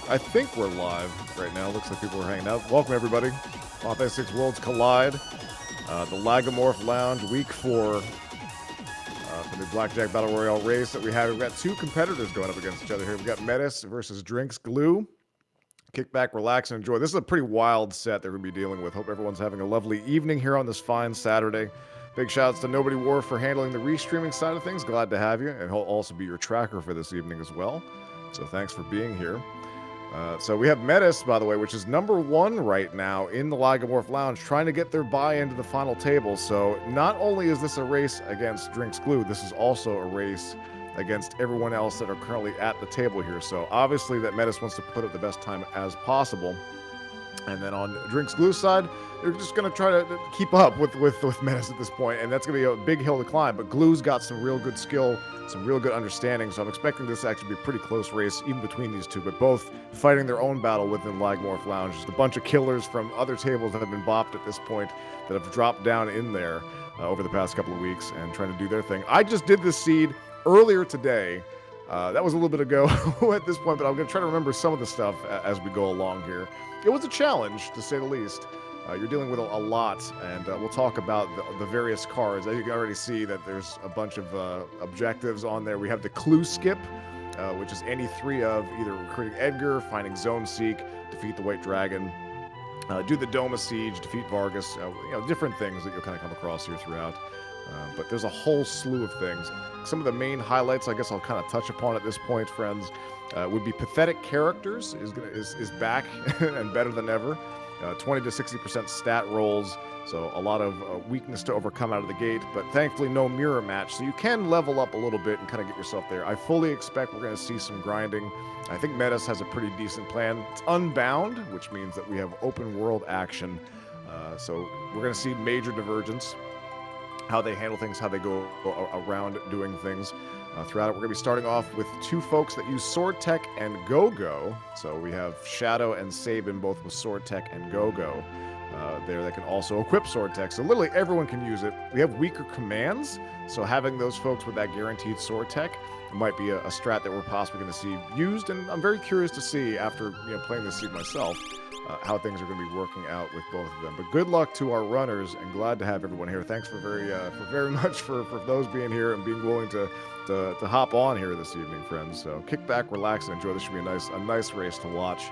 I think we're live right now. Looks like people are hanging out. Welcome, everybody. Fantasy 6 Worlds Collide. The Lagomorph Lounge, week 4 for the Blackjack Battle Royale race that we have. We've got two competitors going up against each other here. We've got Medes versus DrinksGlue. Kick back, relax, and enjoy. This is a pretty wild set that we're going to be dealing with. Hope everyone's having a lovely evening here on this fine Saturday. Big shouts to Nobody War for handling the restreaming side of things. Glad to have you. And he'll also be your tracker for this evening as well. So thanks for being here. So we have Medes, by the way, which is #1 right now in the Lagomorph Lounge, trying to get their buy into the final table. So not only is this a race against DrinksGlue, this is also a race against everyone else that are currently at the table here. So obviously that Medes wants to put up the best time as possible. And then on DrinksGlue's side, they're just going to try to keep up with Medes at this point, and that's going to be a big hill to climb. But Glue's got some real good skill, some real good understanding, so I'm expecting this to actually be a pretty close race, even between these two, but both fighting their own battle within Lagomorph Lounge. Just a bunch of killers from other tables that have been bopped at this point that have dropped down in there over the past couple of weeks and trying to do their thing. I just did this seed earlier today. That was a little bit ago at this point, but I'm going to try to remember some of the stuff as we go along here. It was a challenge, to say the least. You're dealing with a lot, and we'll talk about the various cards. As you can already see that there's a bunch of objectives on there. We have the clue skip, which is any 3 of either recruiting Edgar, finding Zone Seek, defeat the White Dragon, do the Doma Siege, defeat Vargas, different things that you'll kind of come across here throughout. But there's a whole slew of things. Some of the main highlights, I guess I'll kind of touch upon at this point, friends, would be Pathetic Characters is back and better than ever. 20 to 60% stat rolls, so a lot of weakness to overcome out of the gate, but thankfully no mirror match, so you can level up a little bit and kind of get yourself there. I fully expect we're going to see some grinding. I think Medes has a pretty decent plan. It's unbound, which means that we have open world action, so we're going to see major divergence, how they handle things, how they go around doing things. Throughout it, we're going to be starting off with 2 folks that use Sword Tech and Go-Go. So we have Shadow and Sabin, both with Sword Tech and Go-Go. There, they can also equip Sword Tech, so literally everyone can use it. We have weaker commands, so having those folks with that guaranteed Sword Tech might be a strat that we're possibly going to see used, and I'm very curious to see, after playing this seed myself, how things are going to be working out with both of them. But good luck to our runners, and glad to have everyone here. Thanks for very much for those being here and being willing to hop on here this evening, friends. So kick back, relax, and enjoy. This should be a nice race to watch,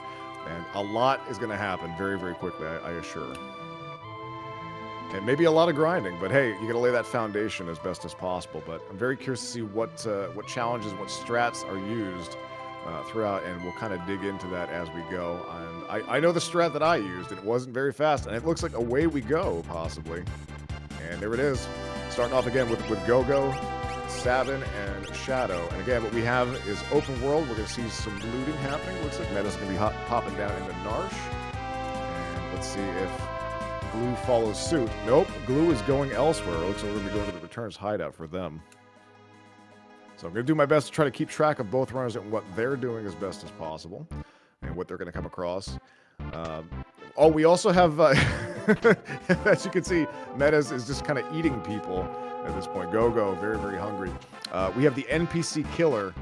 and a lot is going to happen very, very quickly, I assure. And maybe a lot of grinding, but hey, you got to lay that foundation as best as possible. But I'm very curious to see what challenges, what strats are used throughout, and we'll kind of dig into that as we go. And I know the strat that I used, and it wasn't very fast, and it looks like away we go, possibly. And there it is. Starting off again with Go-Go, Sabin, and Shadow. And again, what we have is open world. We're going to see some looting happening. Looks like Medes is going to be popping down into Narsh. And let's see if Glue follows suit. Nope, Glue is going elsewhere. It looks like we're going to be going to the Returns hideout for them. So I'm going to do my best to try to keep track of both runners and what they're doing as best as possible and what they're going to come across. We also have, as you can see, Medes is just kind of eating people at this point. Go-Go, very, very hungry. We have the NPC killer,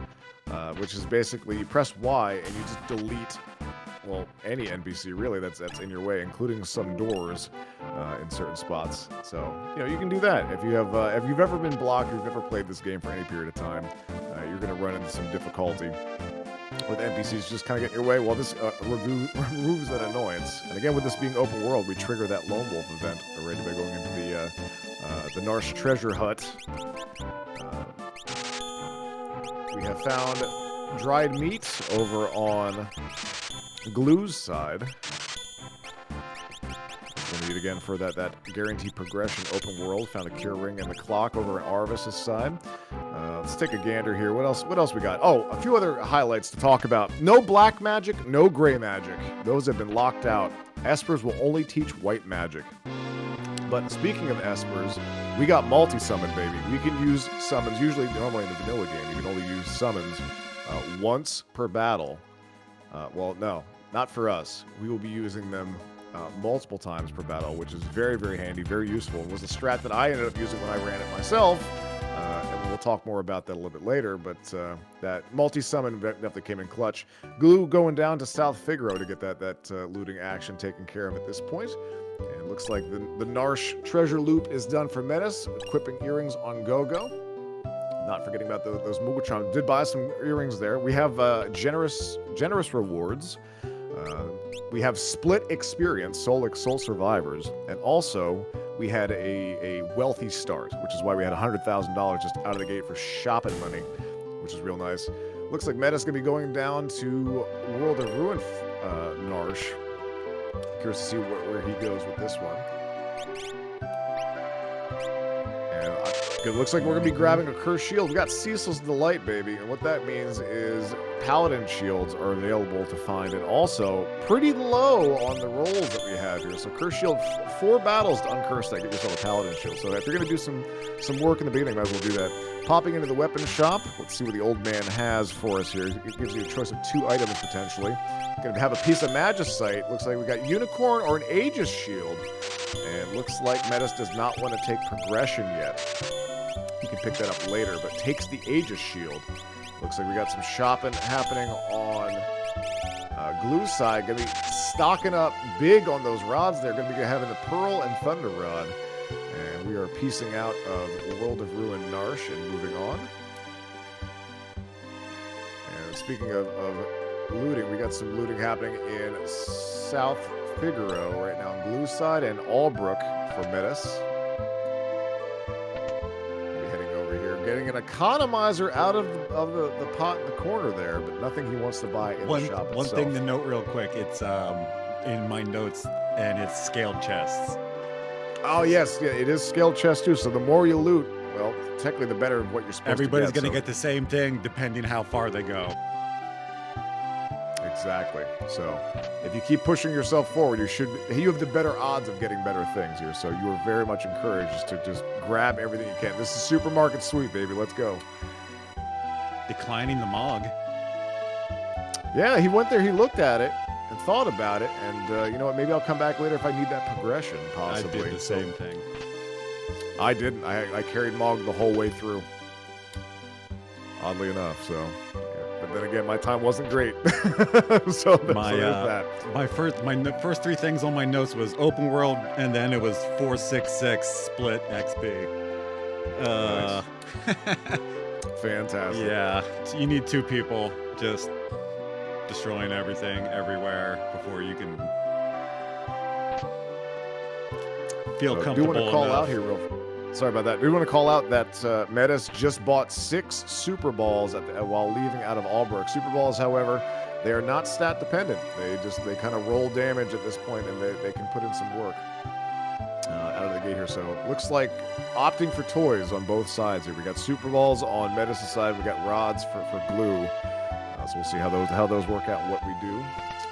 which is basically you press Y and you just delete, well, any NPC really that's in your way, including some doors in certain spots. So, you can do that. If you've ever been blocked, or you've ever played this game for any period of time, you're going to run into some difficulty with NPCs just kind of get in your way. Well, this removes that annoyance. And again, with this being open world, we trigger that Lone Wolf event already by going into the Narsh treasure hut. We have found dried meat over on Glue's side. We'll need again for that guaranteed progression open world. Found a cure ring and the clock over at Arvis's side. Let's take a gander here. What else we got? Oh, a few other highlights to talk about. No black magic, no gray magic. Those have been locked out. Espers will only teach white magic. But speaking of Espers, we got multi-summon, baby. We can use summons. Normally in the vanilla game, you can only use summons once per battle. Well, no, not for us. We will be using them multiple times per battle, which is very, very handy, very useful. It was a strat that I ended up using when I ran it myself. And we'll talk more about that a little bit later, but that multi-summon definitely came in clutch. Glue going down to South Figaro to get that looting action taken care of at this point. And it looks like the Narsh treasure loop is done for Metis, equipping earrings on Go-Go. Not forgetting about those Muguchon. Did buy some earrings there. We have generous rewards. We have split experience, soul survivors, and also we had a wealthy start, which is why we had $100,000 just out of the gate for shopping money, which is real nice. Looks like Meta's gonna be going down to World of Ruin Narsh. Curious to see where he goes with this one. And it looks like we're going to be grabbing a Cursed Shield. We got Cecil's Delight, baby. And what that means is Paladin Shields are available to find. And also, pretty low on the rolls that we have here. So Cursed Shield, 4 battles to uncurse that. Get yourself a Paladin Shield. So if you're going to do some work in the beginning, might as well do that. Popping into the weapon shop. Let's see what the old man has for us here. It gives you a choice of 2 items, potentially. Going to have a piece of Magicite. Looks like we got Unicorn or an Aegis Shield. And looks like Metis does not want to take progression yet. He can pick that up later, but takes the Aegis Shield. Looks like we got some shopping happening on Glue's side. Going to be stocking up big on those rods. They're going to be having the Pearl and Thunder Rod. And we are piecing out of World of Ruin Narsh and moving on. And speaking of looting, we got some looting happening in South Figaro right now on Glue's side and Albrook for Metis. We'll be heading over here, getting an economizer out of the pot in the corner there, but nothing he wants to buy in the shop itself. One thing to note real quick, it's in my notes, and it's scaled chests. Oh yes, yeah, it is scaled chest too. So the more you loot, well, technically the better of what you're supposed Everybody's to get. Everybody's going to get the same thing depending how far they go. Exactly. So if you keep pushing yourself forward, you have the better odds of getting better things here. So you are very much encouraged to just grab everything you can. This is Supermarket Sweep, baby. Let's go. Declining the Mog. Yeah, he went there. He looked at it and thought about it. And you know what? Maybe I'll come back later if I need that progression, possibly. I did the same thing. I didn't. I carried Mog the whole way through. Oddly enough, so... But then again, my time wasn't great. so there's that. My first 3 things on my notes was open world, and then it was 466 split XP. Nice. Fantastic. Yeah, you need 2 people just destroying everything everywhere before you can feel comfortable. I do want to call enough. out here Sorry about that. We want to call out that Metis just bought 6 Super Balls while leaving out of Albrook. Super Balls, however, they are not stat dependent. They kind of roll damage at this point, and they can put in some work out of the gate here. So looks like opting for toys on both sides here. We got Super Balls on Metis' side. We got rods for Glue. So we'll see how those work out and what we do.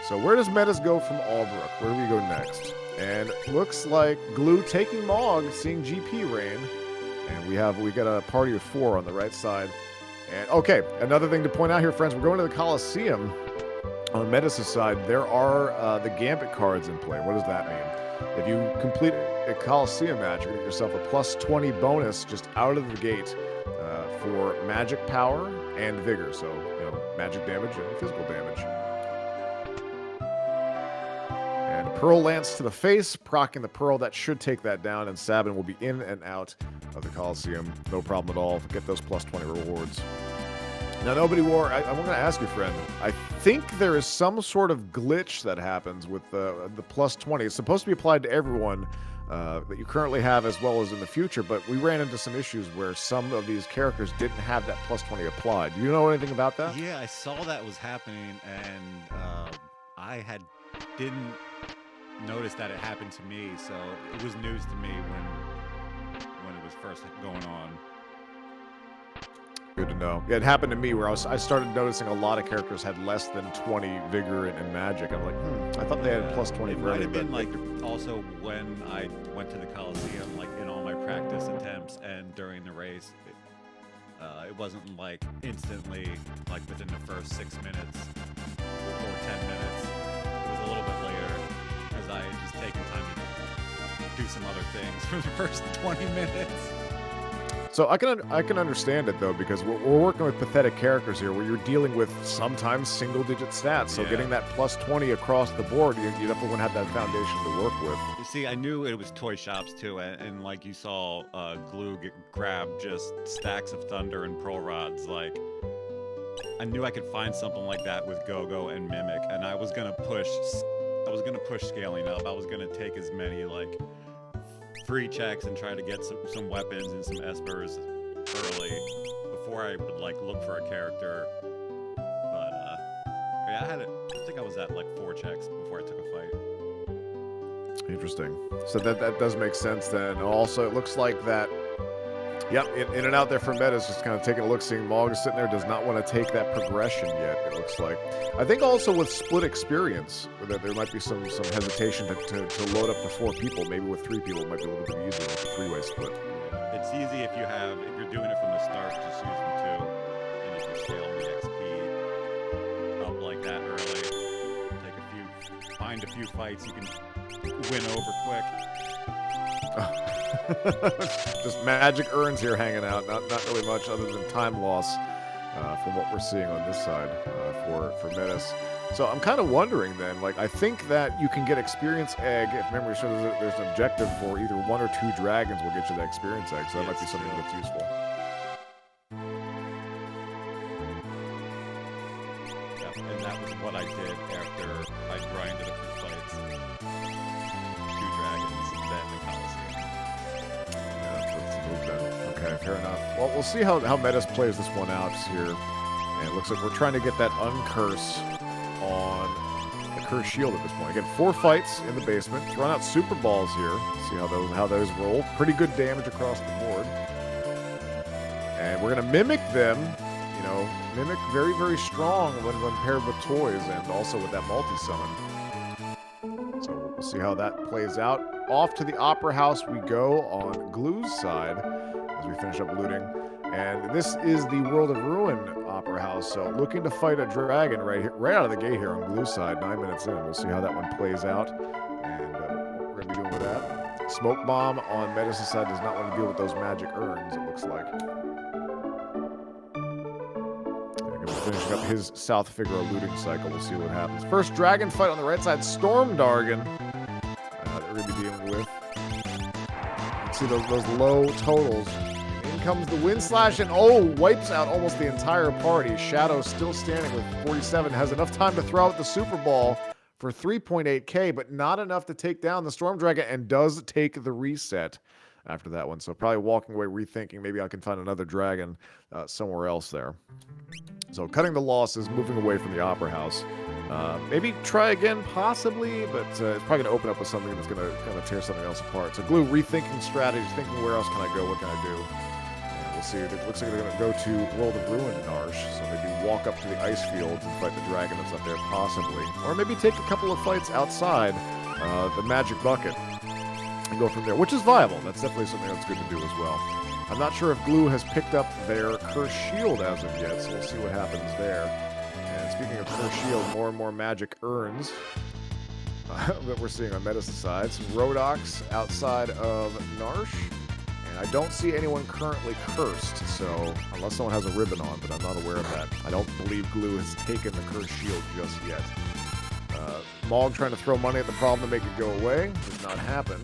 So where does Metis go from Albrook? Where do we go next? And looks like Glue taking Mog, seeing GP reign. And we got a party of 4 on the right side. And okay, another thing to point out here, friends, we're going to the Coliseum. On Metis' side, there are the Gambit cards in play. What does that mean? If you complete a Coliseum match, you're going to get yourself a plus 20 bonus just out of the gate for magic power and vigor. So, magic damage and physical damage. And Pearl Lance to the face, procking the Pearl. That should take that down, and Sabin will be in and out of the Coliseum. No problem at all. Get those plus 20 rewards. Now, nobody wore... I'm going to ask you, friend. I think there is some sort of glitch that happens with the plus 20. It's supposed to be applied to everyone that you currently have as well as in the future, but we ran into some issues where some of these characters didn't have that plus 20 applied. Do you know anything about that? Yeah, I saw that was happening, and I didn't notice that it happened to me, so it was news to me when it was first going on. Good to know. Yeah, it happened to me where I started noticing a lot of characters had less than 20 vigor and magic. I'm like, I thought they had plus 20 for everybody. It might have been like also when I went to the Coliseum, like in all my practice attempts and during the race, it wasn't like instantly, like within the first 6 minutes or 10 minutes. It was a little bit later because I had just taken time to do some other things for the first 20 minutes. So I can understand it though, because we're working with pathetic characters here, where you're dealing with sometimes single-digit stats. So Yeah. getting that plus 20 across the board, you definitely want to have that foundation to work with. You see, I knew it was toy shops too, and like you saw, Glue grab just stacks of thunder and pearl rods. Like, I knew I could find something like that with Go-Go and Mimic, and I was gonna push scaling up. I was gonna take as many like free checks and try to get some weapons and some espers early before I would like look for a character. But yeah, I think I was at like 4 checks before I took a fight. Interesting. So that does make sense then. Also, it looks like that. Yep, in and out there for Metas, just kind of taking a look, seeing Mog is sitting there, does not want to take that progression yet, it looks like. I think also with split experience, that there might be some hesitation to load up to 4 people. Maybe with 3 people, it might be a little bit easier with the 3-way split. It's easy if you're doing it from the start, just use them 2. And if you scale the XP up like that early, find a few fights you can win over quick. Just magic urns here hanging out, not really much other than time loss from what we're seeing on this side for Metis. So I'm kind of wondering then, like, I think that you can get experience egg, if memory shows that there's an objective for either 1 or 2 dragons will get you that experience egg, so that might be something that's useful. Yep, and that was what I did after I grinded a few fights. 2 dragons, then the Coliseum. Okay, fair enough. Well, we'll see how Metis plays this one out here. And it looks like we're trying to get that uncurse on the curse shield at this point. Again, 4 fights in the basement. Throwing out super balls here. See how those roll. Pretty good damage across the board. And we're gonna mimic them. You know, mimic very, very strong when paired with toys and also with that multi-summon. So we'll see how that plays out. Off to the Opera House we go on Glue's side as we finish up looting. And this is the World of Ruin Opera House. So looking to fight a dragon right out of the gate here on Glue's side, 9 minutes in. We'll see how that one plays out and what we're going to be doing with that. Smoke Bomb on Metis' side does not want to deal with those magic urns, it looks like. Finishing up his South Figaro looting cycle. We'll see what happens. First dragon fight on the right side. Storm Dargon that we're going to be dealing with. You can see those low totals. In comes the Wind Slash and wipes out almost the entire party. Shadow still standing with 47. Has enough time to throw out the Super Ball for 3.8k, but not enough to take down the Storm Dragon, and does take the reset after that one. So probably walking away rethinking, maybe I can find another dragon somewhere else there. So cutting the losses, moving away from the Opera House. Maybe try again, possibly, but it's probably going to open up with something that's going to kind of tear something else apart. So Glue rethinking strategies, thinking where else can I go, what can I do? And we'll see. It looks like they're going to go to World of Ruin Narsh, so maybe walk up to the ice fields and fight the dragon that's up there, possibly. Or maybe take a couple of fights outside the Magic Bucket and go from there, which is viable. That's definitely something that's good to do as well. I'm not sure if Glue has picked up their Curse Shield as of yet, so we'll see what happens there. And speaking of Curse Shield, more and more magic urns that we're seeing on Metis' side. Some Rhodoks outside of Narsh. And I don't see anyone currently cursed, so unless someone has a ribbon on, but I'm not aware of that. I don't believe Glue has taken the Curse Shield just yet. Mog trying to throw money at the problem to make it go away. Does not happen.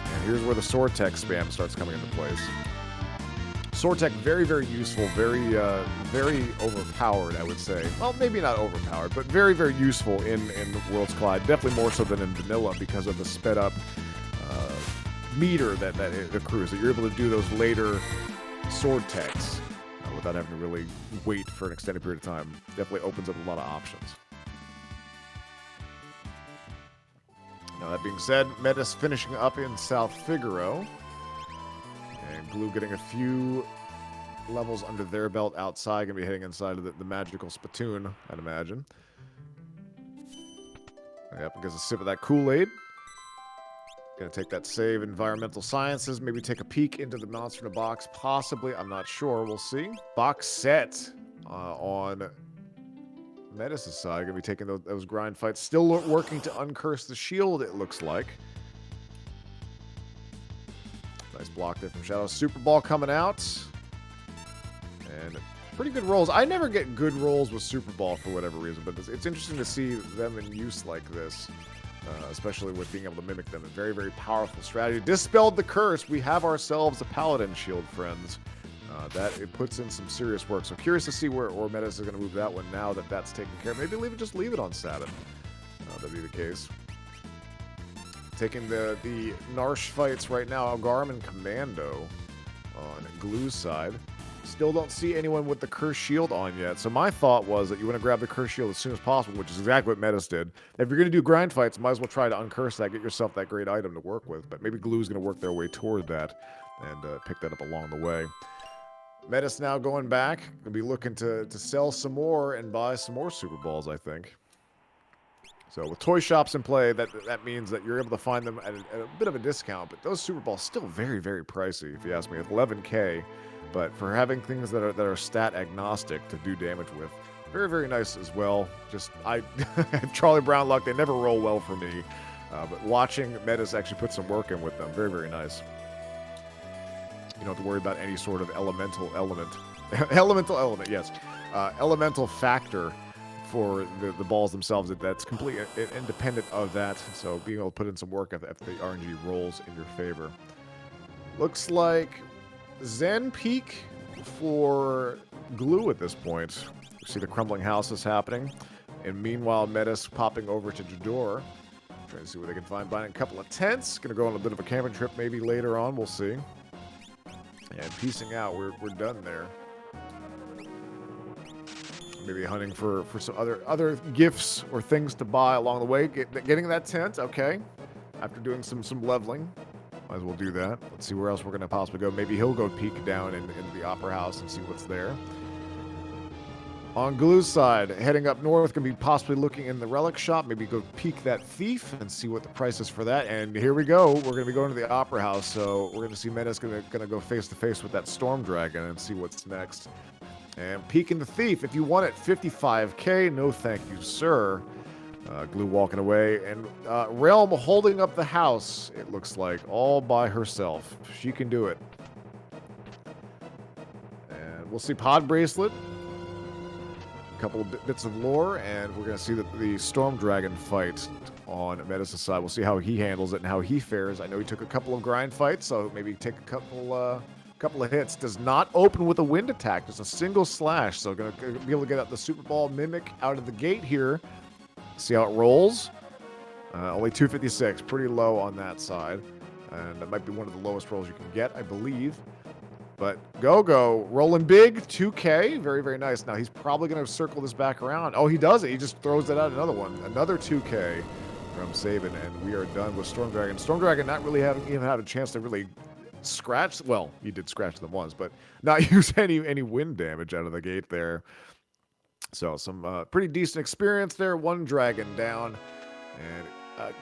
And here's where the Sword Tech spam starts coming into place. Sword Tech, very, very useful, very overpowered, I would say. Well, maybe not overpowered, but very, very useful in Worlds Collide. Definitely more so than in Vanilla because of the sped up meter that it accrues. That you're able to do those later Sword Techs without having to really wait for an extended period of time. Definitely opens up a lot of options. Now, that being said, Metis finishing up in South Figaro. And Glue getting a few levels under their belt outside. Going to be heading inside of the magical spittoon, I'd imagine. Yep, gets a sip of that Kool-Aid. Going to take that save Environmental Sciences. Maybe take a peek into the monster in a box. Possibly, I'm not sure. We'll see. Box set on Metis' side. Going to be taking those grind fights. Still working to uncurse the shield, it looks like. Nice block there from Shadow. Super Ball coming out. And pretty good rolls. I never get good rolls with Super Ball for whatever reason, but it's interesting to see them in use like this, especially with being able to mimic them. A very, very powerful strategy. Dispelled the curse. We have ourselves a Paladin shield, friends. That it puts in some serious work. So curious to see where Medes is going to move that one now that that's taken care of. Maybe just leave it on Saturn. That'd be the case. Taking the Narsh fights right now. Garm and Commando on Glue's side. Still don't see anyone with the Curse Shield on yet. So my thought was that you want to grab the Curse Shield as soon as possible, which is exactly what Medes did. If you're going to do grind fights, might as well try to uncurse that, get yourself that great item to work with. But maybe Glue's going to work their way toward that and pick that up along the way. Medes now going back. Going to be looking to sell some more and buy some more Super Balls, I think. So with toy shops in play, that means that you're able to find them at a bit of a discount. But those Super Balls still very, very pricey, if you ask me. At 11K. But for having things that are stat agnostic to do damage with, very, very nice as well. Just, Charlie Brown luck, they never roll well for me. But watching Medes actually put some work in with them, very, very nice. You don't have to worry about any sort of elemental element. Elemental element, yes. Elemental factor for the balls themselves. That's completely independent of that. So being able to put in some work if the RNG rolls in your favor. Looks like Zen Peak for Glue at this point. You see the crumbling houses happening. And meanwhile, Medes popping over to Jador. Trying to see what they can find. Buying a couple of tents. Going to go on a bit of a camping trip maybe later on. We'll see. And piecing out, we're done there. Maybe hunting for some other gifts or things to buy along the way. Getting that tent, okay. After doing some leveling, might as well do that. Let's see where else we're going to possibly go. Maybe he'll go peek down in the Opera House and see what's there. On Glue's side, heading up north, going to be possibly looking in the relic shop. Maybe go peek that thief and see what the price is for that. And here we go. We're going to be going to the Opera House. So we're going to see Medes going to go face to face with that Storm Dragon and see what's next. And peeking the thief. If you want it, 55K. No, thank you, sir. Glue walking away. And Realm holding up the house, it looks like, all by herself. She can do it. And we'll see Pod Bracelet. A couple of bits of lore, and we're going to see the Storm Dragon fight on Medes' side. We'll see how he handles it and how he fares. I know he took a couple of grind fights, so maybe take a couple of hits. Does not open with a wind attack, just a single slash. So going to be able to get out the Super Ball Mimic out of the gate here. See how it rolls. Only 256, pretty low on that side. And that might be one of the lowest rolls you can get, I believe. But Go-Go, rolling big, 2K, very, very nice. Now, he's probably going to circle this back around. Oh, he does it. He just throws it out another one. Another 2K from Saban, and we are done with Storm Dragon. Storm Dragon not really having even had a chance to really scratch. Well, he did scratch them once, but not use any wind damage out of the gate there. So some pretty decent experience there. One dragon down, and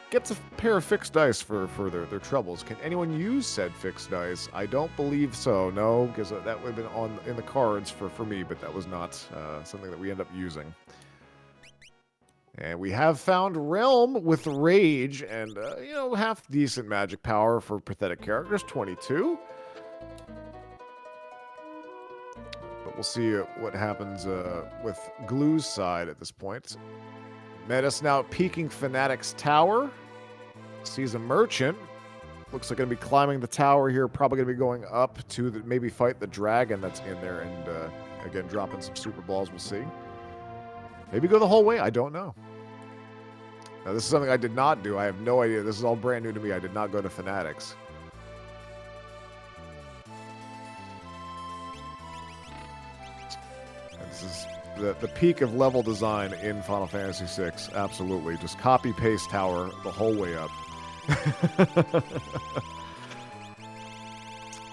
gets a pair of fixed dice for their troubles. Can anyone use said fixed dice? I don't believe so. No, because that would have been in the cards for me, but that was not something that we end up using. And we have found Realm with Rage and, half decent magic power for pathetic characters, 22. But we'll see what happens with Glue's side at this point. Medes now peeking Fanatic's tower. Sees a merchant. Looks like going to be climbing the tower here. Probably going to be going up to maybe fight the dragon that's in there. And again, dropping some super balls. We'll see. Maybe go the whole way. I don't know. Now, this is something I did not do. I have no idea. This is all brand new to me. I did not go to Fanatics. And this is the peak of level design in Final Fantasy VI. Absolutely. Just copy-paste tower the whole way up.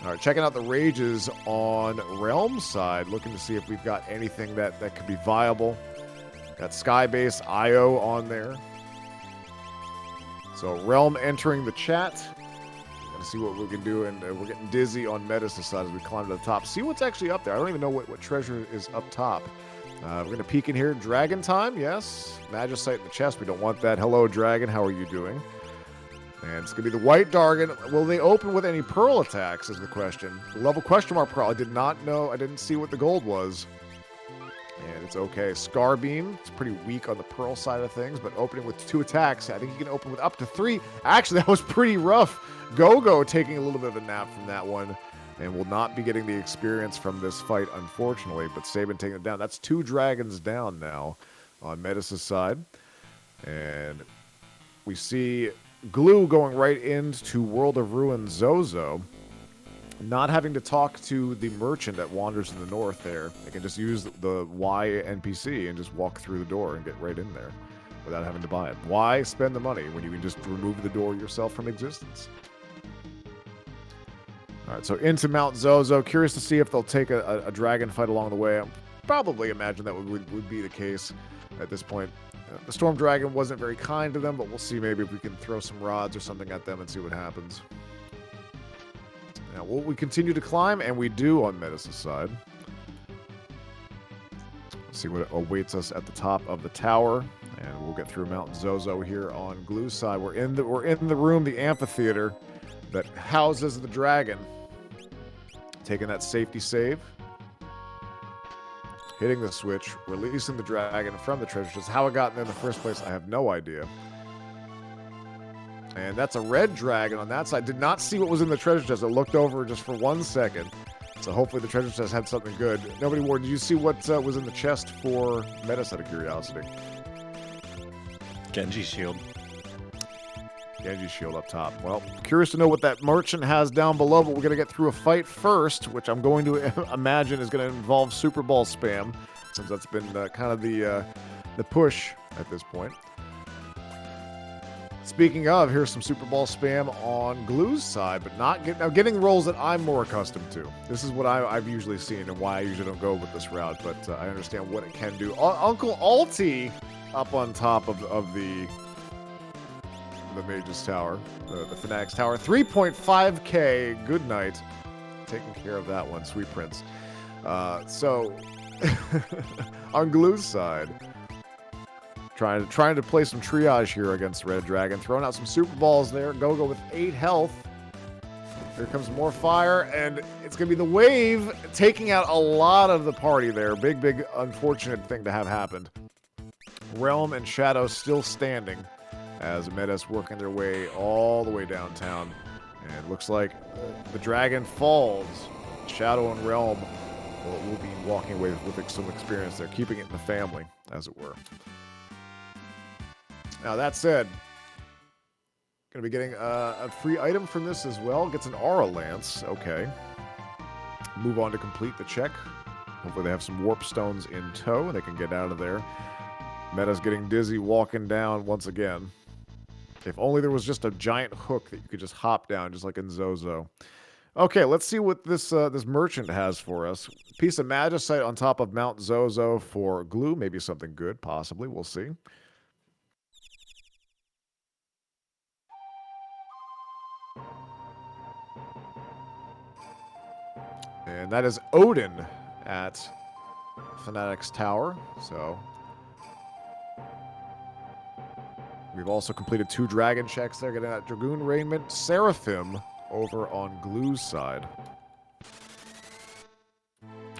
All right, checking out the rages on Realm's side. Looking to see if we've got anything that could be viable. Got Skybase IO on there. So Realm entering the chat. Gonna see what we can do, and we're getting dizzy on Medes' side as we climb to the top. See what's actually up there. I don't even know what treasure is up top. We're going to peek in here. Dragon time, yes. Magicite in the chest. We don't want that. Hello, Dragon. How are you doing? And it's going to be the white Dargon. Will they open with any pearl attacks is the question. The level question mark pearl. I did not know. I didn't see what the gold was. And it's okay. Scar Beam. It's pretty weak on the pearl side of things, but opening with 2 attacks. I think you can open with up to 3. Actually, that was pretty rough. Go-Go taking a little bit of a nap from that one. And will not be getting the experience from this fight, unfortunately. But Sabin taking it down. That's 2 dragons down now on Medes' side. And we see Glue going right into World of Ruin Zozo. Not having to talk to the merchant that wanders in the north there. They can just use the Y NPC and just walk through the door and get right in there without having to buy it. Why spend the money when you can just remove the door yourself from existence? All right, so into Mount Zozo. Curious to see if they'll take a dragon fight along the way. I probably imagine that would be the case at this point. The Storm Dragon wasn't very kind to them, but we'll see maybe if we can throw some rods or something at them and see what happens. Now, will we continue to climb? And we do on Medes' side. Let's see what awaits us at the top of the tower. And we'll get through Mount Zozo here on Glue's side. We're in the room, the amphitheater that houses the dragon. Taking that safety save. Hitting the switch, releasing the dragon from the treasure chest. How it got in there in the first place, I have no idea. And that's a red dragon on that side. Did not see what was in the treasure chest. I looked over just for 1 second. So hopefully the treasure chest had something good. Nobody more. Did you see what was in the chest for Medes out of curiosity? Genji's shield. Genji's shield up top. Well, curious to know what that merchant has down below, but we're going to get through a fight first, which I'm going to imagine is going to involve Super Ball spam, since that's been kind of the push at this point. Speaking of, here's some Super Ball spam on Glue's side, but not getting rolls that I'm more accustomed to. This is what I've usually seen and why I usually don't go with this route, but I understand what it can do. Uncle Alti up on top of the Mage's Tower, the Fanatic's Tower. 3.5k, good night. Taking care of that one, Sweet Prince. So, on Glue's side, trying to play some triage here against Red Dragon. Throwing out some Super Balls there. Go with 8 health. Here comes more fire, and it's going to be the wave taking out a lot of the party there. Big, unfortunate thing to have happened. Realm and Shadow still standing as Medes working their way all the way downtown. And it looks like the dragon falls. Shadow and Realm will be walking away with some experience there, keeping it in the family, as it were. Now, that said, going to be getting a free item from this as well. Gets an Aura Lance. Okay. Move on to complete the check. Hopefully they have some Warp Stones in tow and they can get out of there. Medes getting dizzy walking down once again. If only there was just a giant hook that you could just hop down, just like in Zozo. Okay, let's see what this merchant has for us. Piece of Magicite on top of Mount Zozo for Glue. Maybe something good, possibly. We'll see. And that is Odin at Fanatic's Tower. So we've also completed 2 dragon checks there, getting that Dragoon Raiment. Seraphim over on Glue's side.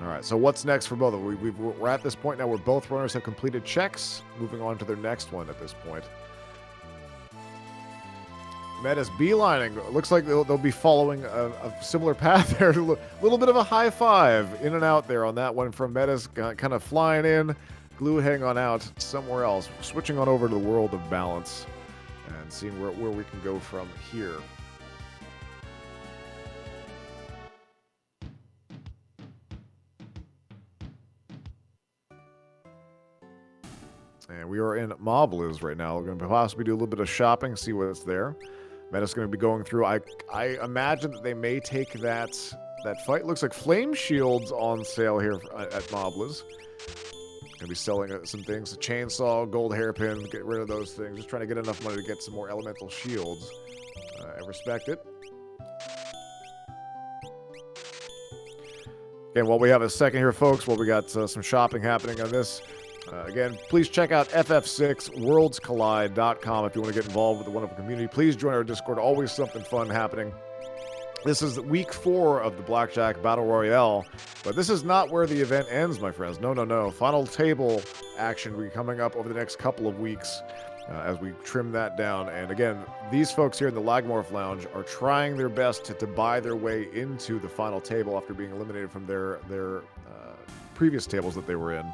All right, so what's next for both of them? We're at this point now where both runners have completed checks. Moving on to their next one at this point. Medes beelining. Looks like they'll be following a similar path there. A little bit of a high five in and out there on that one from Medes, kind of flying in. Glue hang on out somewhere else. Switching on over to the world of balance and seeing where we can go from here. And we are in Mobluz right now. We're going to possibly do a little bit of shopping, see what's there. Medes going to be going through. I imagine that they may take that fight. Looks like Flame Shield's on sale here at Mobluz. Going to be selling some things. A chainsaw, gold hairpin, get rid of those things. Just trying to get enough money to get some more elemental shields. I respect it. Again, while we have a second here, folks, while we got some shopping happening on this, Again, please check out ff6worldscollide.com if you want to get involved with the wonderful community. Please join our Discord. Always something fun happening. This is week 4 of the Blackjack Battle Royale, but this is not where the event ends, my friends. No, no, no. Final table action will be coming up over the next couple of weeks as we trim that down. And again, these folks here in the Lagomorph Lounge are trying their best to buy their way into the final table after being eliminated from their previous tables that they were in.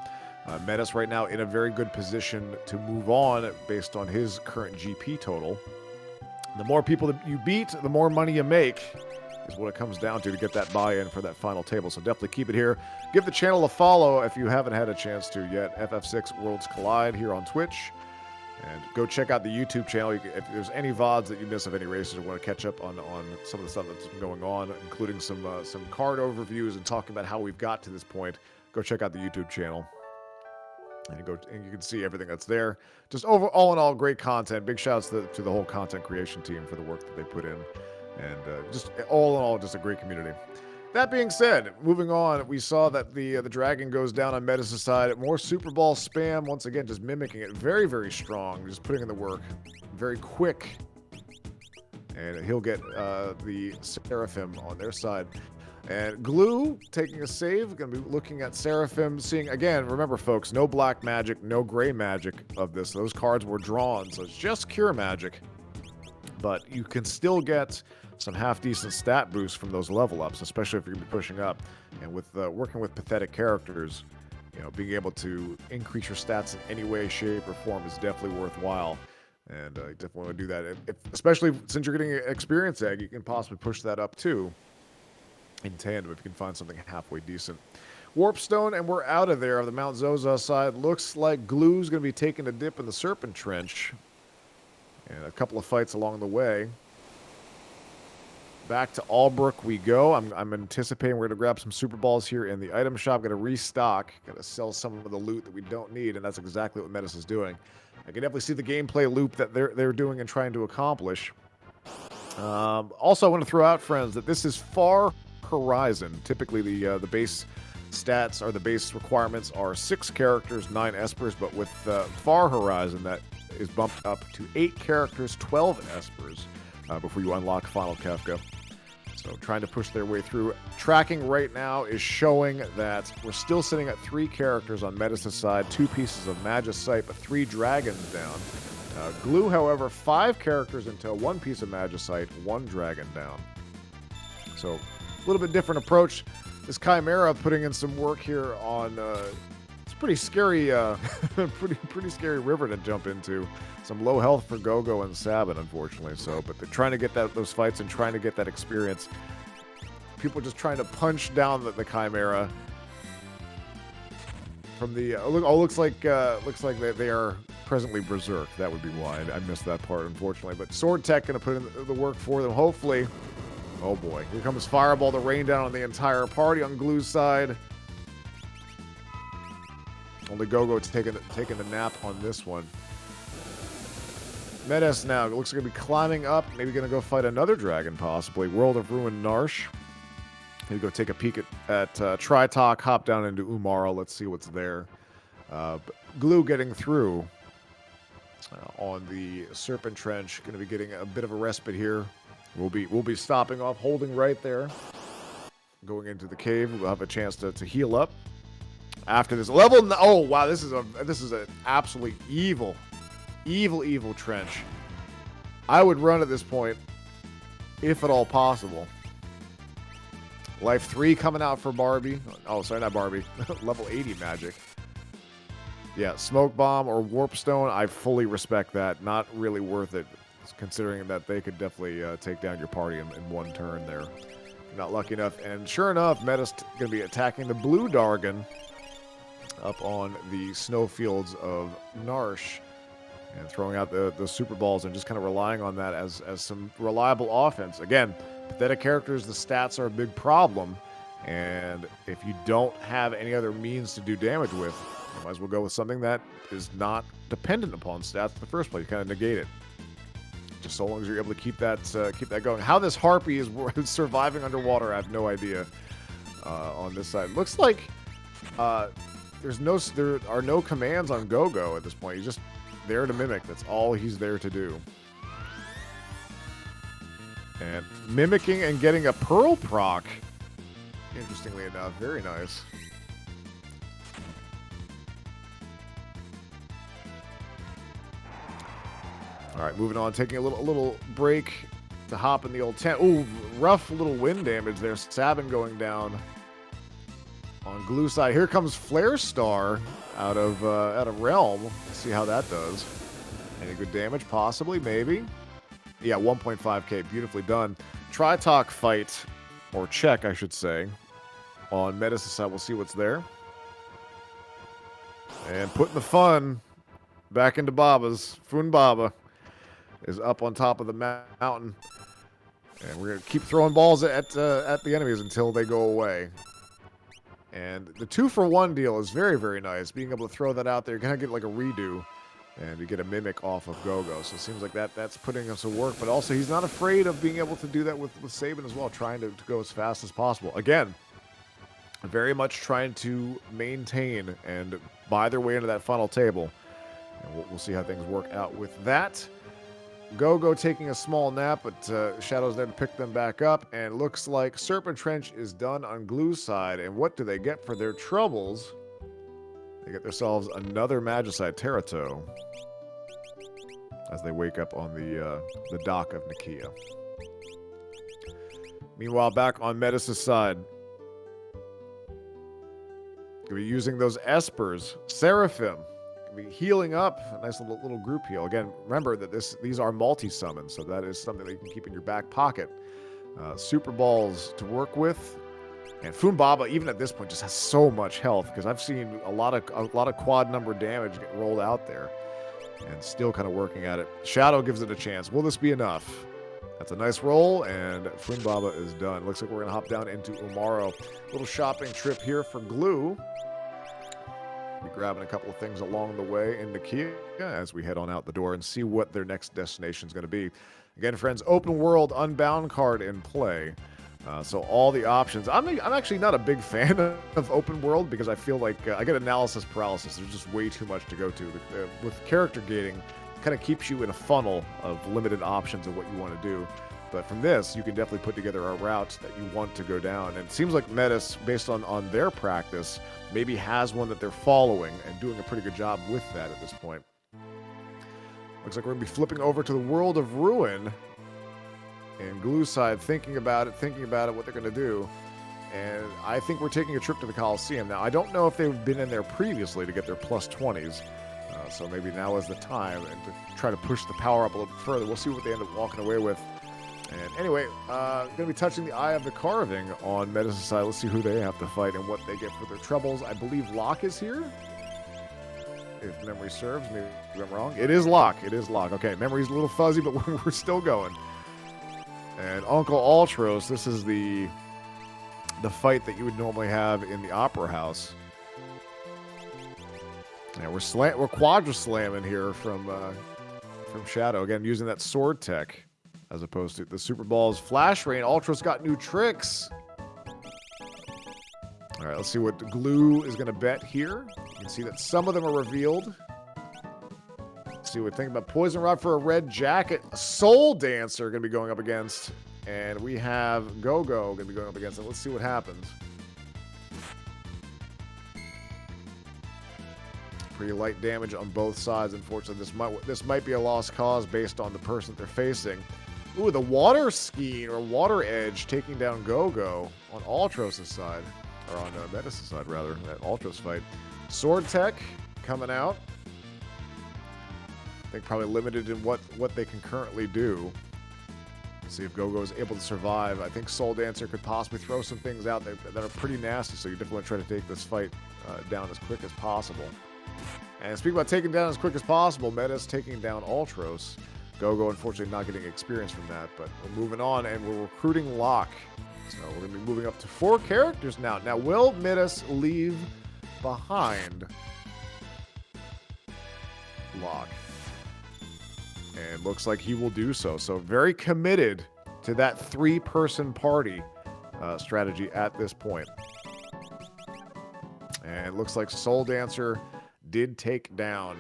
Medes right now in a very good position to move on based on his current GP total. The more people that you beat, the more money you make is what it comes down to get that buy-in for that final table. So definitely keep it here. Give the channel a follow if you haven't had a chance to yet. FF6 Worlds Collide here on Twitch. And go check out the YouTube channel. If there's any VODs that you miss of any races or want to catch up on some of the stuff that's been going on, including some card overviews and talking about how we've got to this point, go check out the YouTube channel. And you can see everything that's there. Just all in all, great content. Big shouts to the whole content creation team for the work that they put in. And just all in all, just a great community. That being said, moving on, we saw that the dragon goes down on Medes' side. More Super Ball spam, once again, just mimicking it. Very, very strong, just putting in the work. Very quick. And he'll get the Seraphim on their side. And Glue taking a save, going to be looking at Seraphim, seeing, again, remember folks, no black magic, no gray magic of this. Those cards were drawn, so it's just cure magic. But you can still get some half-decent stat boosts from those level ups, especially if you're going to be pushing up. And with working with pathetic characters, you know, being able to increase your stats in any way, shape, or form is definitely worthwhile. And you definitely want to do that. Especially since you're getting an experience egg, you can possibly push that up too. In tandem, if you can find something halfway decent. Warpstone, and we're out of there. On the Mount Zozo side, looks like Glue's going to be taking a dip in the Serpent Trench. And a couple of fights along the way. Back to Albrook we go. I'm anticipating we're going to grab some Super Balls here in the item shop. Going to restock. Going to sell some of the loot that we don't need, and that's exactly what Medes is doing. I can definitely see the gameplay loop that they're doing and trying to accomplish. Also, I want to throw out, friends, that this is Far Horizon. Typically, the base stats or the base requirements are 6 characters, 9 Espers, but with Far Horizon, that is bumped up to 8 characters, 12 Espers before you unlock Final Kefka. So trying to push their way through. Tracking right now is showing that we're still sitting at 3 characters on Medes' side, 2 pieces of Magicite, but 3 dragons down. Glue, however, 5 characters into 1 piece of Magicite, 1 dragon down. So a little bit different approach. This Chimera putting in some work here on it's pretty scary, pretty scary river to jump into. Some low health for Gogo and Sabin, unfortunately. So, but they're trying to get those fights and trying to get that experience. People just trying to punch down the Chimera. From the looks like they are presently berserk. That would be why I missed that part, unfortunately. But Sword Tech gonna put in the work for them, hopefully. Oh boy, here comes Fireball to rain down on the entire party on Glue's side. Only Gogo taking the nap on this one. Medes now, it looks like going to be climbing up, maybe going to go fight another dragon possibly. World of Ruin Narsh. Maybe go take a peek at Tritok, hop down into Umara, let's see what's there. Glue getting through on the Serpent Trench, going to be getting a bit of a respite here. We'll be stopping off, holding right there. Going into the cave, we'll have a chance to heal up. After this level, oh wow, this is an absolutely evil trench. I would run at this point, if at all possible. Life 3 coming out for Barbie. Oh, sorry, not Barbie. Level 80 magic. Yeah, Smoke Bomb or Warpstone, I fully respect that. Not really worth it, considering that they could definitely take down your party in one turn there. Not lucky enough. And sure enough, Medes going to be attacking the blue Dargon up on the snowfields of Narsh and throwing out the Super Balls and just kind of relying on that as some reliable offense. Again, pathetic characters, the stats are a big problem, and if you don't have any other means to do damage with, you might as well go with something that is not dependent upon stats in the first place. You kind of negate it. Just so long as you're able to keep that going. How this Harpy is surviving underwater, I have no idea on this side. Looks like there are no commands on Go-Go at this point. He's just there to mimic. That's all he's there to do. And mimicking and getting a Pearl proc. Interestingly enough, very nice. All right, moving on, taking a little break to hop in the old tent. Ooh, rough little wind damage there. Sabin going down on Glue side. Here comes Flare Star out of Realm. Let's see how that does. Any good damage? Possibly, maybe. Yeah, 1.5k. Beautifully done. Tri-Talk fight, or check, I should say, on Medes side. We'll see what's there. And putting the fun back into Baba's. Fun Baba is up on top of the mountain. And we're going to keep throwing balls at the enemies until they go away. And the 2-for-1 deal is very, very nice. Being able to throw that out there, you're going to get like a redo. And you get a mimic off of Go-Go. So it seems like that's putting us to work. But also, he's not afraid of being able to do that with Sabin as well, trying to go as fast as possible. Again, very much trying to maintain and buy their way into that final table. And we'll see how things work out with that. Go-Go taking a small nap, but Shadow's there to pick them back up. And it looks like Serpent Trench is done on Glue's side. And what do they get for their troubles? They get themselves another Magicite, Terato, as they wake up on the dock of Nakia. Meanwhile, back on Medes' side, gonna be using those Espers. Seraphim gonna be healing up. A nice little group heal. Again, remember that these are multi-summons, so that is something that you can keep in your back pocket. Super Balls to work with. And Funbaba, even at this point, just has so much health because I've seen a lot of quad number damage get rolled out there, and still kind of working at it. Shadow gives it a chance. Will this be enough? That's a nice roll, and Funbaba is done. Looks like we're gonna hop down into Umaro. Little shopping trip here for Glue. Be grabbing a couple of things along the way in Nakia as we head on out the door and see what their next destination is going to be. Again, friends, open world Unbound card in play. So all the options. I'm actually not a big fan of open world because I feel like I get analysis paralysis. There's just way too much to go to. With character gating, it kind of keeps you in a funnel of limited options of what you want to do. But from this, you can definitely put together a route that you want to go down. And it seems like Medes, based on their practice, maybe has one that they're following and doing a pretty good job with that at this point. Looks like we're going to be flipping over to the world of Ruin. And Glue side thinking about it, what they're going to do. And I think we're taking a trip to the Coliseum. Now, I don't know if they've been in there previously to get their plus 20s. So maybe now is the time and to try to push the power up a little bit further. We'll see what they end up walking away with. And anyway, going to be touching the Eye of the Carving on Medes' side. Let's see who they have to fight and what they get for their troubles. I believe Locke is here, if memory serves. Maybe I'm wrong. It is Locke. It is Locke. Okay, memory's a little fuzzy, but we're still going. And Uncle Ultros, this is the fight that you would normally have in the Opera House. And we're quadra slamming here from Shadow. Again, using that sword tech as opposed to the Super Balls. Flash Rain. Ultros got new tricks. All right, let's see what Glue is going to bet here. You can see that some of them are revealed. Let's see what we think about Poison Rod for a red jacket. Soul Dancer going to be going up against. And we have Go-Go going to be going up against it. Let's see what happens. Pretty light damage on both sides, unfortunately. This might be a lost cause based on the person that they're facing. Ooh, the Water Skiing or Water Edge taking down Go-Go on Ultros' side. Or on Medes' side, rather. That Ultros fight. Sword Tech coming out. I think probably limited in what they can currently do. See if Go-Go is able to survive. I think Soul Dancer could possibly throw some things out that are pretty nasty, so you definitely want to try to take this fight down as quick as possible. And speaking about taking down as quick as possible, Medes taking down Ultros. Go-Go, unfortunately, not getting experience from that, but we're moving on, and we're recruiting Locke. So we're going to be moving up to 4 characters now. Now, will Medes leave behind Locke? And looks like he will do so. So very committed to that 3-person party strategy at this point. And it looks like Soul Dancer did take down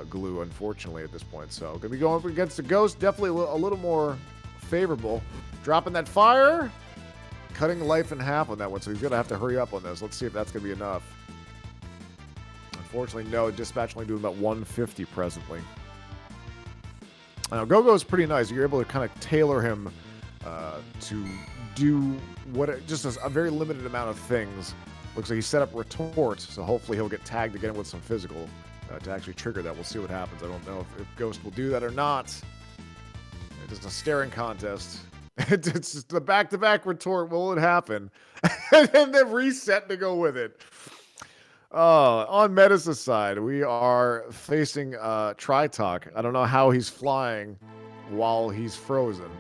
Glue, unfortunately, at this point. So going to be going up against the Ghost. Definitely a little more favorable. Dropping that fire. Cutting life in half on that one. So he's going to have to hurry up on this. Let's see if that's going to be enough. Unfortunately, no. Dispatch only doing about 150 presently. Now, Go-Go is pretty nice. You're able to kind of tailor him to do just a very limited amount of things. Looks like he set up Retort, so hopefully he'll get tagged again with some physical to actually trigger that. We'll see what happens. I don't know if Ghost will do that or not. It's just a staring contest. It's just the back-to-back Retort. Will it happen? And then reset to go with it. On Medes' side, we are facing Tritok. I don't know how he's flying while he's frozen.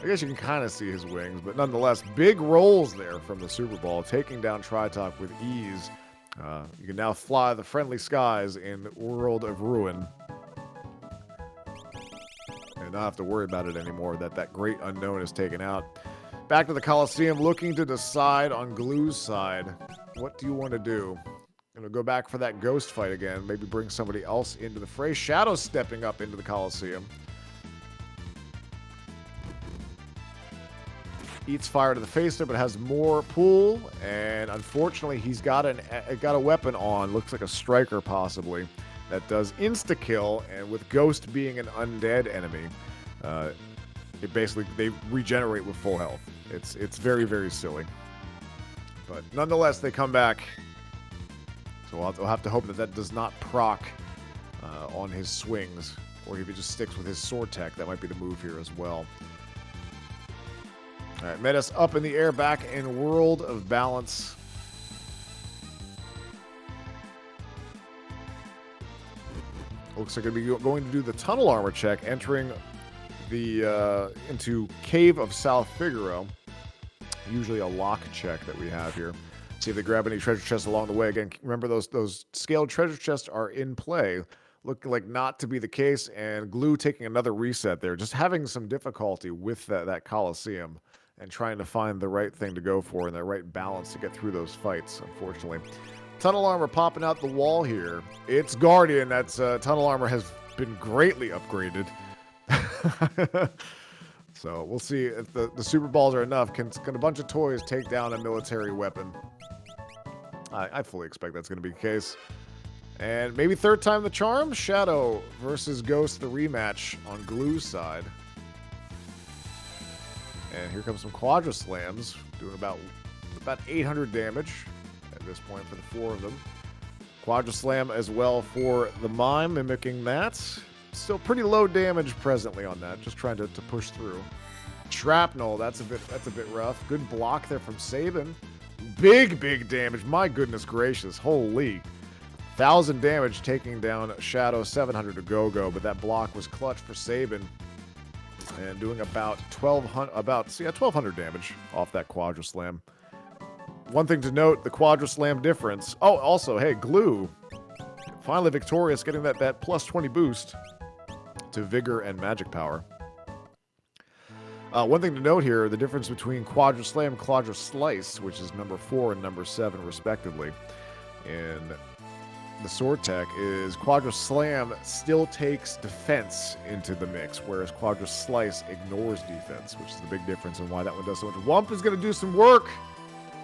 I guess you can kind of see his wings, but nonetheless, big rolls there from the Super Ball, taking down Tritok with ease. You can now fly the friendly skies in World of Ruin. And not have to worry about it anymore, that great unknown is taken out. Back to the Coliseum, looking to decide on Glue's side. What do you want to do? Going to go back for that Ghost fight again. Maybe bring somebody else into the fray. Shadow stepping up into the Coliseum. Eats fire to the face there, but has more pool. And unfortunately, he's got a weapon on. Looks like a striker, possibly. That does insta-kill. And with Ghost being an undead enemy, they regenerate with full health. It's very, very silly. But nonetheless, they come back. So we'll have to hope that does not proc on his swings. Or if he just sticks with his sword tech, that might be the move here as well. All right, Medes up in the air, back in World of Balance. Looks like going to do the tunnel armor check, entering the into Cave of South Figaro. Usually a lock check that we have here. See if they grab any treasure chests along the way. Again, remember those scaled treasure chests are in play. Looking like not to be the case, and Glue taking another reset there. Just having some difficulty with that Coliseum and trying to find the right thing to go for and the right balance to get through those fights, unfortunately. Tunnel armor popping out the wall here. It's Guardian. That's tunnel armor has been greatly upgraded. So we'll see if the Super Balls are enough. Can a bunch of toys take down a military weapon? I fully expect that's going to be the case. And maybe third time the charm. Shadow versus Ghost, the rematch on Glue's side. And here comes some Quadra Slams, doing about 800 damage at this point for the four of them. Quadra Slam as well for the Mime, mimicking that. Still pretty low damage presently on that, just trying to push through. Shrapnel, that's a bit rough. Good block there from Sabin. Big damage. My goodness gracious. Holy. 1,000 damage taking down Shadow, 700 to Go-Go, but that block was clutch for Sabin. And doing about 1,200 damage off that Quadra Slam. One thing to note, the Quadra Slam difference. Oh, also, hey, Glue. Finally victorious, getting that plus 20 boost to Vigor and Magic Power. One thing to note here, the difference between Quadra Slam and Quadra Slice, which is number 4 and number 7 respectively, in the sword tech, is Quadra Slam still takes defense into the mix, whereas Quadra Slice ignores defense, which is the big difference and why that one does so much. Wump is going to do some work.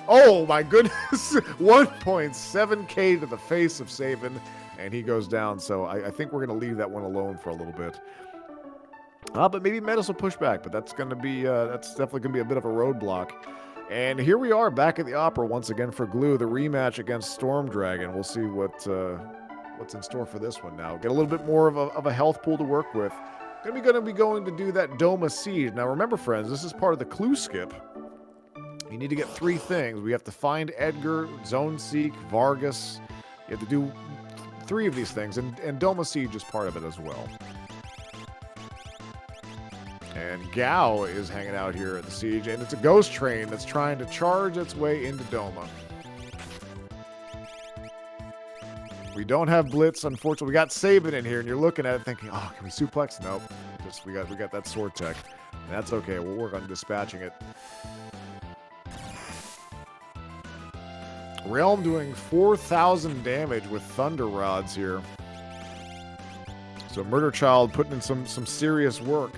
Oh my goodness, 1.7k to the face of Sabin, and he goes down, so I think we're going to leave that one alone for a little bit. But maybe Medes will push back, but that's going to be, that's definitely going to be a bit of a roadblock. And here we are back at the Opera once again for Glue, the rematch against Storm Dragon. We'll see what's in store for this one now. Get a little bit more of a health pool to work with. Going to be going to do that Doma Siege. Now remember, friends, this is part of the clue skip. You need to get 3 things. We have to find Edgar, Zone Seek, Vargas. You have to do 3 of these things, and Doma Siege is part of it as well. And Gao is hanging out here at the Siege, and it's a ghost train that's trying to charge its way into Doma. We don't have Blitz, unfortunately. We got Sabin in here, and you're looking at it thinking, oh, can we suplex? Nope. We got that sword tech. And that's okay. We'll work on dispatching it. Realm doing 4,000 damage with Thunder Rods here. So Murder Child putting in some serious work.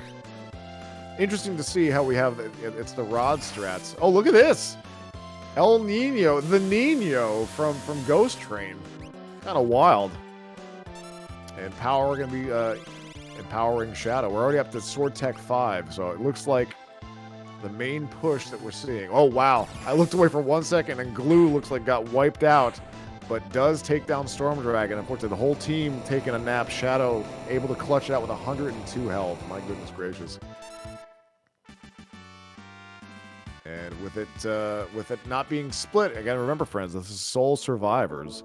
Interesting to see how we have it's the rod strats. Oh, look at this! El Nino, the Nino from Ghost Train. Kind of wild. And power gonna be empowering Shadow. We're already up to Sword Tech 5, so it looks like the main push that we're seeing. Oh wow! I looked away for 1 second, and Glue looks like got wiped out, but does take down Storm Dragon. Unfortunately, the whole team taking a nap. Shadow able to clutch it out with 102 health. My goodness gracious! And with it not being split, again, remember, friends, this is Soul Survivors.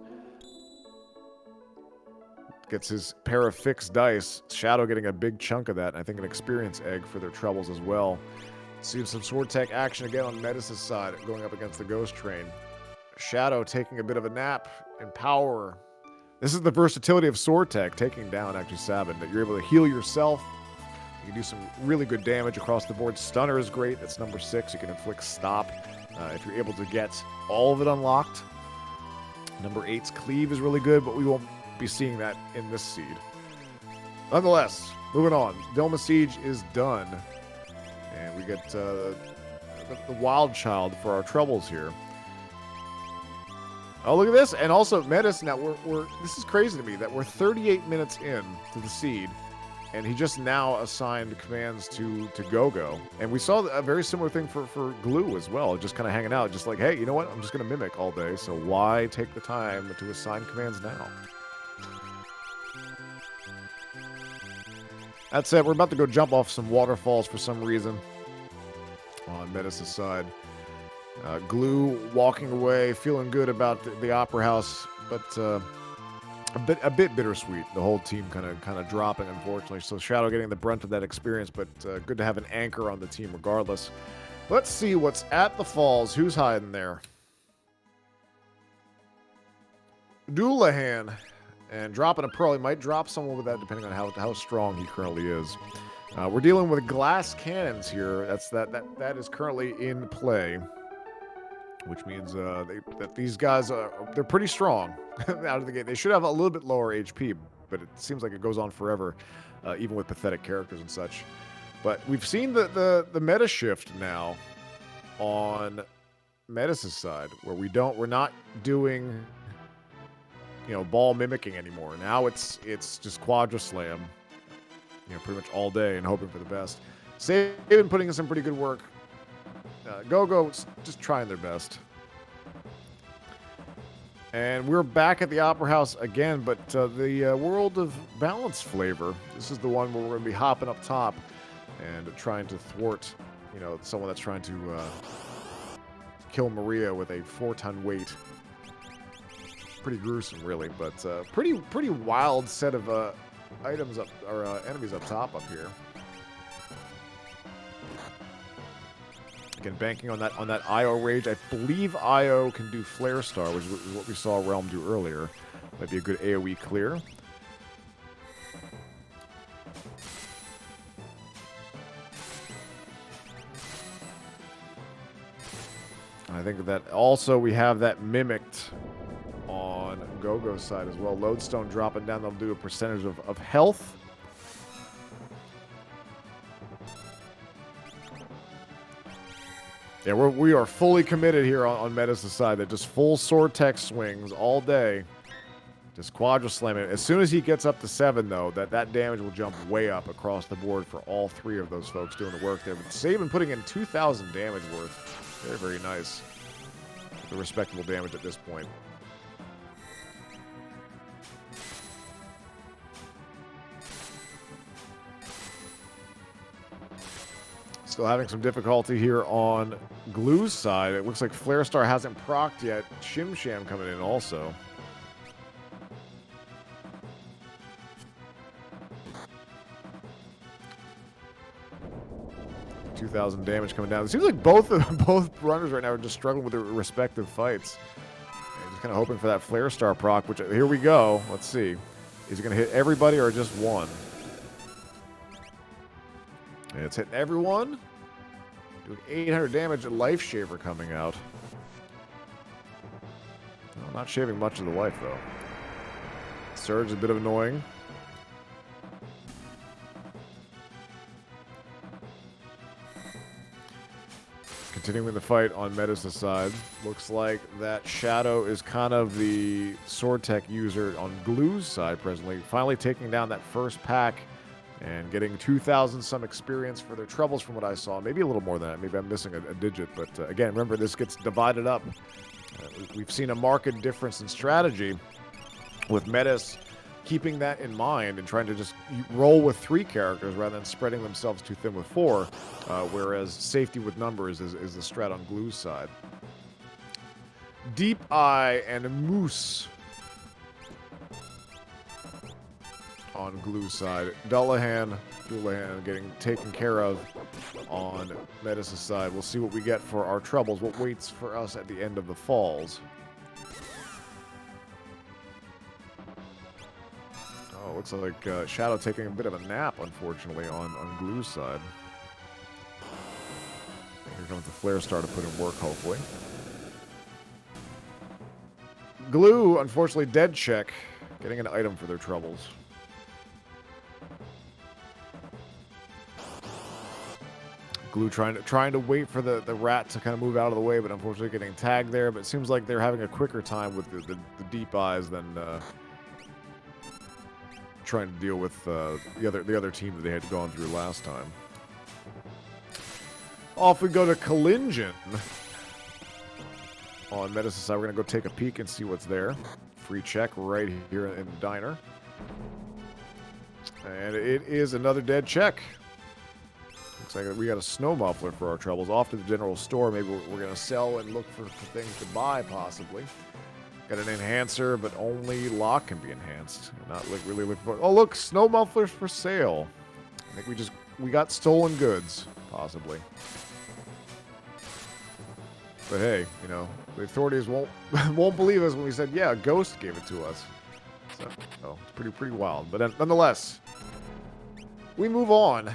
Gets his pair of fixed dice. Shadow getting a big chunk of that, and I think an experience egg for their troubles as well. See some Sword Tech action again on Medes' side, going up against the Ghost Train. Shadow taking a bit of a nap in power. This is the versatility of Sword Tech, taking down actually Sabin, that you're able to heal yourself. You can do some really good damage across the board. Stunner is great. That's number 6. You can inflict stop if you're able to get all of it unlocked. Number 8's Cleave is really good, but we won't be seeing that in this seed. Nonetheless, moving on. Doma Siege is done. And we get the Wild Child for our troubles here. Oh, look at this. And also, Medes, now, this is crazy to me that we're 38 minutes in to the seed. And he just now assigned commands to Go-Go. And we saw a very similar thing for Glue as well. Just kind of hanging out. Just like, hey, you know what? I'm just going to mimic all day. So why take the time to assign commands now? That said, we're about to go jump off some waterfalls for some reason. On Medes' side. Glue walking away, feeling good about the Opera House. But... A bit bittersweet. The whole team kind of dropping, unfortunately. So Shadow getting the brunt of that experience, but good to have an anchor on the team regardless. Let's see what's at the falls. Who's hiding there? Doulahan. And dropping a pearl. He might drop someone with that depending on how strong he currently is. We're dealing with glass cannons here. That is currently in play. Which means that these guys, they're pretty strong out of the gate. They should have a little bit lower HP, but it seems like it goes on forever, even with pathetic characters and such. But we've seen the meta shift now on Medes' side, where we're not doing, ball mimicking anymore. Now it's just Quadra Slam, pretty much all day and hoping for the best. Sabin putting in some pretty good work. Go-Go just trying their best. And we're back at the Opera House again, but the World of Balance flavor. This is the one where we're going to be hopping up top and trying to thwart, someone that's trying to kill Maria with a 4-ton weight. Pretty gruesome, really, but pretty wild set of items up or enemies up top up here. Again, banking on that IO rage. I believe IO can do Flare Star, which is what we saw Realm do earlier. Might be a good AoE clear. I think that also we have that mimicked on Go-Go's side as well. Lodestone dropping down. They'll do a percentage of health. Yeah, we are fully committed here on Medes' side. That just full Sword Tech swings all day. Just Quadra Slam it. As soon as he gets up to 7, though, that damage will jump way up across the board for all 3 of those folks doing the work there. But Sabin putting in 2,000 damage worth. Very, very nice. The respectable damage at this point. Still having some difficulty here on Glue's side. It looks like Flare Star hasn't procced yet. Shim Sham coming in also. $2,000 damage coming down. It seems like both runners right now are just struggling with their respective fights. And just kind of hoping for that Flare Star proc, which here we go. Let's see. Is it going to hit everybody or just one? And it's hitting everyone. Doing 800 damage. A Life Shaver coming out. Not shaving much of the life, though. Surge is a bit of annoying. Continuing the fight on Medes' side. Looks like that Shadow is kind of the sword tech user on Glue's side presently. Finally taking down that first pack and getting 2,000 some experience for their troubles from what I saw. Maybe a little more than that. Maybe I'm missing a digit. But again, remember, this gets divided up. We've seen a marked difference in strategy with Medes keeping that in mind and trying to just roll with 3 characters rather than spreading themselves too thin with 4, whereas safety with numbers is the strat on Glue's side. Deep Eye and Moose on Glue's side. Dullahan getting taken care of on Medes' side. We'll see what we get for our troubles, what waits for us at the end of the falls. Oh, looks like Shadow taking a bit of a nap, unfortunately, on Glue's side. Here comes the Flare Star to put in work, hopefully. Glue, unfortunately, dead check, getting an item for their troubles. Glue trying to wait for the rat to kind of move out of the way, but unfortunately getting tagged there. But it seems like they're having a quicker time with the deep eyes than trying to deal with the other team that they had gone through last time. Off we go to Coliseum. On Medes' side, we're going to go take a peek and see what's there. Free check right here in the diner. And it is another dead check. Looks like we got a snow muffler for our troubles. Off to the general store. Maybe we're going to sell and look for things to buy, possibly. Got an enhancer, but only lock can be enhanced. Not like really looking for... Oh, look! Snow mufflers for sale. I think we got stolen goods, possibly. But hey, you know, the authorities won't believe us when we said, yeah, a ghost gave it to us. So, oh, it's pretty wild. But nonetheless, we move on.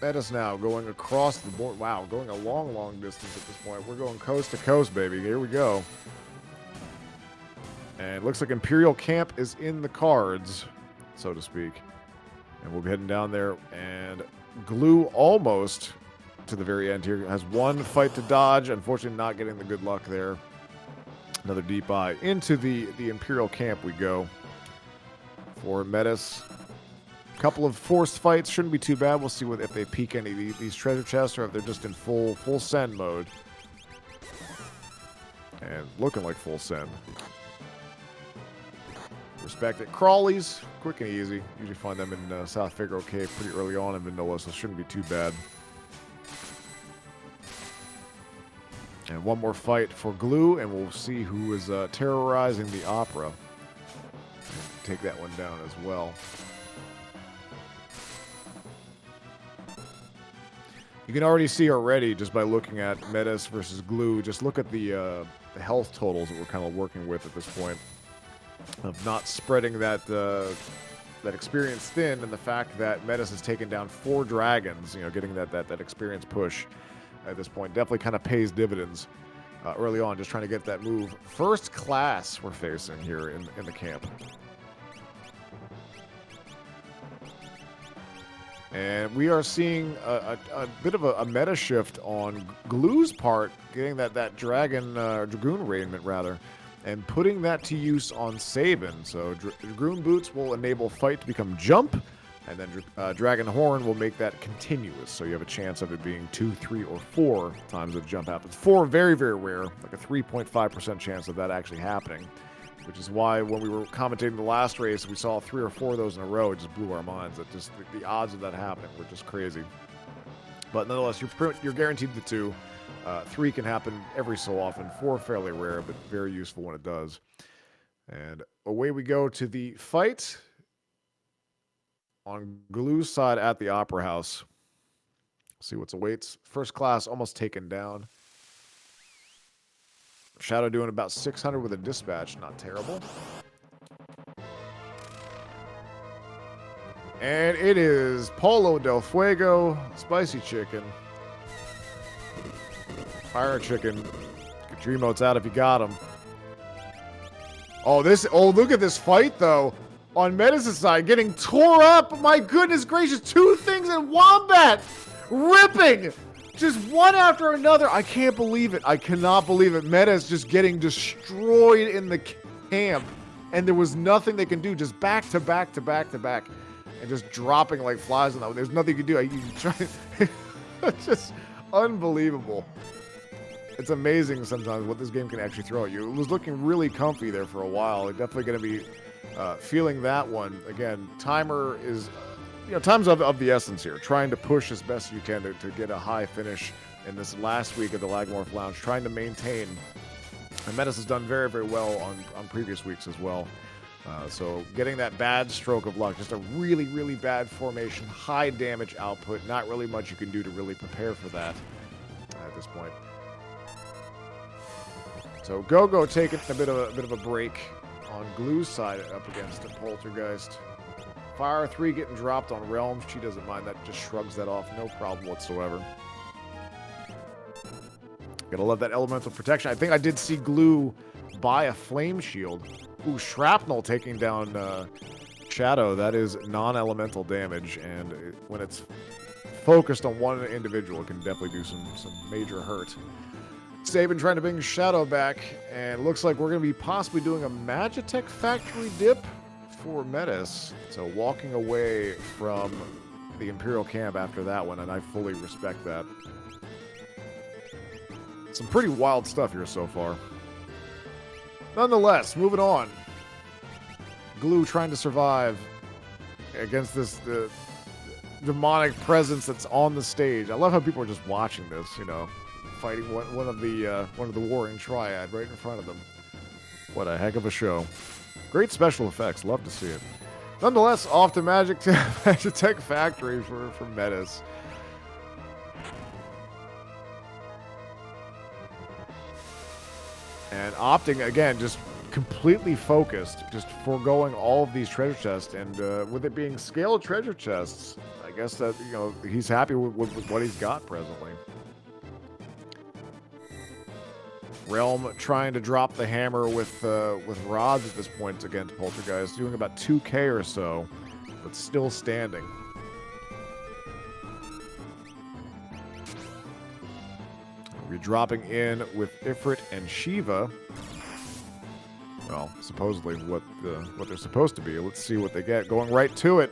Medes now going across the board. Wow, going a long distance at this point. We're going coast to coast, baby. Here we go. And it looks like Imperial camp is in the cards, so to speak. And we'll be heading down there. And Glue almost to the very end here. Has one fight to dodge. Unfortunately, not getting the good luck there. Another deep eye. Into the Imperial camp we go. For Medes. Couple of forced fights. Shouldn't be too bad. We'll see if they peek any of these treasure chests or if they're just in full send mode. And looking like full send. Respect it. Crawlies. Quick and easy. Usually find them in South Figaro Cave pretty early on in Vanilla, so it shouldn't be too bad. And one more fight for Glue, and we'll see who is terrorizing the opera. Take that one down as well. You can already see already, just by looking at Medes versus Glue, just look at the health totals that we're kind of working with at this point. Of not spreading that experience thin, and the fact that Medes has taken down 4 dragons, you know, getting that experience push at this point definitely kind of pays dividends early on, just trying to get that move. First class we're facing here in the camp. And we are seeing a bit of a meta shift on Glue's part, getting that Dragoon raiment rather, and putting that to use on Sabin. So Dragoon Boots will enable fight to become jump, and then Dragon Horn will make that continuous. So you have a chance of it being 2, 3, or 4 times the jump happens. 4, very, very rare, like a 3.5% chance of that actually happening. Which is why when we were commentating the last race, we saw 3 or 4 of those in a row. It just blew our minds. That just the odds of that happening were just crazy. But nonetheless, you're guaranteed the 2. 3 can happen every so often. 4 fairly rare, but very useful when it does. And away we go to the fight on Glue's side at the Opera House. See what awaits. First class almost taken down. Shadow doing about 600 with a dispatch. Not terrible. And it is Polo del Fuego. Spicy chicken. Fire chicken. Get your emotes out if you got them. Oh, look at this fight, though. On Medes' side, getting tore up. My goodness gracious, 2 things in Wombat. Ripping. Just one after another. I can't believe it. I cannot believe it. Medes just getting destroyed in the camp. And there was nothing they can do. Just back to back to back to back. And just dropping like flies on that. There's nothing you can do. You try. It's just unbelievable. It's amazing sometimes what this game can actually throw at you. It was looking really comfy there for a while. It's definitely going to be feeling that one. Again, timer is, time's of the essence here. Trying to push as best you can to get a high finish in this last week of the Lagomorph Lounge. Trying to maintain. And Medes has done very, very well on previous weeks as well. So getting that bad stroke of luck, just a really, really bad formation, high damage output. Not really much you can do to really prepare for that at this point. So Go-Go taking a bit of a break on Glue's side up against the Poltergeist. Fire 3 getting dropped on Realms. She doesn't mind that. Just shrugs that off. No problem whatsoever. Gotta love that elemental protection. I think I did see Glue buy a flame shield. Ooh, Shrapnel taking down Shadow. That is non-elemental damage, and when it's focused on one individual, it can definitely do some major hurt. Sabin trying to bring Shadow back, and looks like we're going to be possibly doing a Magitech Factory dip for Medes. So walking away from the Imperial camp after that one, and I fully respect that. Some pretty wild stuff here so far. Nonetheless, moving on. Glue trying to survive against the demonic presence that's on the stage. I love how people are just watching this, fighting one of the warring triad right in front of them. What a heck of a show. Great special effects. Love to see it. Nonetheless, off to Magitech Factory for Medes. And opting, again, just completely focused, just foregoing all of these treasure chests. And with it being scaled treasure chests, I guess that, he's happy with what he's got presently. Realm trying to drop the hammer with rods at this point against Poltergeist, doing about 2k or so, but still standing. We're dropping in with Ifrit and Shiva. Well, supposedly what they're supposed to be. Let's see what they get. Going right to it.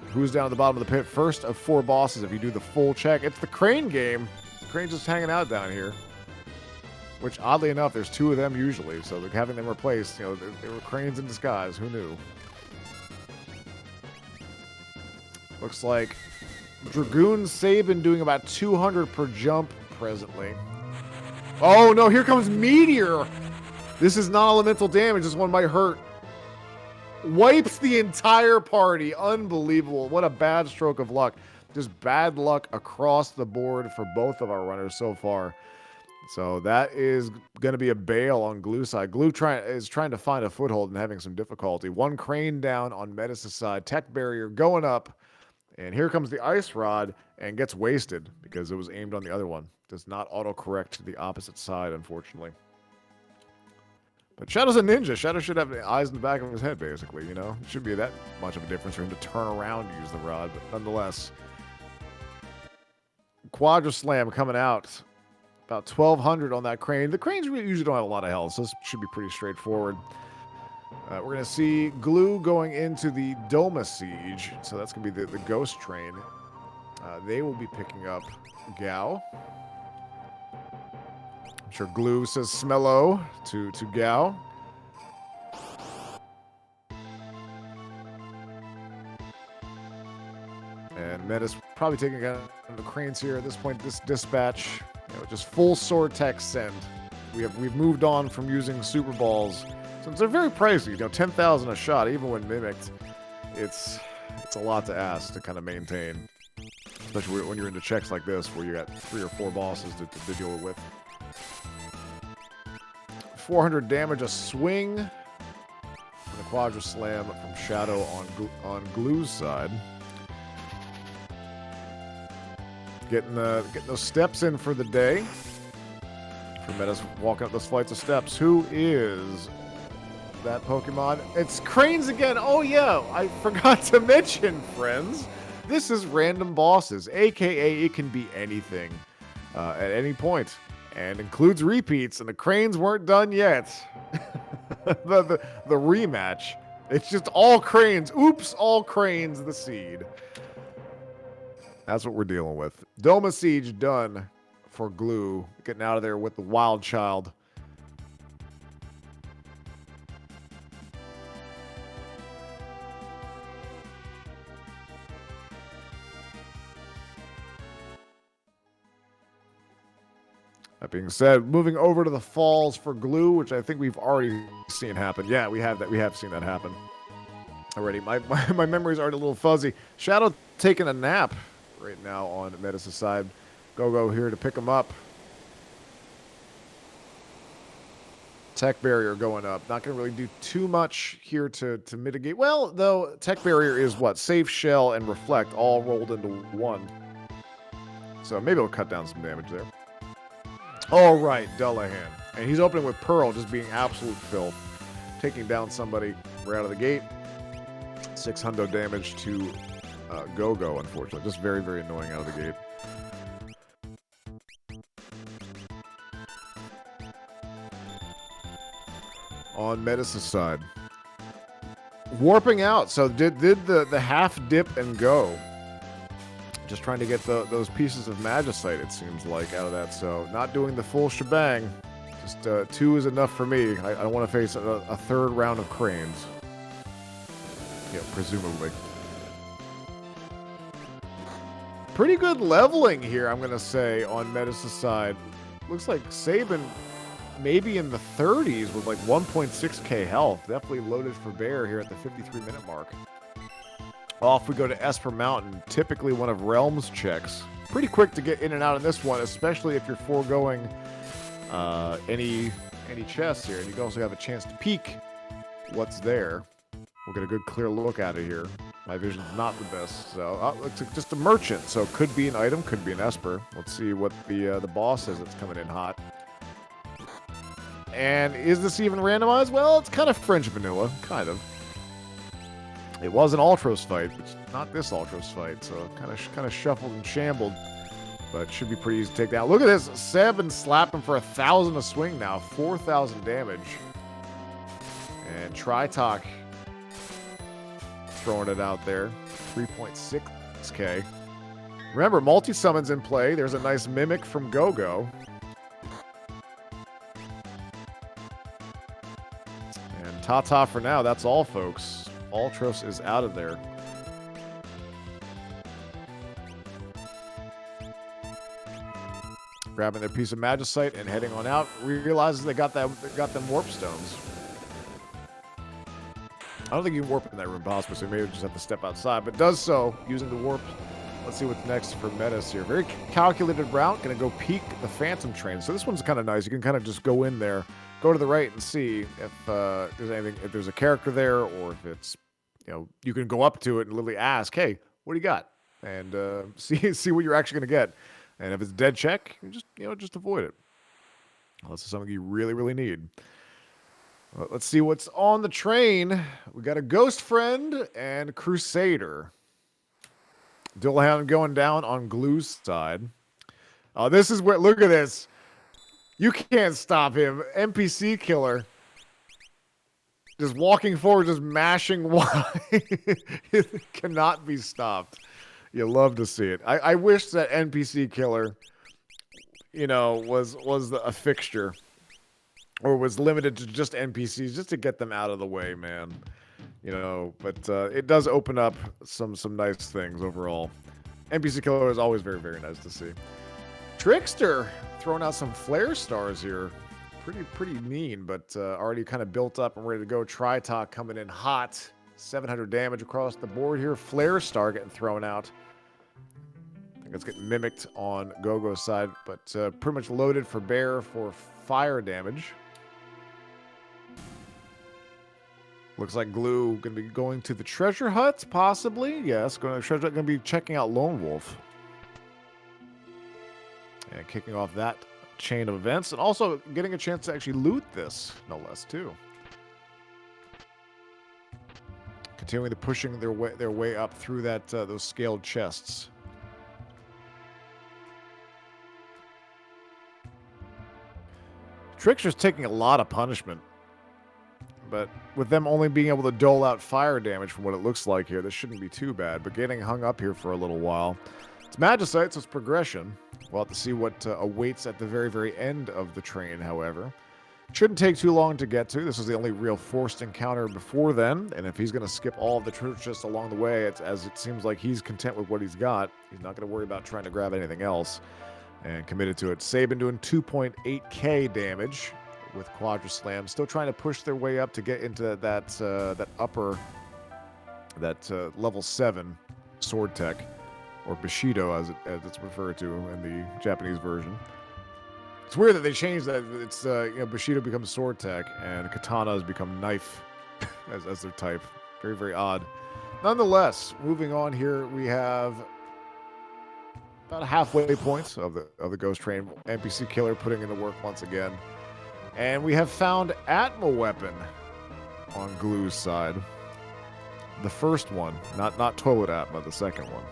Who's down at the bottom of the pit? First of 4 bosses if you do the full check. It's the Crane game. The Crane's just hanging out down here. Which, oddly enough, there's 2 of them usually. So having them replaced, they were Cranes in disguise. Who knew? Looks like Dragoon Sabin doing about 200 per jump presently. Oh no, here comes Meteor. This is non-elemental damage. This one might hurt. Wipes the entire party. Unbelievable. What a bad stroke of luck. Just bad luck across the board for both of our runners so far. So that is going to be a bail on Glue's side. Glue is trying to find a foothold and having some difficulty. 1 Crane down on Medes' side. Tech barrier going up. And here comes the Ice Rod and gets wasted because it was aimed on the other one. Does not autocorrect to the opposite side, unfortunately. But Shadow's a ninja. Shadow should have eyes in the back of his head, basically, It shouldn't be that much of a difference for him to turn around to use the rod, but nonetheless. Quadra Slam coming out. About 1,200 on that Crane. The Cranes usually don't have a lot of health, so this should be pretty straightforward. We're going to see Glue going into the Doma Siege. So that's going to be the Ghost Train. They will be picking up Gao. I'm sure Glue says Smello to Gao. And Medes probably taking out the Cranes here at this point. This dispatch, just full sword tech send. We've moved on from using Super Balls. Since they're very pricey, 10,000 a shot, even when mimicked, it's a lot to ask to kind of maintain. Especially when you're into checks like this, where you got 3 or 4 bosses to deal with. 400 damage a swing. And the Quadra Slam from Shadow on Glue's side. Getting those steps in for the day For Metas walking up those flights of steps. Who is that Pokemon? It's Cranes again. Oh yeah, I forgot to mention, friends. This is random bosses, aka it can be anything at any point, and includes repeats. And the Cranes weren't done yet. the rematch. It's just all Cranes. Oops, all Cranes. The seed. That's what we're dealing with. Doma Siege done for Glue. Getting out of there with the Wild Child. That being said, moving over to the falls for Glue, which I think we've already seen happen. Yeah, we have that. We have seen that happen already. My memories are a little fuzzy. Shadow taking a nap right now on Metis' side. Go here to pick him up. Tech barrier going up. Not going to really do too much here to mitigate. Well, though, tech barrier is what? Safe shell and reflect all rolled into one. So maybe it'll cut down some damage there. All right, Dullahan. And he's opening with Pearl, just being absolute filth. Taking down somebody right out of the gate. 600 damage to Go-Go, unfortunately. Just very, very annoying out of the gate. On Metis' side. Warping out. So did the half dip and go. Just trying to get those pieces of Magicite, it seems like, out of that. So not doing the full shebang. Just 2 is enough for me. I don't want to face a third round of Cranes. Yeah, presumably. Pretty good leveling here, I'm going to say, on Metis' side. Looks like Sabin maybe in the 30s with like 1.6k health. Definitely loaded for bear here at the 53-minute mark. Off we go to Esper Mountain, typically one of Realm's checks. Pretty quick to get in and out of this one, especially if you're foregoing any chests here. And you can also have a chance to peek what's there. We'll get a good clear look at it here. My vision's not the best, so looks like just a merchant. So could be an item, could be an Esper. Let's see what the boss says that's coming in hot. And is this even randomized? Well, it's kind of French vanilla, kind of. It was an Ultros fight, but not this Ultros fight, so kind of shuffled and shambled. But should be pretty easy to take down. Look at this, Seb and slap him for 1,000 a swing now, 4,000 damage. And Tritok throwing it out there, 3.6k. Remember, multi-summons in play. There's a nice mimic from Go-Go. And ta-ta for now, that's all, folks. Ultros is out of there. Grabbing their piece of Magicite and heading on out. Realizes they got them warp stones. I don't think you can warp in that room possibly, so maybe just have to step outside, but does so using the warp. Let's see what's next for Metis here. Very calculated route. Gonna go peek the Phantom Train. So this one's kind of nice. You can kind of just go in there, go to the right and see if there's anything, if there's a character there, or if it's, you know, you can go up to it and literally ask, hey, what do you got? And see what you're actually going to get. And if it's dead check, you just avoid it. Unless it's something you really, really need. Well, let's see what's on the train. We got a Ghost Friend and Crusader. Dullahan going down on Glue's side. Oh, this is where, look at this. You can't stop him. NPC killer. Just walking forward, just mashing Y. It cannot be stopped. You love to see it. I wish that NPC killer, you know, was a fixture. Or was limited to just NPCs, just to get them out of the way, man. You know, but it does open up some nice things overall. NPC killer is always very, very nice to see. Trickster throwing out some flare stars here. Pretty mean, but already kind of built up and ready to go. Tritok coming in hot. 700 damage across the board here. Flare Star getting thrown out. I think it's getting mimicked on Go-Go's side, but pretty much loaded for bear for fire damage. Looks like Glue going to be going to the treasure hut, possibly. Yes, going to the treasure hut. Going to be checking out Lone Wolf. And kicking off that chain of events, and also getting a chance to actually loot this, no less, too. Continuing to pushing their way up through that those scaled chests. Trickster's taking a lot of punishment, but with them only being able to dole out fire damage from what it looks like here, this shouldn't be too bad. But getting hung up here for a little while. It's Magicite, so it's progression. We'll have to see what awaits at the very, very end of the train, however. Shouldn't take too long to get to. This is the only real forced encounter before then, and if he's going to skip all of the treasure chests along the way, as it seems like he's content with what he's got, he's not going to worry about trying to grab anything else, and committed to it. Sabin doing 2.8k damage with Quadra Slam, still trying to push their way up to get into that upper, level 7 sword tech, or Bushido as it's referred to in the Japanese version. It's weird that they changed that. It's Bushido becomes sword tech and Katana has become knife as their type. Very, very odd. Nonetheless, moving on here, we have about a halfway point of the Ghost Train. NPC Killer putting in the work once again. And we have found Atma Weapon on Glue's side. The first one, not Toilet Atma, the second one.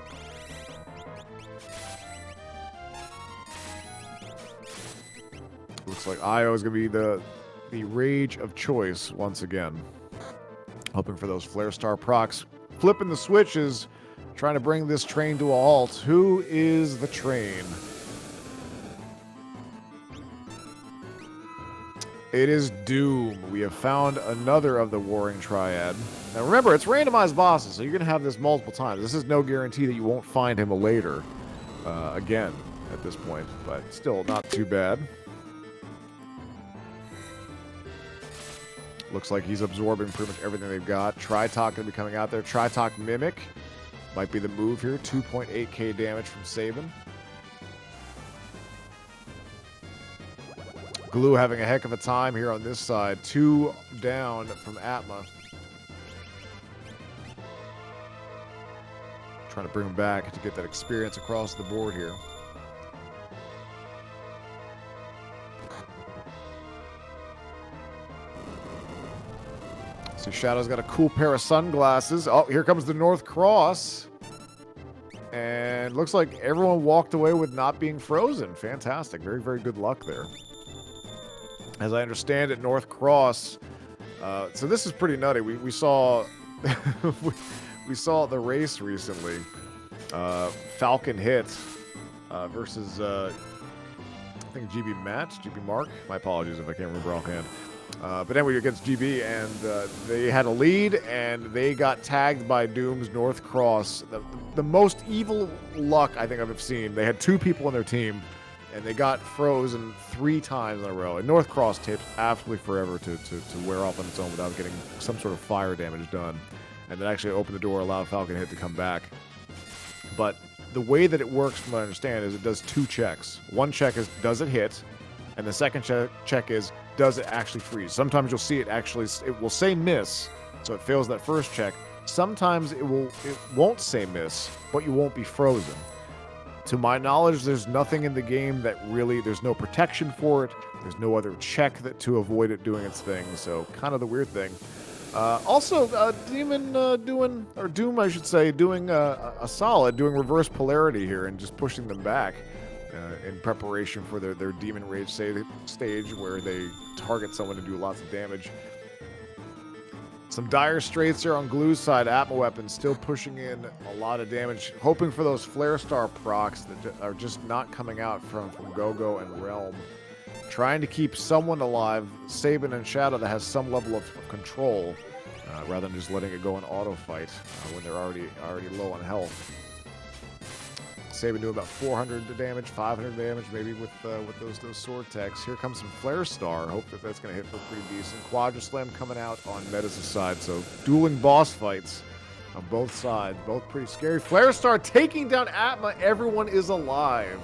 Looks like Io is going to be the rage of choice once again. Hoping for those Flare Star procs. Flipping the switches, trying to bring this train to a halt. Who is the train? It is Doom. We have found another of the Warring Triad. Now remember, it's randomized bosses, so you're going to have this multiple times. This is no guarantee that you won't find him later again at this point, but still not too bad. Looks like he's absorbing pretty much everything they've got. Tritok going to be coming out there. Tritok Mimic might be the move here. 2.8k damage from Sabin. Glue having a heck of a time here on this side. 2 down from Atma. Trying to bring him back to get that experience across the board here. So Shadow's got a cool pair of sunglasses. Oh, here comes the North Cross. And looks like everyone walked away with not being frozen. Fantastic. Very, very good luck there. As I understand it, North Cross. So this is pretty nutty. We saw we saw the race recently. Falcon Hit versus I think GB Matt, GB Mark. My apologies if I can't remember offhand. But anyway, against GB, and they had a lead, and they got tagged by Doom's North Cross. The most evil luck I think I've ever seen. They had 2 people on their team, and they got frozen 3 times in a row. And North Cross takes absolutely forever to wear off on its own without getting some sort of fire damage done. And then actually open the door, allow Falcon Hit to come back. But the way that it works, from what I understand, is it does 2 checks. One check is, does it hit? And the second check is, does it actually freeze? Sometimes you'll see it will say miss, so it fails that first check. Sometimes it won't say miss, but you won't be frozen. To my knowledge, there's nothing in the game that really, there's no protection for it. There's no other check to avoid it doing its thing, so kind of the weird thing. Also, Doom, I should say, doing a solid, doing reverse polarity here and just pushing them back. In preparation for their Demon Rage stage where they target someone to do lots of damage. Some dire straits here on Glue's side. Atma Weapon still pushing in a lot of damage, hoping for those Flare Star procs that are just not coming out from Go-Go and Realm. Trying to keep someone alive, Sabin and Shadow, that has some level of control, rather than just letting it go in auto fight when they're already low on health. Sabin doing about 400 damage, 500 damage, maybe with those sword techs. Here comes some Flare Star. Hope that's going to hit for pretty decent. Quadra Slam coming out on Metas' side. So dueling boss fights on both sides. Both pretty scary. Flare Star taking down Atma. Everyone is alive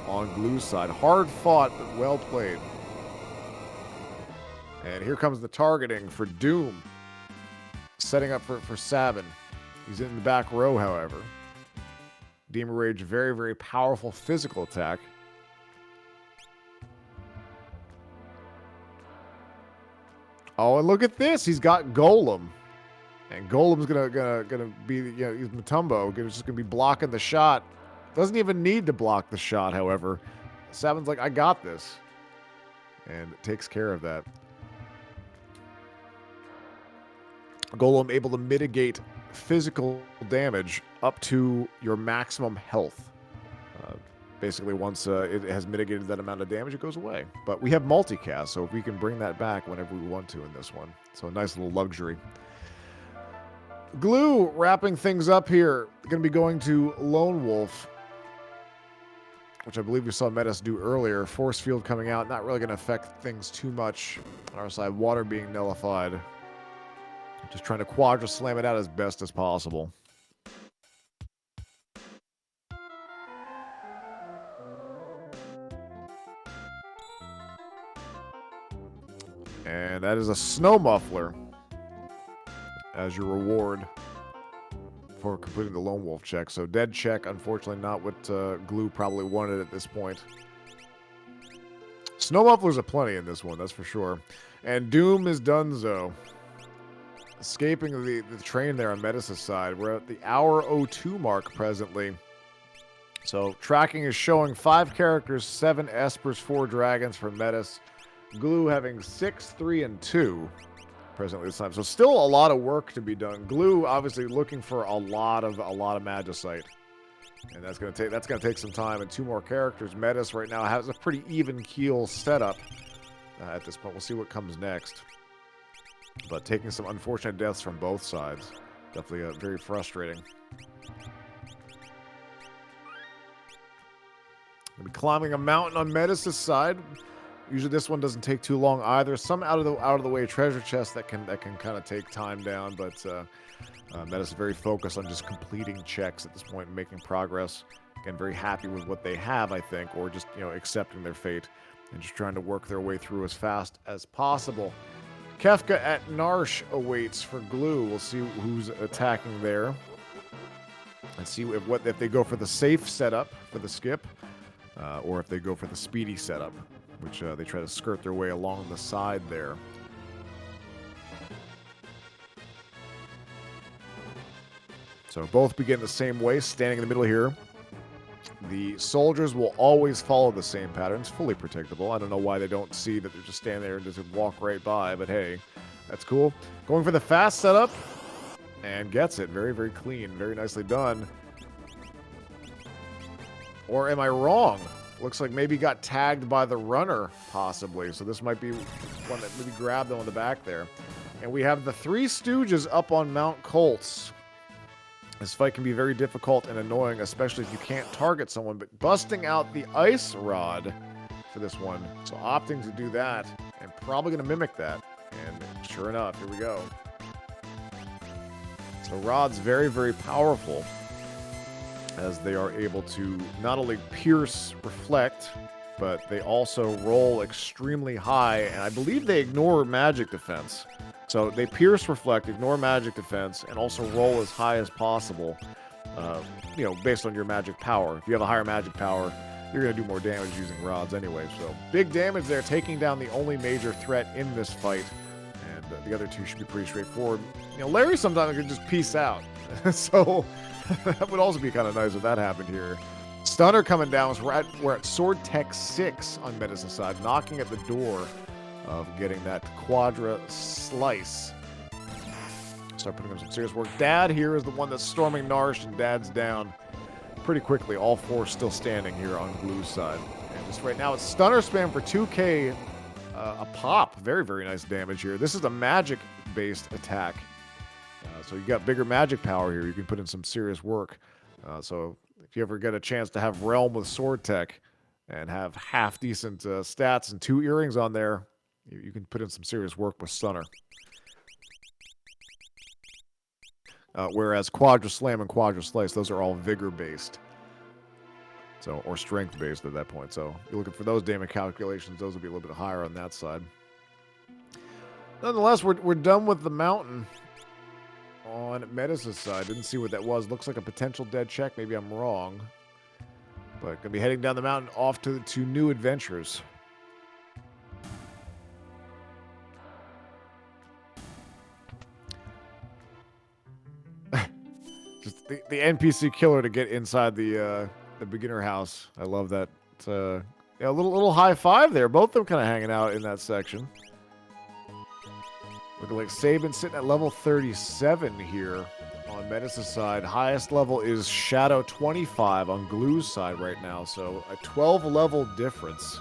on Glue's side. Hard fought, but well played. And here comes the targeting for Doom. Setting up for Sabin. He's in the back row, however. Demon Rage, very, very powerful physical attack. Oh, and look at this. He's got Golem. And Golem's gonna be, you know, he's Matumbo. Just gonna be blocking the shot. Doesn't even need to block the shot, however. Sabin's like, I got this. And takes care of that. Golem able to mitigate physical damage up to your maximum health. Basically, once it has mitigated that amount of damage, it goes away. But we have multicast, so we can bring that back whenever we want to in this one. So a nice little luxury. Glue wrapping things up here. Going to be going to Lone Wolf, which I believe we saw Metis do earlier. Force field coming out, not really going to affect things too much on our side. Water being nullified. Just trying to quadra slam it out as best as possible. And that is a snow muffler as your reward for completing the Lone Wolf check. So dead check, unfortunately not what Glue probably wanted at this point. Snow mufflers are plenty in this one, that's for sure. And Doom is donezo. Escaping the train there on Metis' side. We're at the hour 02 mark presently. So tracking is showing 5 characters, 7 Espers, 4 Dragons for Metis. Glue having 6, 3, and 2 presently this time. So still a lot of work to be done. Glue obviously looking for a lot of Magicite. And that's gonna take some time. And 2 more characters. Metis right now has a pretty even keel setup at this point. We'll see what comes next. But taking some unfortunate deaths from both sides. Definitely very frustrating. Gonna be climbing a mountain on Metis' side. Usually this one doesn't take too long either. Some out of the way treasure chests that can kind of take time down, but Metis is very focused on just completing checks at this point and making progress. Again, very happy with what they have, I think, or just, you know, accepting their fate and just trying to work their way through as fast as possible. Kefka at Narsh awaits for Glue. We'll see who's attacking there. And see if they go for the safe setup for the skip, or if they go for the speedy setup, which they try to skirt their way along the side there. So both begin the same way, standing in the middle here. The soldiers will always follow the same patterns, fully predictable. I don't know why they don't see that they're just standing there and just walk right by, but hey, that's cool. Going for the fast setup, and gets it. Very, very clean. Very nicely done. Or am I wrong? Looks like maybe got tagged by the runner, possibly. So this might be one that maybe grabbed them on the back there. And we have the 3 Stooges up on Mount Colts. This fight can be very difficult and annoying, especially if you can't target someone, but busting out the ice rod for this one. So opting to do that, and probably going to mimic that. And sure enough, here we go. So rod's very, very powerful, as they are able to not only pierce, reflect, but they also roll extremely high, and I believe they ignore magic defense. So they pierce, reflect, ignore magic defense, and also roll as high as possible, you know, based on your magic power. If you have a higher magic power, you're going to do more damage using rods anyway. So big damage there, taking down the only major threat in this fight, and the other 2 should be pretty straightforward. You know, Larry sometimes could just peace out, so that would also be kind of nice if that happened here. Stunner coming down, so we're at Sword Tech 6 on Metis' side, knocking at the door of getting that Quadra Slice. Start putting in some serious work. Dad here is the one that's storming Narsh, and Dad's down pretty quickly. All 4 still standing here on Glue's side. And just right now, it's Stunner spam for 2k a pop. Very, very nice damage here. This is a magic-based attack. So you got bigger magic power here. You can put in some serious work. So if you ever get a chance to have Realm with Sword Tech and have half-decent stats and 2 earrings on there, you can put in some serious work with Stunner. Whereas Quadra Slam and Quadra Slice, those are all vigor-based. So, or strength-based at that point. So you're looking for those damage calculations. Those will be a little bit higher on that side. Nonetheless, we're done with the mountain on Metis' side. Didn't see what that was. Looks like a potential dead check. Maybe I'm wrong. But gonna be heading down the mountain off to new adventures. the NPC killer to get inside the beginner house. I love that. Yeah, a little high five there. Both of them kind of hanging out in that section. Looking like Sabin sitting at level 37 here on Medes' side. Highest level is Shadow 25 on Glue's side right now. So a 12 level difference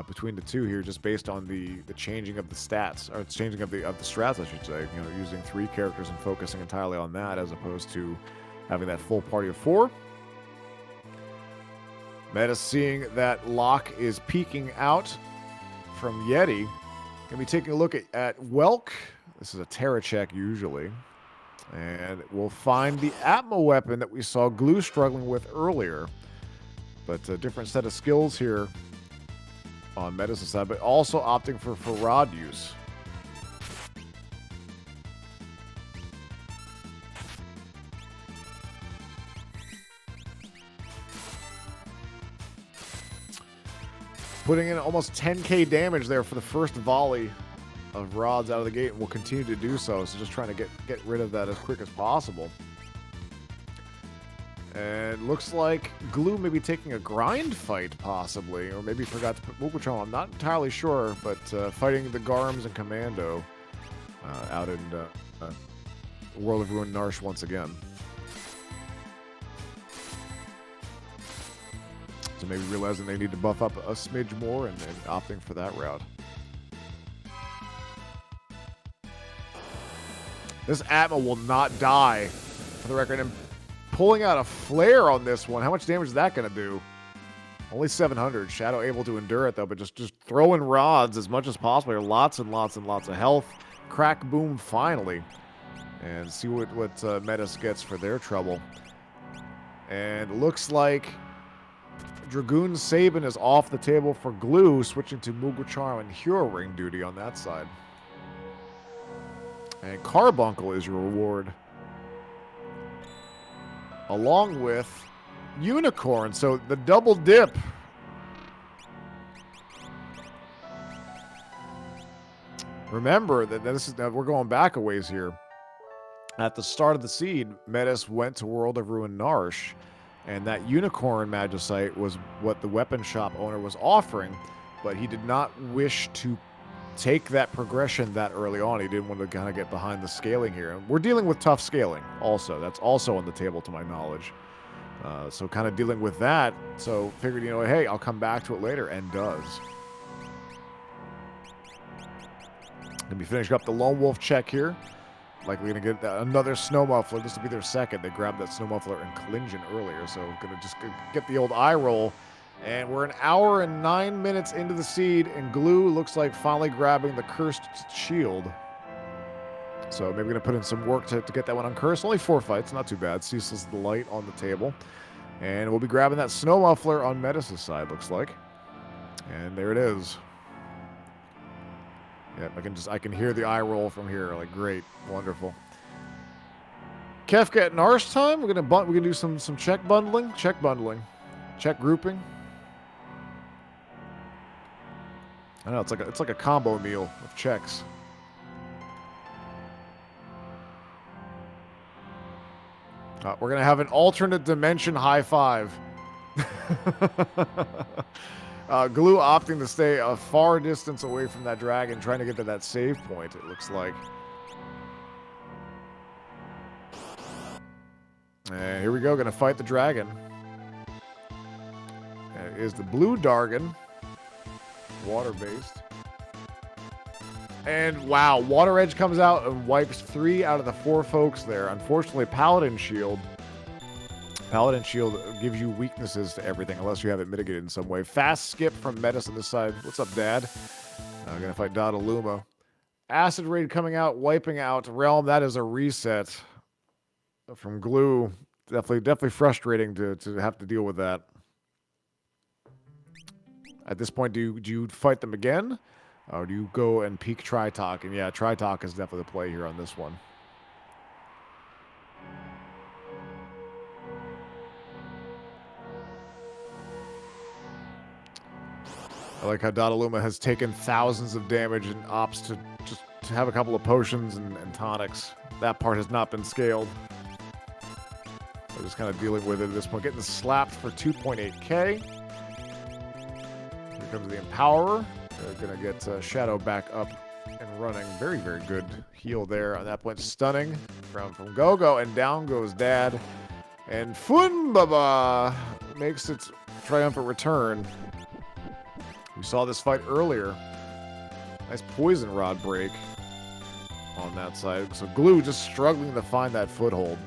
between the two here, just based on the changing of the stats, or changing of the strats, I should say. You know, using 3 characters and focusing entirely on that as opposed to having that full party of 4. Medes seeing that Locke is peeking out from Yeti. Gonna be taking a look at Welk. This is a Terra check usually. And we'll find the Atma weapon that we saw Glue struggling with earlier. But a different set of skills here on Medes' side, but also opting for Farad use. Putting in almost 10k damage there for the first volley of rods out of the gate, and will continue to do so. So just trying to get rid of that as quick as possible. And looks like Glue may be taking a grind fight, possibly, or maybe forgot to put Mugwatron. I'm not entirely sure, but fighting the Garms and Commando out in World of Ruin Narsh once again. So maybe realizing they need to buff up a smidge more and opting for that route. This Atma will not die, for the record. And pulling out a flare on this one, how much damage is that going to do? Only 700. Shadow able to endure it, though, but just throwing rods as much as possible. Lots and lots and lots of health. Crack boom finally. And see what Medes gets for their trouble. And looks like Dragoon Sabin is off the table for Glue, switching to Mughal Charm and Hero Ring duty on that side. And Carbuncle is your reward, along with Unicorn. So the double dip. Remember that we're going back a ways here. At the start of the seed, Medes went to World of Ruin Narsh, and that Unicorn Magicite was what the weapon shop owner was offering, but he did not wish to take that progression that early on. He didn't want to kind of get behind the scaling here. And we're dealing with tough scaling also. That's also on the table to my knowledge. So kind of dealing with that. So figured, hey, I'll come back to it later, and does. Gonna be finishing up the Lone Wolf check here. Likely going to get another Snow Muffler. This will be their second. They grabbed that Snow Muffler in Collision earlier, so going to just get the old eye roll. And we're an hour and 9 minutes into the seed, and Glue looks like finally grabbing the Cursed Shield. So maybe going to put in some work to get that one uncursed. Only 4 fights, not too bad. Ceaseless Delight on the table. And we'll be grabbing that Snow Muffler on Medes' side, looks like. And there it is. Yeah, I can hear the eye roll from here. Like, great, wonderful. Kefka at Narsh time. We're gonna do some check bundling, check grouping. I know it's like a combo meal of checks. We're gonna have an alternate dimension high five. Glue opting to stay a far distance away from that dragon, trying to get to that save point, it looks like. And here we go, gonna fight the dragon. It is the blue Dargon, water-based. And wow, Water Edge comes out and wipes 3 out of the 4 folks there. Unfortunately, Paladin Shield. Paladin Shield gives you weaknesses to everything unless you have it mitigated in some way. Fast skip from Medes on this side. What's up, Dad? I'm going to fight Dadaluma. Acid Raid coming out, wiping out Realm. That is a reset from Glue. Definitely frustrating to have to deal with that. At this point, do you fight them again? Or do you go and peek Tritalk? And yeah, Tritalk is definitely the play here on this one. I like how Dadaluma has taken thousands of damage and opts to just to have a couple of potions and tonics. That part has not been scaled. So just kind of dealing with it at this point. Getting slapped for 2.8k. Here comes the Empowerer. They're going to get Shadow back up and running. Very, very good heal there. On that point, stunning from Gogo. And down goes Dad. And Funbaba makes its triumphant return. We saw this fight earlier. Nice Poison Rod break on that side. So Glue just struggling to find that foothold.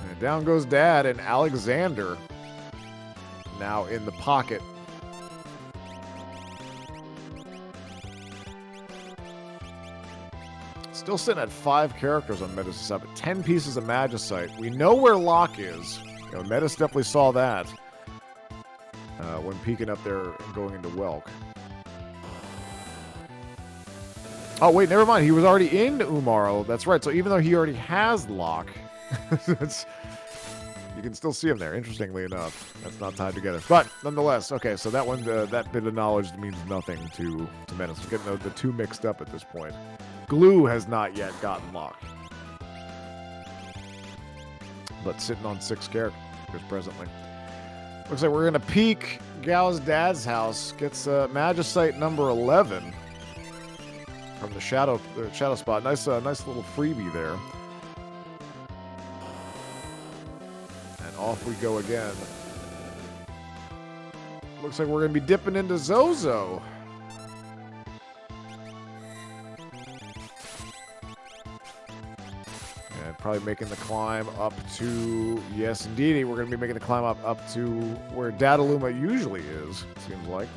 And down goes Dad, and Alexander now in the pocket. Still sitting at 5 characters on Medes 7. 10 pieces of Magicite. We know where Locke is. You know, Medes definitely saw that when peeking up there and going into Welk. Oh, wait, never mind. He was already in Umaro. That's right. So even though he already has Locke, you can still see him there, interestingly enough. That's not tied together. But nonetheless, okay, so that one, that bit of knowledge means nothing to Medes. We're getting the two mixed up at this point. Glue has not yet gotten Locke, but sitting on 6 characters presently. Looks like we're going to peek Gao's dad's house. Gets Magicite number 11 from the shadow spot. Nice little freebie there. And off we go again. Looks like we're going to be dipping into Zozo. Probably making the climb up to, yes indeedy, we're going to be making the climb up to where Dataluma usually is, it seems like.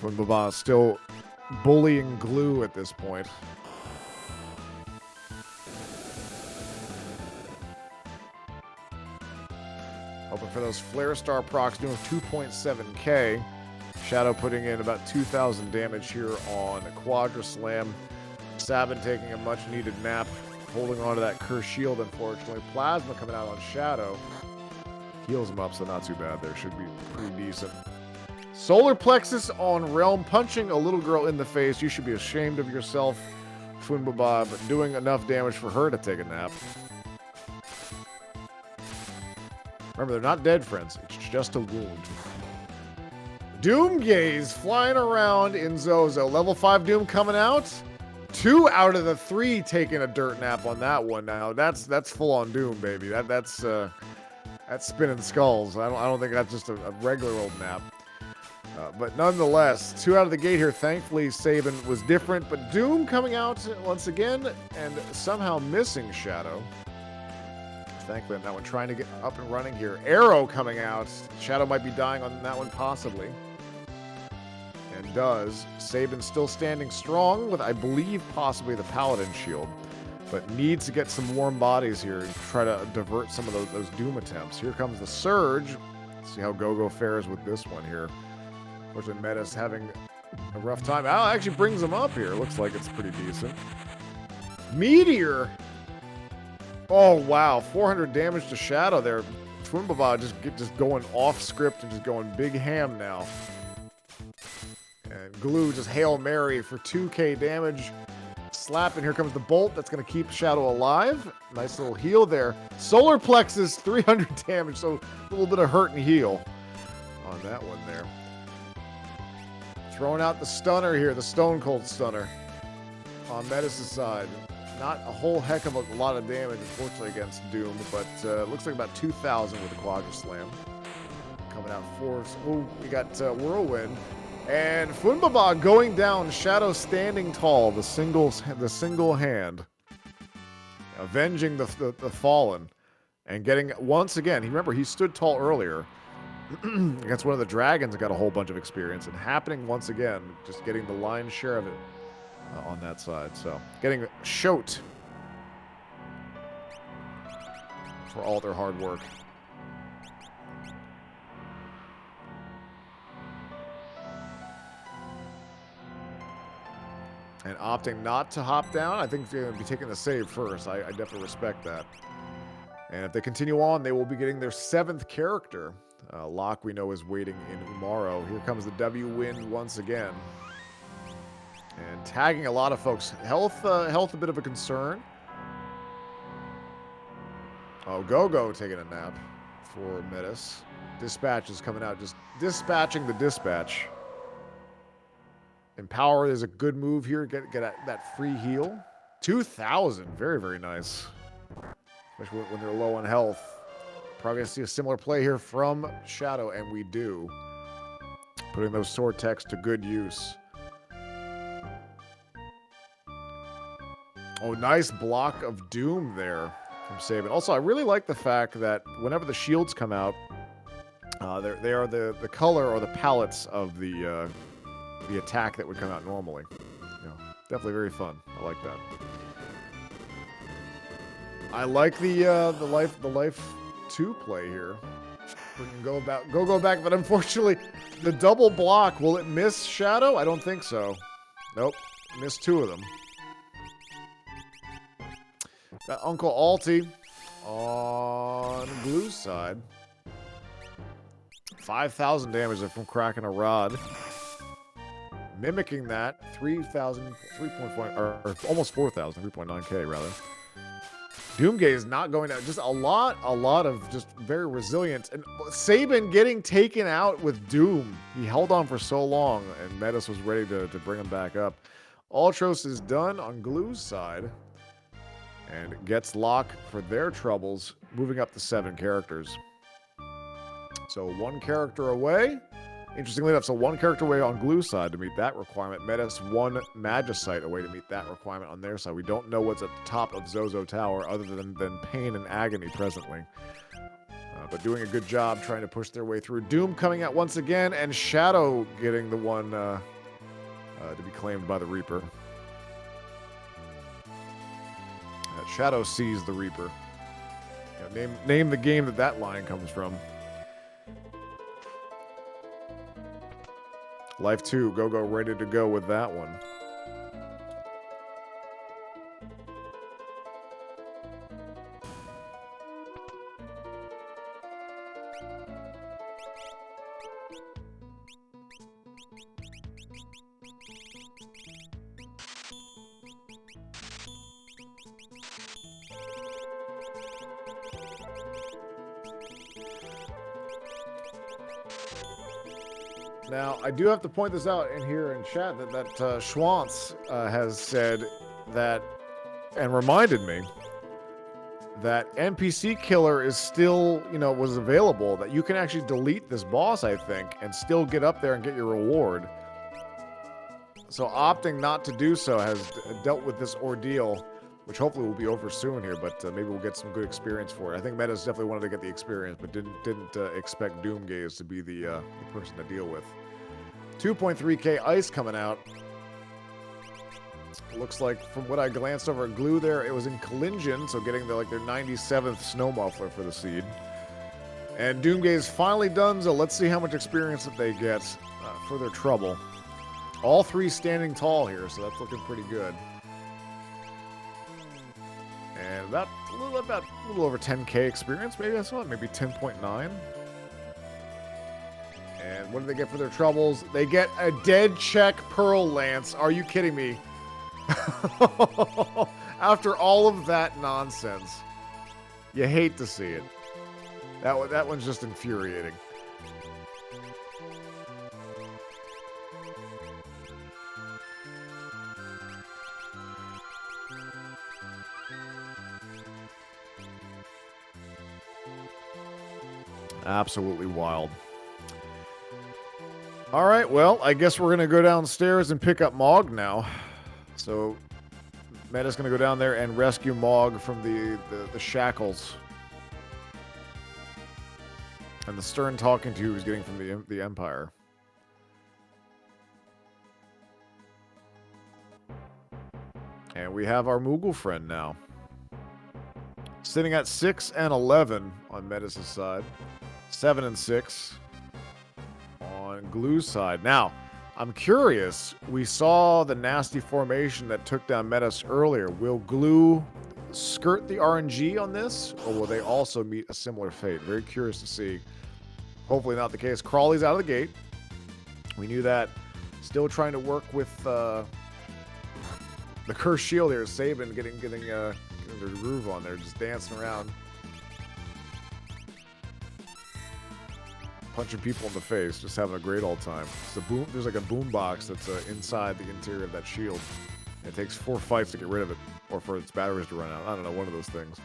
Funbaba still bullying Glue at this point. Hoping for those Flare Star procs, doing 2.7k. Shadow putting in about 2,000 damage here on Quadra Slam. Sabin taking a much-needed nap, holding on to that Curse Shield, unfortunately. Plasma coming out on Shadow. Heals him up, so not too bad there. Should be pretty decent. Solar Plexus on Realm, punching a little girl in the face. You should be ashamed of yourself, Funbaba, but doing enough damage for her to take a nap. Remember, they're not dead, friends. It's just a wound. Doom Gaze flying around in Zozo. Level 5 Doom coming out. 2 out of the 3 taking a dirt nap on that one now. That's full on Doom, baby. That's spinning skulls. I don't think that's just a regular old nap. But nonetheless, 2 out of the gate here. Thankfully, Sabin was different. But Doom coming out once again and somehow missing Shadow. Thankfully on that one, trying to get up and running here. Arrow coming out. Shadow might be dying on that one, possibly. And does. Sabin still standing strong with, I believe, possibly the Paladin shield. But needs to get some warm bodies here and try to divert some of those Doom attempts. Here comes the Surge. Let's see how Gogo fares with this one here. Unfortunately, Medes having a rough time. Al actually brings him up here. Looks like it's pretty decent. Meteor. Oh, wow. 400 damage to Shadow there. Funbaba just going off script and just going big ham now. And Glue just Hail Mary for 2k damage. Slap, and here comes the bolt. That's going to keep Shadow alive. Nice little heal there. Solar Plexus, 300 damage, so a little bit of hurt and heal on that one there. Throwing out the stunner here, the Stone Cold Stunner on Medes' side. Not a whole heck of a lot of damage, unfortunately, against Doom, but looks like about 2,000 with the Quadra Slam. Coming out force. Oh, we got Whirlwind. And Funbaba going down, Shadow standing tall, the single hand. Avenging the fallen. And getting, once again, remember, he stood tall earlier. Against one of the dragons, got a whole bunch of experience. And happening once again, just getting the lion's share of it. On that side, so getting Shote for all their hard work. And opting not to hop down, I think they're going to be taking the save first. I definitely respect that. And if they continue on, they will be getting their 7th character. Locke, we know, is waiting in Umaro. Here comes the W wind once again. And tagging a lot of folks. Health a bit of a concern. Oh, Go-Go taking a nap for Medes. Dispatch is coming out, just dispatching the dispatch. Empower is a good move here. Get that free heal. 2,000. Very, very nice. Especially when they're low on health. Probably going to see a similar play here from Shadow, and we do. Putting those sword techs to good use. Oh, nice block of Doom there from Saban. Also, I really like the fact that whenever the shields come out, they are the color or the palettes of the attack that would come out normally. You know, definitely very fun. I like that. I like the life 2 play here. We can go back, but unfortunately, the double block, will it miss Shadow? I don't think so. Nope, missed 2 of them. Got Uncle Alti on Glue's side. 5,000 damage from cracking a rod. Mimicking that, 3,000, 3.4, or almost 4,000, 3.9k rather. Doomgate is not going down. Just a lot of just very resilient. And Saban getting taken out with Doom. He held on for so long, and Medes was ready to bring him back up. Ultros is done on Glue's side. And gets Lock for their troubles, moving up to 7 characters. So 1 character away. Interestingly enough, so 1 character away on Glue's side to meet that requirement. Medes 1 Magicite away to meet that requirement on their side. We don't know what's at the top of Zozo Tower other than Pain and Agony presently. But doing a good job trying to push their way through. Doom coming out once again, and Shadow getting the one to be claimed by the Reaper. Shadow sees the Reaper. Yeah, name the game that line comes from. Life 2, Go-Go ready to go with that one. Now, I do have to point this out in here in chat that Schwantz has said that, and reminded me, that NPC Killer is still, was available, that you can actually delete this boss, I think, and still get up there and get your reward. So opting not to do so has dealt with this ordeal, which hopefully will be over soon here, but maybe we'll get some good experience for it. I think Medes definitely wanted to get the experience, but didn't expect Doomgaze to be the person to deal with. 2.3k ice coming out. Looks like, from what I glanced over at Glue there, it was in Collision, so getting their 97th Snow Muffler for the seed. And Doomgaze finally done, so let's see how much experience that they get for their trouble. All 3 standing tall here, so that's looking pretty good. And about a little over 10k experience, maybe I saw it, maybe 10.9. And what do they get for their troubles? They get a dead check Pearl Lance. Are you kidding me? After all of that nonsense. You hate to see it. That one's just infuriating. Absolutely wild. All right, well, I guess we're going to go downstairs and pick up Mog now. So, Meta's going to go down there and rescue Mog from the shackles. And the stern talking to he's getting from the Empire. And we have our Moogle friend now. Sitting at 6 and 11 on Medes' side. 7 and 6 on Glue's side. Now, I'm curious. We saw the nasty formation that took down Medes earlier. Will Glue skirt the RNG on this, or will they also meet a similar fate? Very curious to see. Hopefully not the case. Crawley's out of the gate. We knew that. Still trying to work with The cursed shield here is Sabin getting their groove on there, just dancing around. Punching people in the face, just having a great old time. There's like a boom box that's inside the interior of that shield. And it takes 4 fights to get rid of it, or for its batteries to run out. I don't know, one of those things.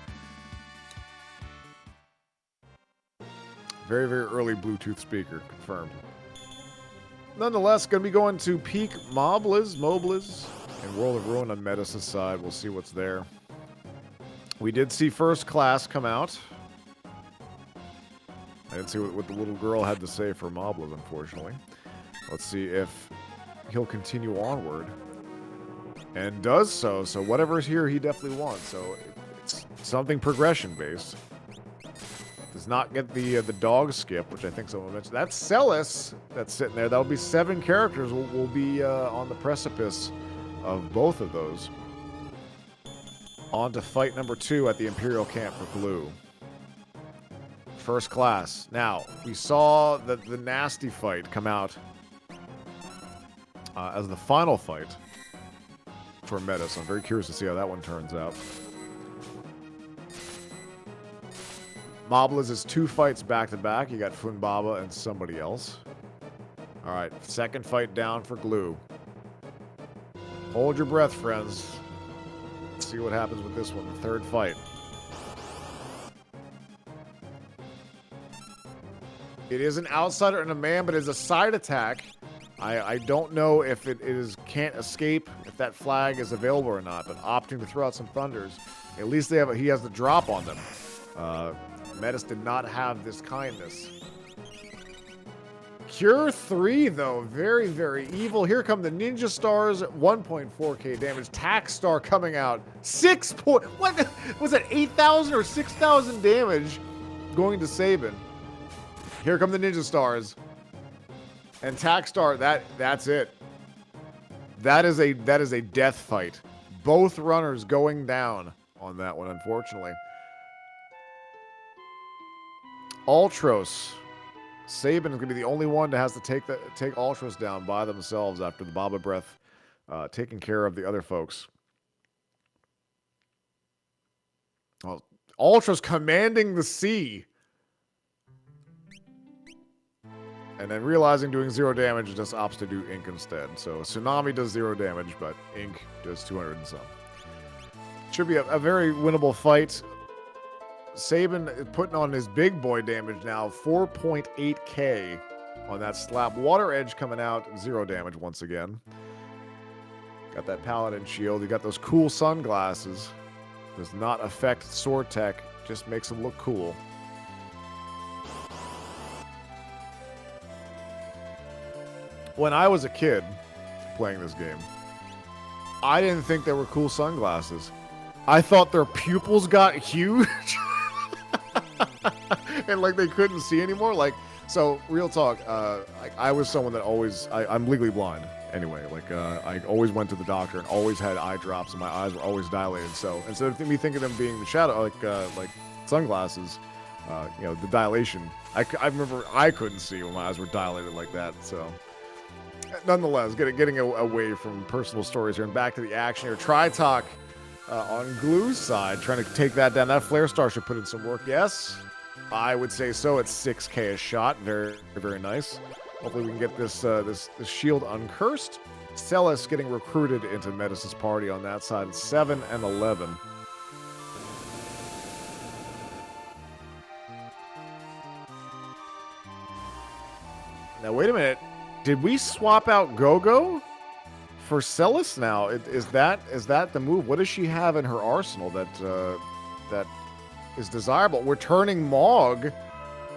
Very, very early Bluetooth speaker, confirmed. Nonetheless, going to be going to peak Mobliz, and World of Ruin on Metis' side. We'll see what's there. We did see First Class come out. I didn't see what the little girl had to say for Mobliz, unfortunately. Let's see if he'll continue onward. And does so. So whatever's here, he definitely wants. So it's something progression-based. Does not get the dog skip, which I think someone mentioned. That's Celis that's sitting there. That'll be 7 characters. We'll be on the precipice of both of those. On to fight number 2 at the Imperial camp for Glue. First Class. Now, we saw the nasty fight come out as the final fight for Meta, so I'm very curious to see how that one turns out. Mobliz is 2 fights back-to-back. You got Funbaba and somebody else. Alright, second fight down for Glue. Hold your breath, friends. Let's see what happens with this one, the third fight. It is an outsider and a man, but it's a side attack. I don't know if it can't escape, if that flag is available or not, but opting to throw out some thunders. At least he has the drop on them. Metis did not have this kindness. Cure 3, though. Very, very evil. Here come the Ninja Stars. 1.4k damage. Tax Star coming out. What was that? 8,000 or 6,000 damage going to Sabin. Here come the Ninja Stars. And Tax Star, that's it. That is a death fight. Both runners going down on that one, unfortunately. Ultros. Sabin is going to be the only one that has to take Ultros down by themselves after the Baba Breath taking care of the other folks. Well, Ultros commanding the sea. And then realizing doing 0 damage just opts to do Ink instead. So Tsunami does 0 damage, but Ink does 200 and some. Should be a very winnable fight. Sabin is putting on his big boy damage now, 4.8k on that slap. Water Edge coming out, 0 damage once again. Got that Paladin shield. You got those cool sunglasses. Does not affect sword tech, just makes him look cool. When I was a kid playing this game, I didn't think they were cool sunglasses. I thought their pupils got huge. And like they couldn't see anymore. Like, so real talk, I was someone that always, I'm legally blind anyway. Like, I always went to the doctor and always had eye drops and my eyes were always dilated. So instead of me thinking of them being the shadow, like sunglasses, you know, the dilation, I remember I couldn't see when my eyes were dilated like that. So nonetheless, getting away from personal stories here and back to the action here. Tritalk on Glue's side, trying to take that down. That Flare Star should put in some work. Yes, I would say so. It's 6k a shot. Very, very nice. Hopefully we can get this shield uncursed. Celis getting recruited into Metis' party on that side. It's 7 and 11. Now wait a minute. Did we swap out Gogo for Celis now? Is that the move? What does she have in her arsenal that is desirable? We're turning Mog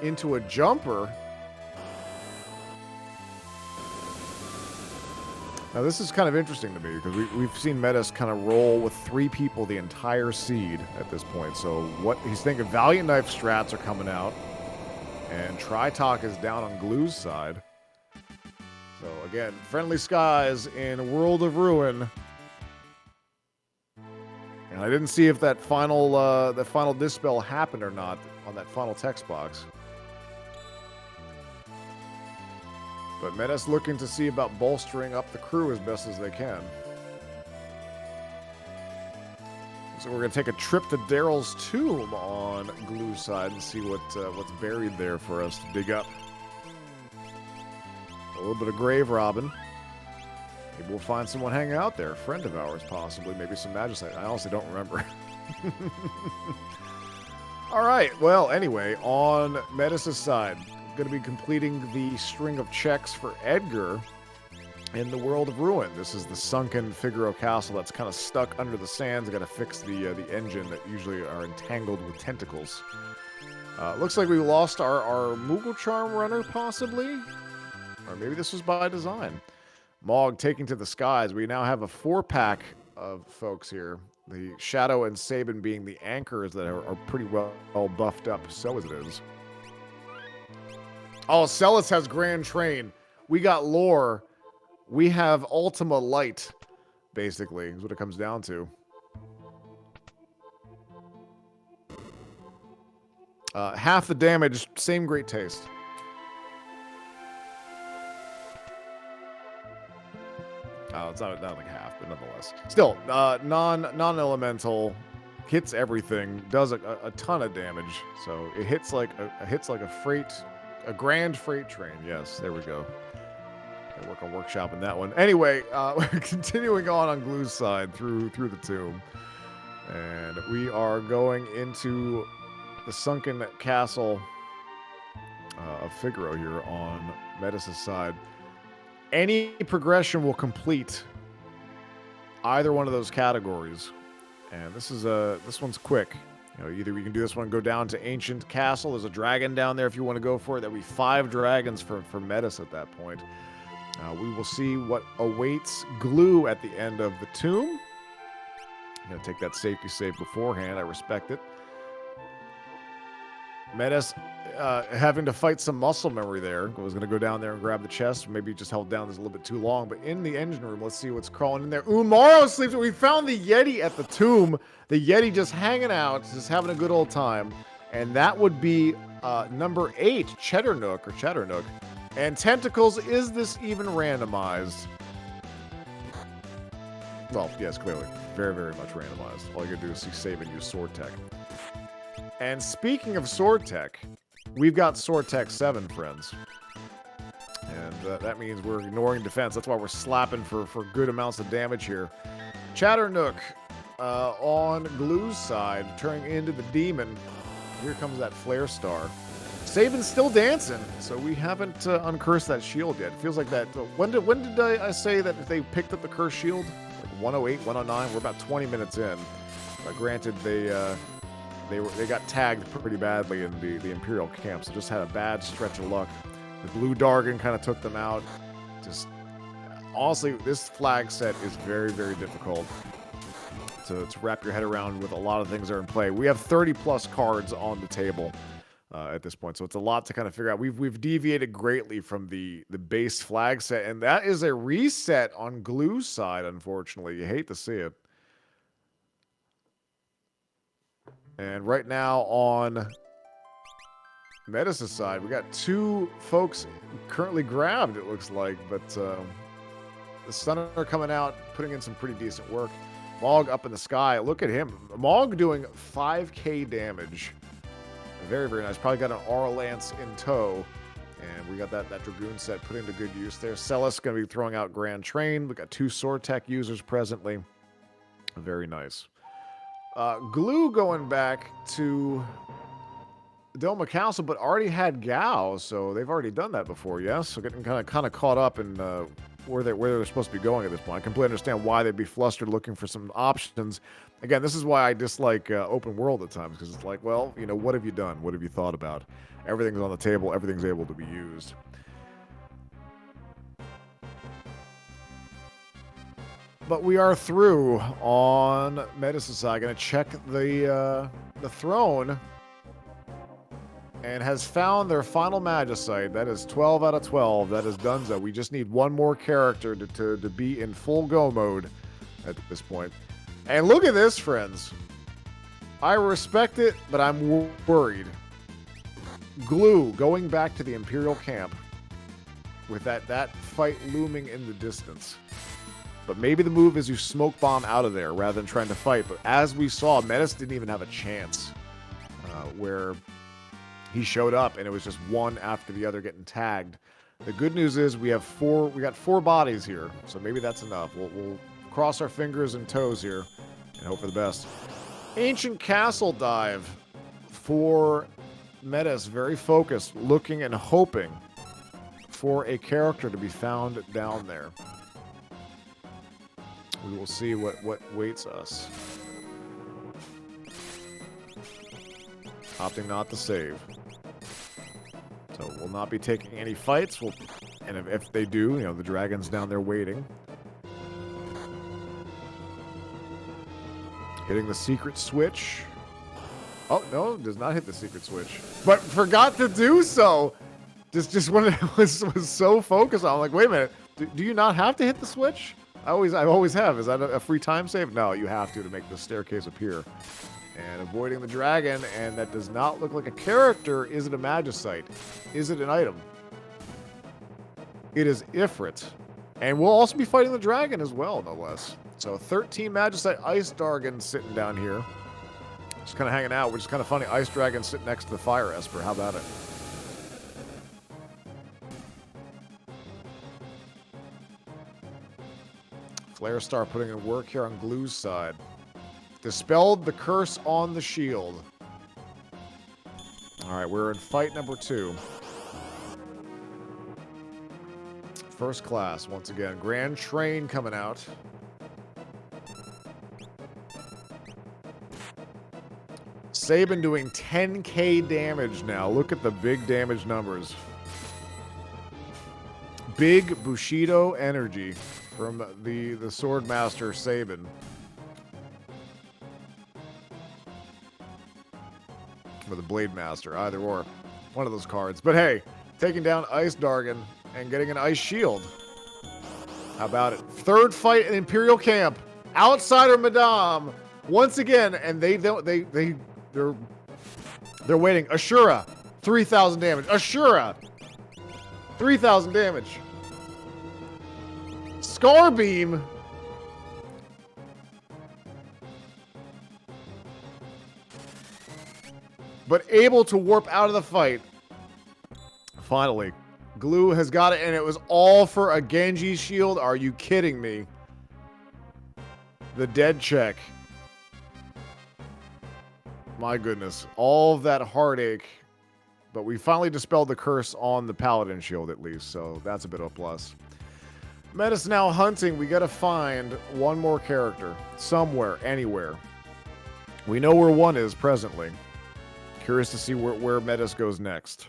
into a jumper. Now this is kind of interesting to me because we've seen Metis kind of roll with 3 people the entire seed at this point. So what he's thinking, Valiant Knife strats are coming out, and Tritalk is down on Glue's side. So again, Friendly Skies in World of Ruin. And I didn't see if that final dispel happened or not on that final text box. But Metis looking to see about bolstering up the crew as best as they can. So we're going to take a trip to Daryl's tomb on Glue side and see what's buried there for us to dig up. A little bit of grave robbing. Maybe we'll find someone hanging out there. A friend of ours, possibly. Maybe some magicite. I honestly don't remember. All right. Well, anyway, on Metis' side, going to be completing the string of checks for Edgar in the World of Ruin. This is the sunken Figaro Castle that's kind of stuck under the sands. Got to fix the engine that usually are entangled with tentacles. Looks like we lost our Moogle Charm runner, possibly. Or maybe this was by design. Mog taking to the skies. We now have a 4-pack of folks here. The Shadow and Sabin being the anchors that are pretty well buffed up. So as it is. Oh, Celis has Grand Train. We got lore. We have Ultima Light, basically, is what it comes down to. Half the damage, same great taste. Oh, it's not like half, but nonetheless. Still, non-elemental, hits everything, does a ton of damage. So it hits like a grand freight train. Yes, there we go. Gotta work on workshopping that one. Anyway, we're continuing on Glue's side through the tomb. And we are going into the sunken castle of Figaro here on Metis' side. Any progression will complete either one of those categories. And this one's quick. You know, either we can do this one, go down to Ancient Castle. There's a dragon down there if you want to go for it. There'll be 5 dragons for Metis at that point. We will see what awaits Glue at the end of the tomb. I'm going to take that safety save beforehand. I respect it. Metis having to fight some muscle memory there. I was going to go down there and grab the chest. Maybe just held down this a little bit too long. But in the engine room, let's see what's crawling in there. Umaro sleeps. We found the Yeti at the tomb. The Yeti just hanging out, just having a good old time. And that would be number 8, Chatternook. And Tentacles, is this even randomized? Well, yes, clearly. Very, very much randomized. All you gotta do is see save and use Sword Tech. And speaking of Sword Tech, we've got Sword Tech 7, friends. And that means we're ignoring defense. That's why we're slapping for good amounts of damage here. Chatternook on Glue's side, turning into the demon. Here comes that Flare Star. Sabin's still dancing, so we haven't uncursed that shield yet. Feels like that. When did I say that they picked up the cursed shield? Like 108, 109. We're about 20 minutes in. Granted, they got tagged pretty badly in the Imperial camp, so just had a bad stretch of luck. The Blue Dargon kind of took them out. Just honestly, this flag set is very, very difficult to wrap your head around with a lot of things that are in play. We have 30 plus cards on the table. At this point, so it's a lot to kind of figure out. We've deviated greatly from the base flag set, and that is a reset on Glue's side, unfortunately. You hate to see it. And right now on Metis' side, we got 2 folks currently grabbed, it looks like, but the Stunner coming out, putting in some pretty decent work. Mog up in the sky. Look at him. Mog doing 5k damage. Very, very nice. Probably got an Aura Lance in tow. And we got that Dragoon set put into good use there. Celis going to be throwing out Grand Train. We got 2 Sword Tech users presently. Very nice. Glue going back to Doma Castle, but already had Gao, so they've already done that before, yes? So getting kind of caught up in where they're supposed to be going at this point. I completely understand why they'd be flustered looking for some options. Again, this is why I dislike open world at times, because it's like, well, you know, what have you done? What have you thought about? Everything's on the table. Everything's able to be used. But we are through on Metis' side. Going to check the throne. And has found their final Magicite. That is 12 out of 12. That is Dunzo. We just need one more character to be in full go mode at this point. And look at this, friends. I respect it, but I'm worried. Glue going back to the Imperial camp with that fight looming in the distance. but maybe the move is you smoke bomb out of there rather than trying to fight. But as we saw, Medes didn't even have a chance where he showed up and it was just one after the other getting tagged. The good news is we got 4 bodies here, so maybe that's enough. We'll cross our fingers and toes here and hope for the best. Ancient Castle dive for Medes, very focused, looking and hoping for a character to be found down there. We will see what waits us. Opting not to save. So we'll not be taking any fights. And if they do, you know, the dragon's down there waiting. Hitting the secret switch. Oh, no, does not hit the secret switch. But forgot to do so. Just when it was so focused on, I'm like, wait a minute. Do you not have to hit the switch? I always have. Is that a free time save? No, you have to make the staircase appear. And avoiding the dragon, and that does not look like a character. Is it a Magicite? Is it an item? It is Ifrit. And we'll also be fighting the dragon as well, no less. So 13 Magicite Ice Dragon sitting down here. Just kind of hanging out, which is kind of funny. Ice Dragon sitting next to the Fire Esper. How about it? Flare Star putting in work here on Glue's side. Dispelled the curse on the shield. Alright, we're in fight number 2. First class, once again. Grand Train coming out. Sabin doing 10k damage now. Look at the big damage numbers. Big Bushido energy from the Swordmaster Sabin. Or the Blade Master, either or. One of those cards. But hey, taking down Ice Dragon and getting an Ice Shield. How about it? Third fight in Imperial Camp. Outsider Madame. Once again, and they're waiting. Ashura, 3,000 damage. Ashura, 3,000 damage. Scarbeam. But able to warp out of the fight. Finally. Glue has got it, and it was all for a Genji shield. Are you kidding me? The dead check. My goodness. All of that heartache. But we finally dispelled the curse on the Paladin shield, at least. So that's a bit of a plus. Medes now hunting. We got to find one more character. Somewhere. Anywhere. We know where one is presently. Curious to see where Medes goes next.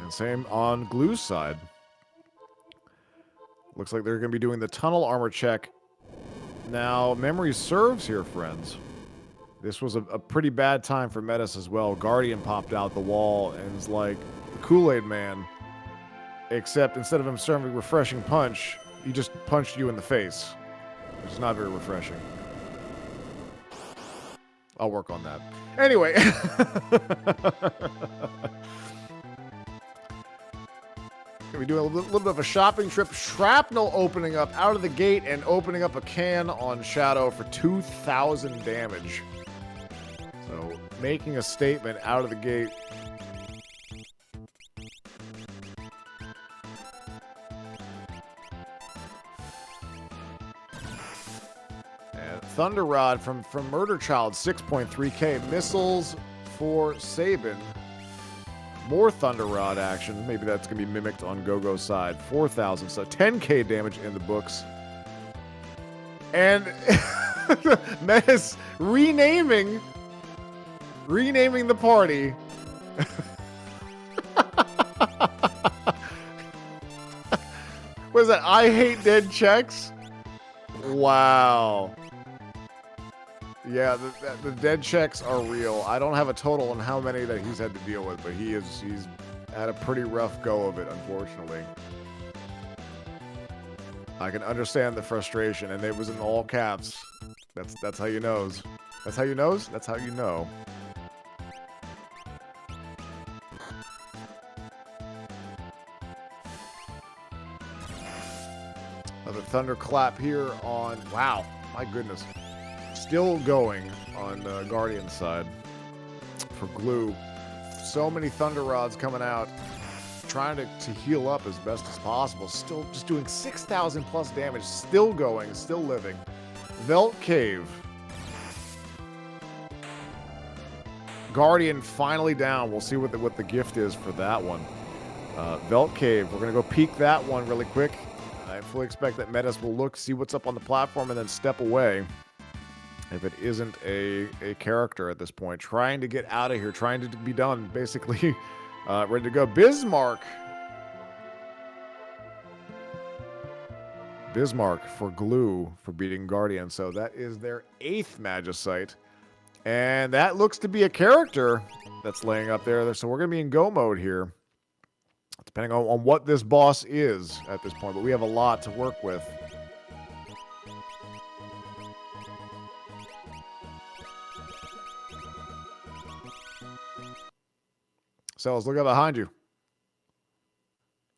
And same on Glue's side. Looks like they're going to be doing the tunnel armor check. Now, memory serves here, friends. This was a pretty bad time for Medes as well. Guardian popped out the wall and is like the Kool-Aid Man. Except instead of him serving a refreshing punch, he just punched you in the face. Which is not very refreshing. I'll work on that. Anyway. Gonna be doing a little bit of a shopping trip. Shrapnel opening up out of the gate and opening up a can on Shadow for 2,000 damage. So, making a statement out of the gate. And Thunder Rod from Murder Child, 6.3k. Missiles for Sabin. More Thunder Rod action. Maybe that's going to be mimicked on Gogo's side. 4,000, so 10k damage in the books. And Medes renaming the party. What is that? I hate dead checks? Wow. Yeah, the dead checks are real. I don't have a total on how many that he's had to deal with, but he's had a pretty rough go of it, unfortunately. I can understand the frustration, and it was in all caps. That's how you knows. That's how you knows? That's how you know. Another thunderclap here on, wow, my goodness. Still going on Guardian's side for Glue. So many thunder rods coming out, trying to heal up as best as possible. Still just doing 6,000 plus damage, still going, still living. Velt Cave. Guardian finally down. We'll see what the gift is for that one. Velt Cave. We're going to go peek that one really quick. I fully expect that Medes will look, see what's up on the platform, and then step away. If it isn't a character at this point. Trying to get out of here. Trying to be done. Basically, ready to go. Bismarck. Bismarck for Glue for beating Guardian. So that is their 8th Magicite. And that looks to be a character that's laying up there. So we're going to be in go mode here. Depending on what this boss is at this point. But we have a lot to work with. Cells, look out behind you.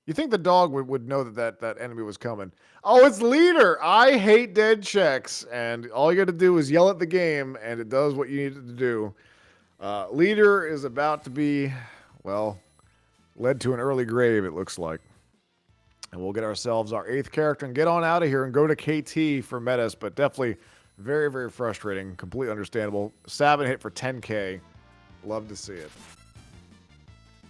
You think the dog would know that enemy was coming. Oh, it's Leader! I hate dead checks. And all you got to do is yell at the game, and it does what you need it to do. Leader is about to be, well, led to an early grave, it looks like. And we'll get ourselves our 8th character and get on out of here and go to KT for Medes, but definitely very, very frustrating. Completely understandable. Sabin hit for 10k. Love to see it.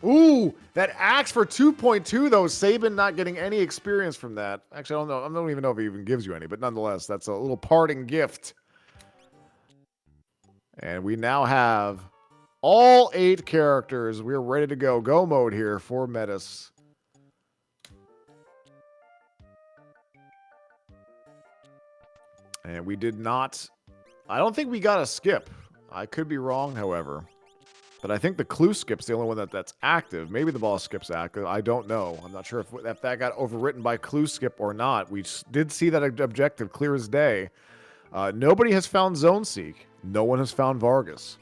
Ooh, that axe for 2.2 though. Sabin not getting any experience from that. Actually, I don't know. I don't even know if he even gives you any, but nonetheless, that's a little parting gift. And we now have all 8 characters. We're ready to go. Go mode here for Medes. And we did not... I don't think we got a skip. I could be wrong, however. But I think the clue skip's the only one that's active. Maybe the boss skip's active. I don't know. I'm not sure if that got overwritten by clue skip or not. We did see that objective clear as day. Nobody has found Zone Seek. No one has found Vargas.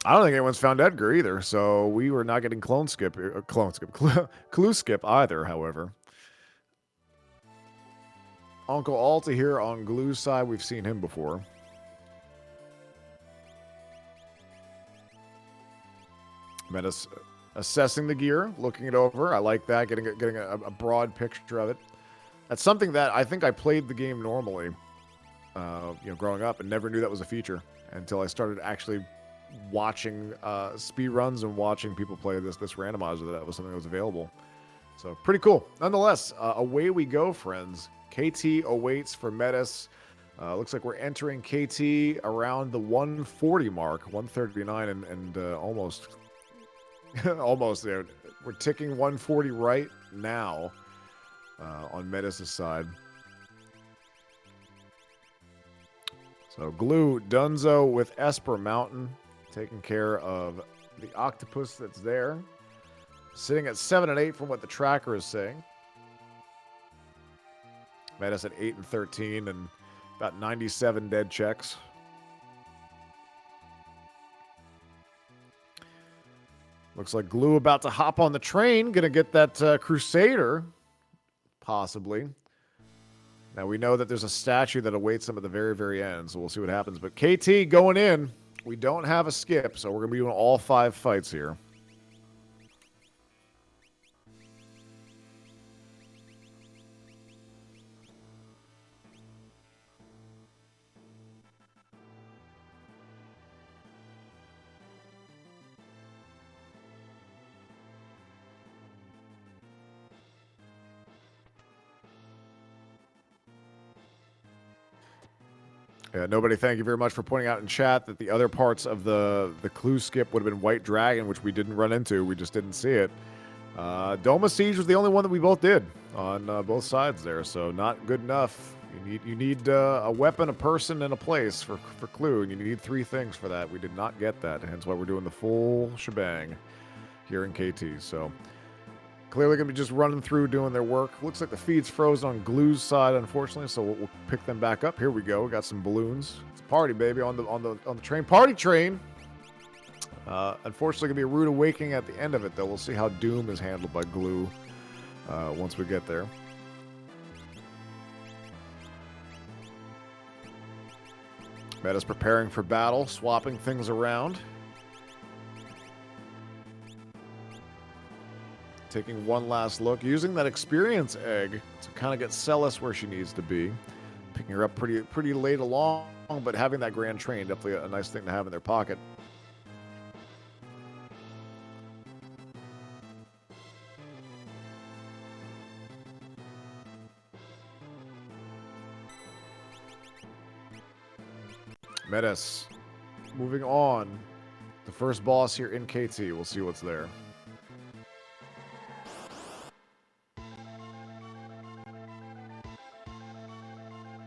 I don't think anyone's found Edgar either. So we were not getting clue skip either, however. Uncle Alta here on Glue's side. We've seen him before. Medes assessing the gear, looking it over. I like that, getting a broad picture of it. That's something that I think I played the game normally, growing up, and never knew that was a feature until I started actually watching speed runs and watching people play this randomizer. That was something that was available. So pretty cool. Nonetheless, away we go, friends. KT awaits for Medes. Looks like we're entering KT around the 140 mark, 139, and almost. Almost there. We're ticking 140 right now on Medes' side. So Glue, Dunzo with Esper Mountain, taking care of the octopus that's there. Sitting at 7 and 8 from what the tracker is saying. Medes at 8 and 13 and about 97 dead checks. Looks like Glue about to hop on the train. Going to get that Crusader, possibly. Now, we know that there's a statue that awaits them at the very, very end, so we'll see what happens. But KT going in. We don't have a skip, so we're going to be doing all 5 fights here. Yeah, nobody, thank you very much for pointing out in chat that the other parts of the clue skip would have been White Dragon, which we didn't run into. We just didn't see it. Doma Siege was the only one that we both did on both sides there, so not good enough. You need a weapon, a person, and a place for clue, and you need 3 things for that. We did not get that, hence why we're doing the full shebang here in KT. So clearly going to be just running through, doing their work. Looks like the feed's frozen on Glue's side, unfortunately, so we'll pick them back up. Here we go. We got some balloons. It's a party, baby, on the train. Party train! Unfortunately, going to be a rude awakening at the end of it, though. We'll see how Doom is handled by Glue once we get there. Meda's preparing for battle, swapping things around. Taking one last look, using that experience egg to kind of get Celis where she needs to be. Picking her up pretty late along, but having that Grand Train, definitely a nice thing to have in their pocket. Medes, moving on. The first boss here in KT. We'll see what's there.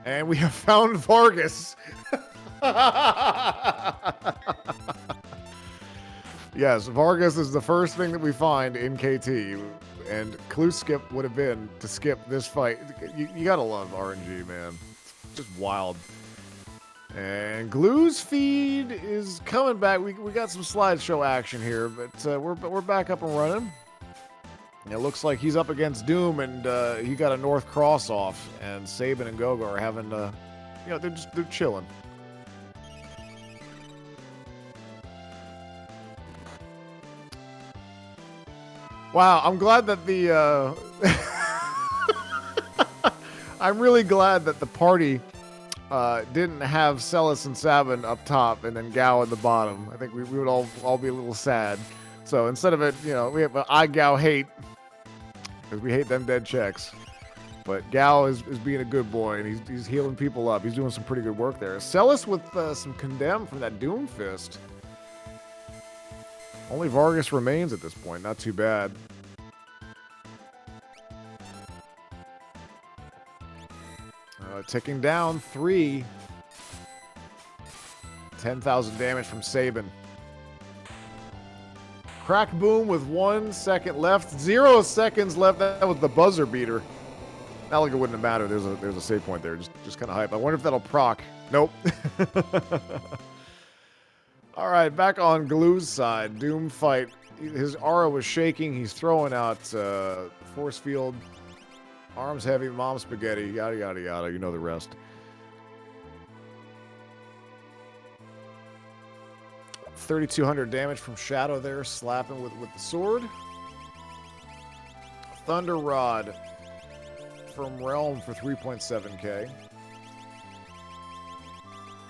And we have found Vargas. Yes, Vargas is the first thing that we find in KT. And clue skip would have been to skip this fight. You gotta love RNG, man. Just wild. And Glue's feed is coming back. We got some slideshow action here, but we're back up and running. It looks like he's up against Doom, and he got a North Cross off, and Sabin and Gogo are having, they're chilling. Wow, I'm glad that the I'm really glad that the party didn't have Celis and Sabin up top and then Gao at the bottom. I think we would all be a little sad. So instead of it, we have I Gao hate, because we hate them dead checks. But Gao is being a good boy, and he's healing people up. He's doing some pretty good work there. Celis with some condemn from that Doom Fist. Only Vargas remains at this point. Not too bad. Ticking down 3. 10,000 damage from Sabin. Crack Boom with 1 second left. 0 seconds left. That was the buzzer beater. Not like it wouldn't have mattered. There's a save point there. Just kind of hype. I wonder if that'll proc. Nope. All right, back on Glue's side. Doom fight. His aura was shaking. He's throwing out force field. Arms heavy, mom spaghetti, yada, yada, yada. You know the rest. $3,200 damage from Shadow there, slapping with the sword. Thunder Rod from Realm for 3.7k.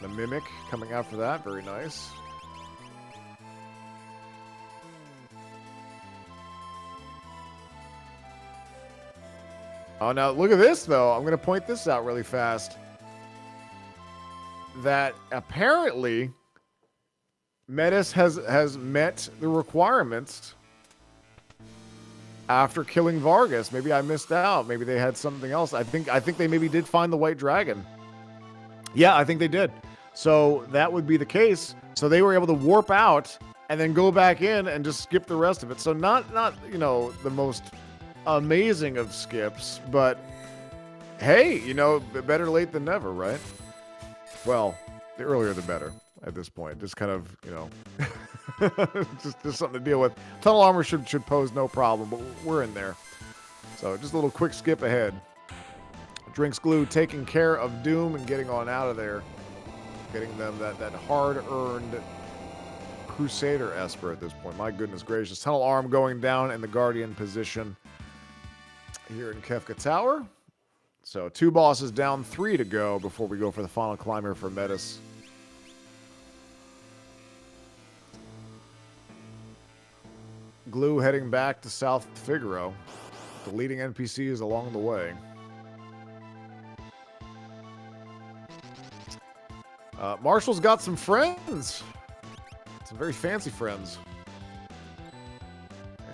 The Mimic coming out for that, very nice. Oh, now look at this, though. I'm going to point this out really fast. That apparently Medes has met the requirements after killing Vargas. Maybe I missed out. Maybe they had something else. I think they maybe did find the White Dragon. Yeah, I think they did. So that would be the case. So they were able to warp out and then go back in and just skip the rest of it. So not the most amazing of skips, but hey, better late than never, right? Well, the earlier the better at this point. Just kind of, just something to deal with. Tunnel armor should pose no problem, but we're in there. So just a little quick skip ahead. DrinksGlue taking care of Doom and getting on out of there. Getting them that hard-earned Crusader Esper at this point. My goodness gracious. Tunnel arm going down in the Guardian position here in Kefka Tower. So 2 bosses down, 3 to go before we go for the final climb here for Medes. Glue heading back to South Figaro. The leading NPCs along the way. Marshall's got some friends. Some very fancy friends.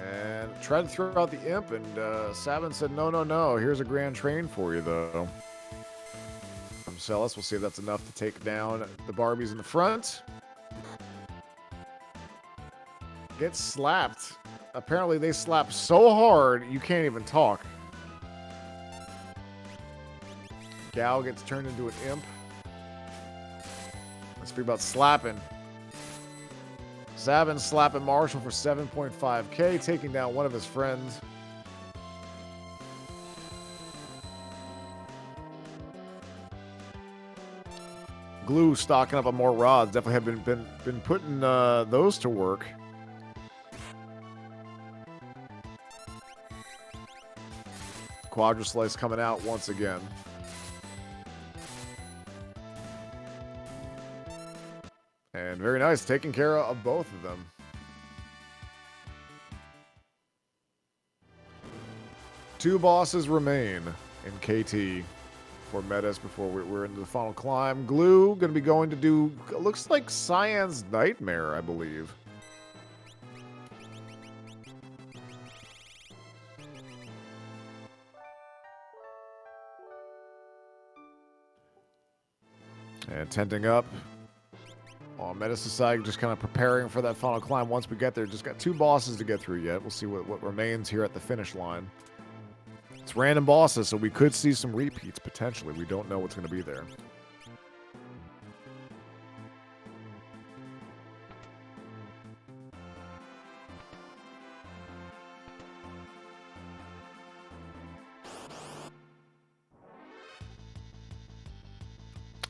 And tried to throw out the imp, and Sabin said, no. Here's a Grand Train for you, though. From Celis. We'll see if that's enough to take down the Barbies in the front. Get slapped. Apparently, they slap so hard, you can't even talk. Gao gets turned into an imp. Let's speak about slapping. Sabin slapping Marshall for 7.5k, taking down one of his friends. Glue stocking up on more rods. Definitely have been putting those to work. Quadra Slice coming out once again. And very nice, taking care of both of them. Two bosses remain in KT for Medes before we're into the final climb. Glue going to be going to do, looks like Cyan's Nightmare, I believe. And tenting up on Medes' side, just kind of preparing for that final climb. Once we get there, just got two bosses to get through yet. We'll see what remains here at the finish line. It's random bosses, so we could see some repeats potentially. We don't know what's going to be there.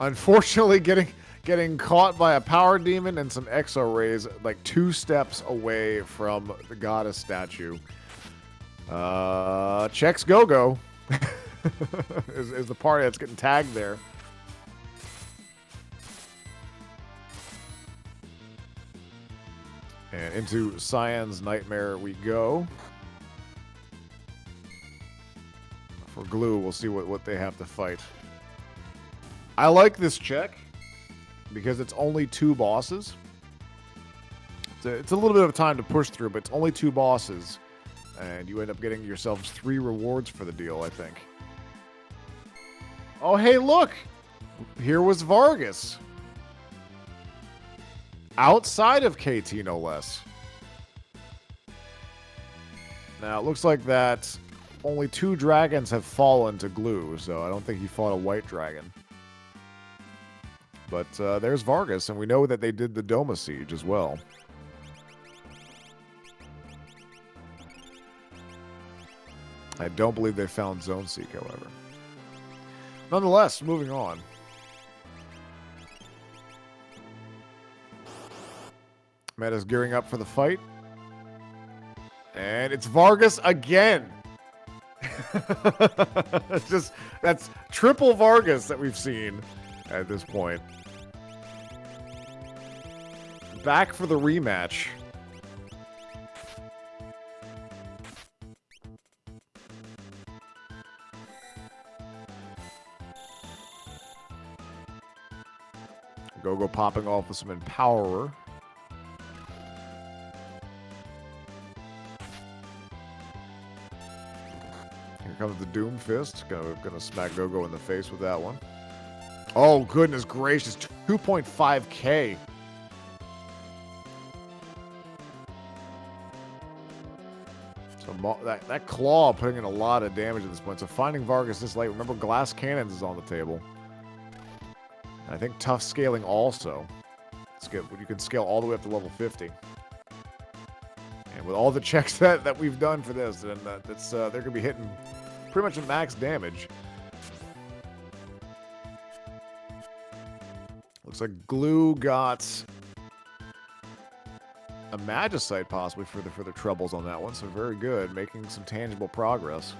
Unfortunately, getting caught by a power demon and some exo rays like 2 steps away from the goddess statue. Checks Go-Go is the party that's getting tagged there. And into Cyan's Nightmare we go. For Glue, we'll see what they have to fight. I like this check because it's only 2 bosses. It's a little bit of time to push through, but it's only 2 bosses. And you end up getting yourselves 3 rewards for the deal, I think. Oh, hey, look! Here was Vargas. Outside of KT, no less. Now, it looks like that only 2 dragons have fallen to Glue, so I don't think he fought a white dragon. But there's Vargas, and we know that they did the Doma siege as well. I don't believe they found Zone Seek, however. Nonetheless, moving on. Meta's gearing up for the fight. And it's Vargas again. That's triple Vargas that we've seen at this point. Back for the rematch. Go popping off with some Empowerer. Here comes the Doom Fist. Gonna smack Go-Go in the face with that one. Oh, goodness gracious. 2.5k. So that claw putting in a lot of damage at this point. So finding Vargas this late. Remember, Glass Cannons is on the table. I think tough scaling also. You can scale all the way up to level 50. And with all the checks that we've done for this, then they're going to be hitting pretty much at max damage. Looks like Glue got a Magicite possibly for the troubles on that one. So very good, making some tangible progress.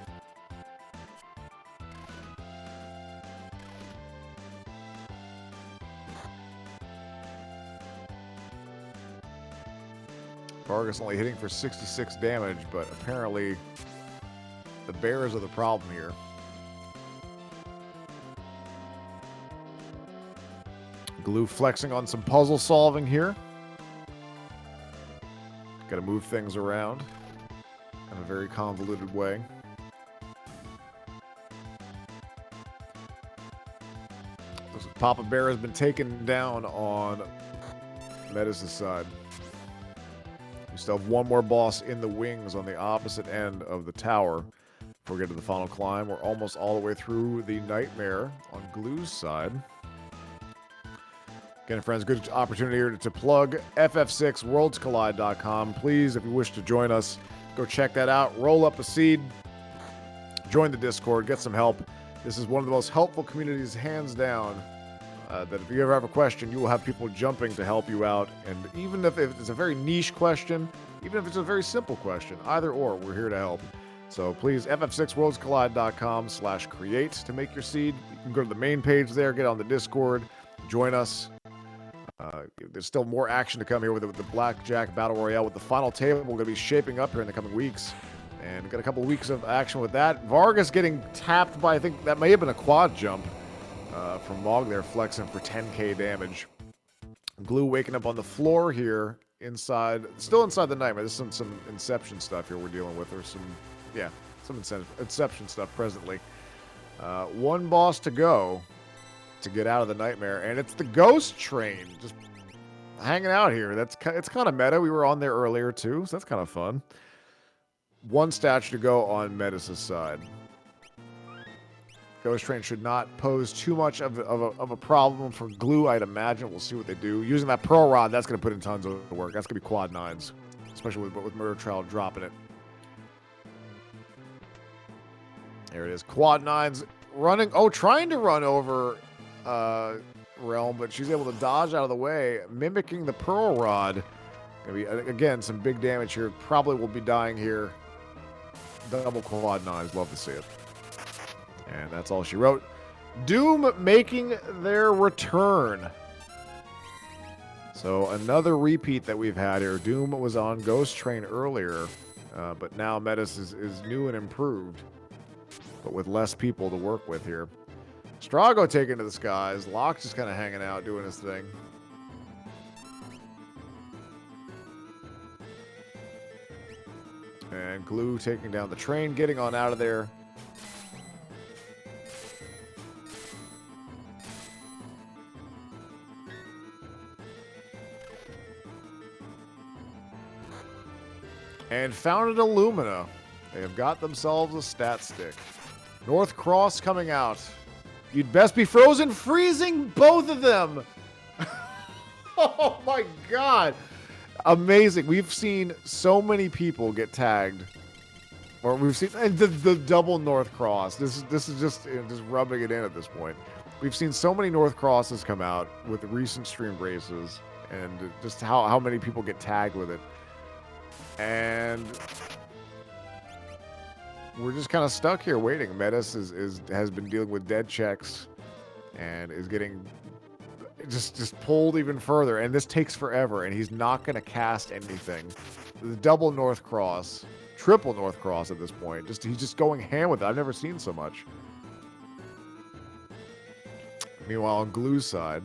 Vargas only hitting for 66 damage, but apparently the bears are the problem here. Glue flexing on some puzzle solving here. Got to move things around in a very convoluted way. Looks like Papa Bear has been taken down on Medes' side. We still have one more boss in the wings on the opposite end of the tower before we get to the final climb. We're almost all the way through the Nightmare on Glue's side. Again, friends, good opportunity here to plug ff6worldscollide.com. Please, if you wish to join us, go check that out. Roll up a seed. Join the Discord. Get some help. This is one of the most helpful communities, hands down, that if you ever have a question, you will have people jumping to help you out. And even if it's a very niche question, even if it's a very simple question, either or, we're here to help. So please, ff6worldscollide.com/create to make your seed. You can go to the main page there, get on the Discord, join us. There's still more action to come here with the Blackjack Battle Royale, with the final table going to be shaping up here in the coming weeks. And we've got a couple weeks of action with that. Vargas getting tapped by, I think that may have been a quad jump from Mog there, flexing for 10k damage. Glue waking up on the floor here inside, still inside the nightmare. There's some Inception stuff here we're dealing with, or some Inception stuff presently. One boss to go to get out of the nightmare, and it's the Ghost Train just hanging out here. It's kind of meta. We were on there earlier too, so that's kind of fun. One statue to go on Medes' side. Ghost Train should not pose too much of a problem for Glue, I'd imagine. We'll see what they do. Using that Pearl Rod, that's going to put in tons of work. That's going to be quad 9s, especially with Murder Trial dropping it. There it is. Quad 9s running. Oh, trying to run over Realm, but she's able to dodge out of the way, mimicking the Pearl Rod. Going to be, again, some big damage here. Probably will be dying here. Double quad 9s. Love to see it. And that's all she wrote. Doom making their return. So another repeat that we've had here. Doom was on Ghost Train earlier, but now Medes is new and improved, but with less people to work with here. Strago taken to the skies. Locke just kind of hanging out, doing his thing. And Glue taking down the train, getting on out of there. And Founded Illumina. They have got themselves a stat stick. North Cross coming out. You'd best be frozen, freezing both of them. Oh my god. Amazing. We've seen so many people get tagged. Or we've seen the double North Cross. This is just rubbing it in at this point. We've seen so many North Crosses come out with recent stream races, and just how many people get tagged with it. And we're just kind of stuck here waiting. Medes has been dealing with dead checks and is getting just pulled even further. And this takes forever, and he's not going to cast anything. The double North Cross, triple North Cross at this point. He's just going ham with it. I've never seen so much. Meanwhile, on Glue's side,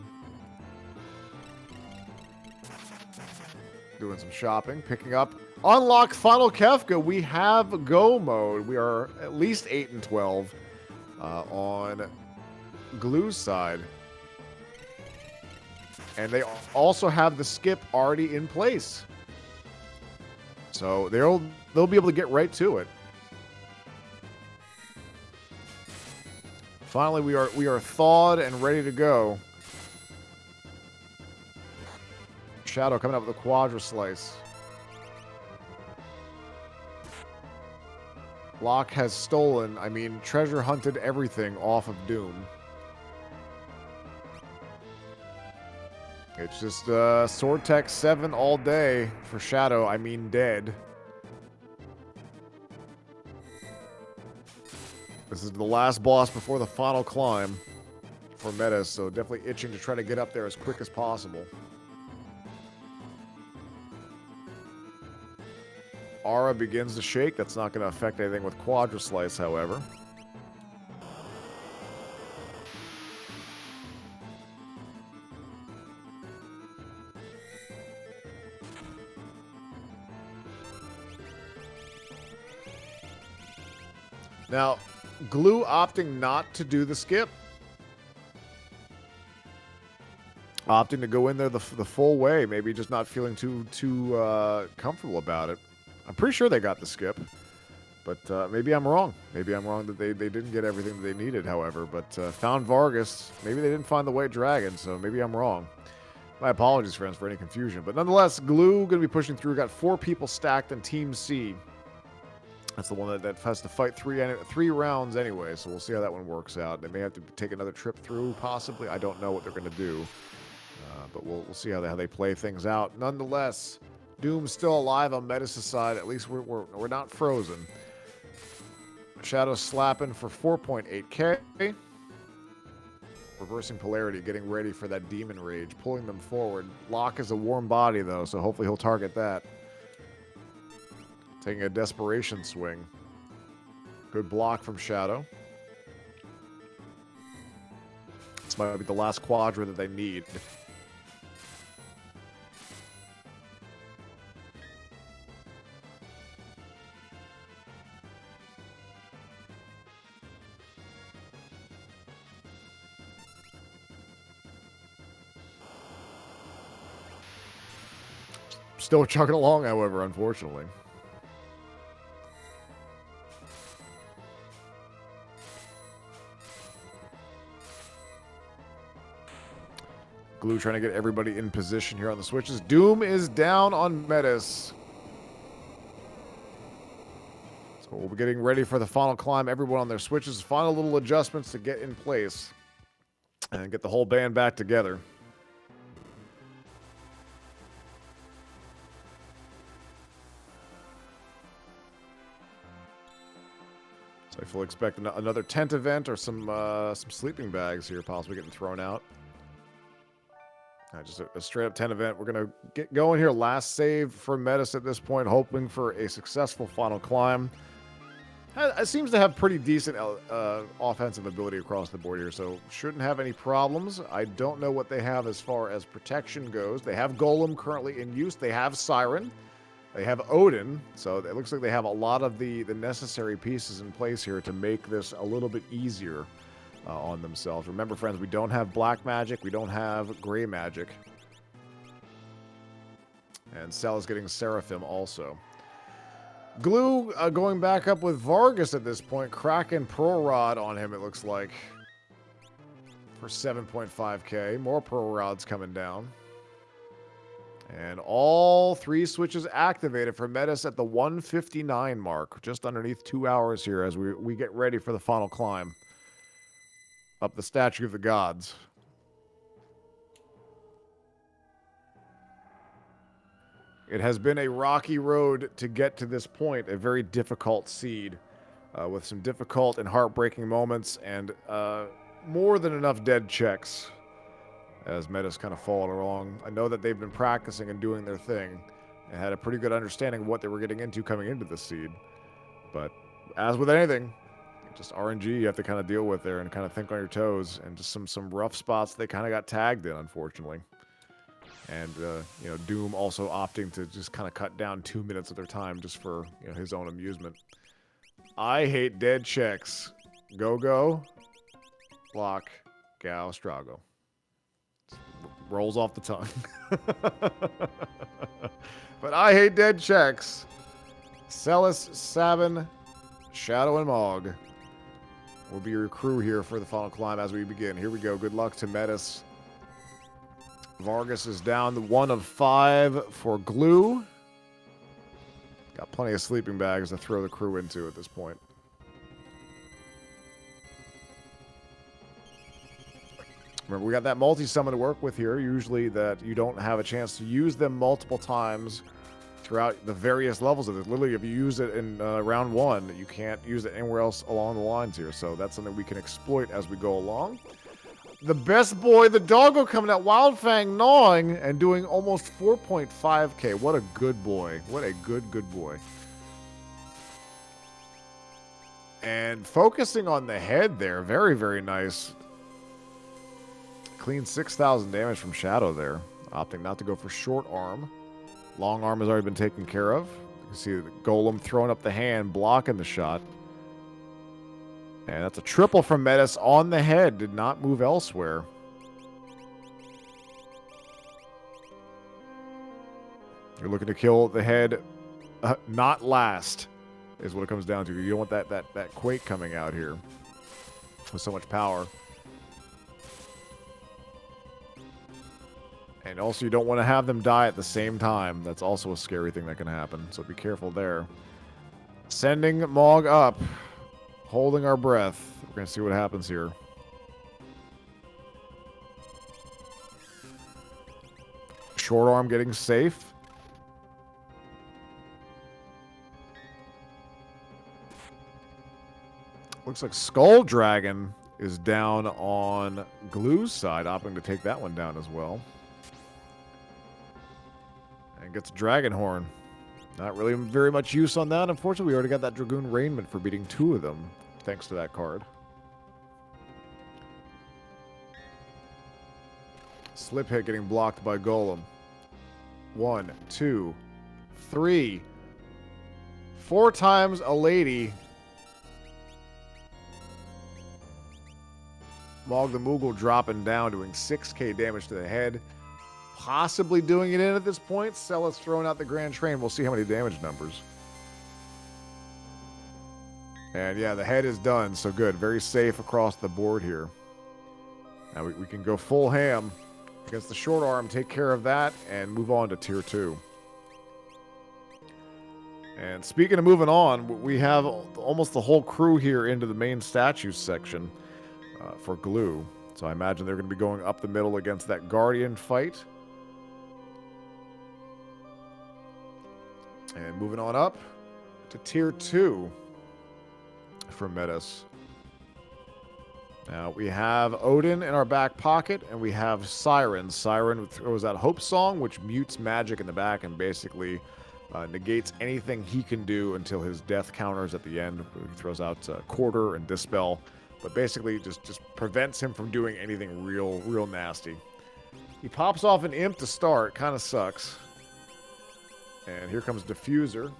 doing some shopping, picking up. Unlock Final Kefka. We have Go mode. We are at least 8 and 12 on Glue's side. And they also have the skip already in place. So they'll be able to get right to it. Finally, we are thawed and ready to go. Shadow coming up with a Quadra Slice. Locke has stolen, treasure hunted everything off of Doom. It's just Sword Tech 7 all day for Shadow, dead. This is the last boss before the final climb for Medes, so definitely itching to try to get up there as quick as possible. Aura begins to shake. That's not going to affect anything with Quadra Slice, however. Now, Glue opting not to do the skip. Opting to go in there the full way. Maybe just not feeling too comfortable about it. I'm pretty sure they got the skip, but maybe I'm wrong. Maybe I'm wrong that they didn't get everything that they needed, however. But found Vargas. Maybe they didn't find the White Dragon, so maybe I'm wrong. My apologies, friends, for any confusion. But nonetheless, Glue going to be pushing through. Got 4 people stacked in Team C. That's the one that has to fight three rounds anyway, so we'll see how that one works out. They may have to take another trip through, possibly. I don't know what they're going to do, but we'll see how they play things out. Nonetheless, Doom's still alive on Medes' side. At least we're not frozen. Shadow slapping for 4.8k. Reversing polarity, getting ready for that demon rage, pulling them forward. Locke is a warm body, though, so hopefully he'll target that. Taking a desperation swing. Good block from Shadow. This might be the last quadra that they need. Still chugging along, however, unfortunately. Glue trying to get everybody in position here on the switches. Doom is down on Medes. So we'll be getting ready for the final climb. Everyone on their switches. Final little adjustments to get in place. And get the whole band back together. So I fully expect another tent event or some sleeping bags here possibly getting thrown out. Just a straight up 10 event. We're going to get going here. Last save for Medes at this point, hoping for a successful final climb. It seems to have pretty decent offensive ability across the board here, so shouldn't have any problems. I don't know what they have as far as protection goes. They have Golem currently in use. They have Siren. They have Odin, so it looks like they have a lot of the necessary pieces in place here to make this a little bit easier on themselves. Remember, friends, we don't have black magic. We don't have gray magic. And Cell is getting Seraphim also. Glue going back up with Vargas at this point. Cracking Pearl Rod on him, it looks like. For 7.5k. More Pearl Rods coming down. And all three switches activated for Medes at the 159 mark. Just underneath 2 hours here as we get ready for the final climb. Up the Statue of the Gods. It has been a rocky road to get to this point. A very difficult seed. With some difficult and heartbreaking moments. And more than enough dead checks. As Medes kind of followed along. I know that they've been practicing and doing their thing. And had a pretty good understanding of what they were getting into coming into the seed. But as with anything, just RNG you have to kind of deal with there and kind of think on your toes. And just some rough spots they kind of got tagged in, unfortunately. And, you know, Doom also opting to just kind of cut down 2 minutes of their time just for, you know, his own amusement. I hate dead checks. Go. Block. Gal. Strago. Rolls off the tongue. But I hate dead checks. Celis, Sabin, Shadow, and Mog will be your crew here for the final climb as we begin. Here we go. Good luck to Medes. Vargas is down to 1 of 5 for Glue. Got plenty of sleeping bags to throw the crew into at this point. Remember, we got that multi-summon to work with here. Usually that you don't have a chance to use them multiple times throughout the various levels of it. Literally, if you use it in round 1, you can't use it anywhere else along the lines here. So that's something we can exploit as we go along. The best boy, the doggo, coming out. Wildfang gnawing and doing almost 4.5k. What a good boy. What a good boy. And focusing on the head there. Very, very nice. Clean 6,000 damage from Shadow there. Opting not to go for short arm. Long arm has already been taken care of. You can see the Golem throwing up the hand, blocking the shot. And that's a triple from Medes on the head. Did not move elsewhere. You're looking to kill the head. Not last is what it comes down to. You don't want that quake coming out here with so much power. And also you don't want to have them die at the same time. That's also a scary thing that can happen. So be careful there. Sending Mog up. Holding our breath. We're going to see what happens here. Short arm getting safe. Looks like Skull Dragon is down on Glue's side, opting to take that one down as well. And gets a Dragon Horn. Not really very much use on that. Unfortunately, we already got that Dragoon Raiment for beating 2 of them, thanks to that card. Slip hit getting blocked by Golem. 1, 2, 3. 4 times a lady. Mog the Moogle dropping down, doing 6k damage to the head. Possibly doing it in at this point. Celis throwing out the Grand Train. We'll see how many damage numbers. And yeah, the head is done. So good. Very safe across the board here. Now we can go full ham against the short arm, take care of that, and move on to tier 2. And speaking of moving on, we have almost the whole crew here into the main statues section for Glue. So I imagine they're going to be going up the middle against that Guardian fight. And moving on up to tier 2 for Medes. Now we have Odin in our back pocket, and we have Siren. Siren throws out Hope Song, which mutes magic in the back and basically negates anything he can do until his death counters at the end. He throws out Quarter and Dispel, but basically just prevents him from doing anything real nasty. He pops off an Imp to start, kind of sucks. And here comes Diffuser.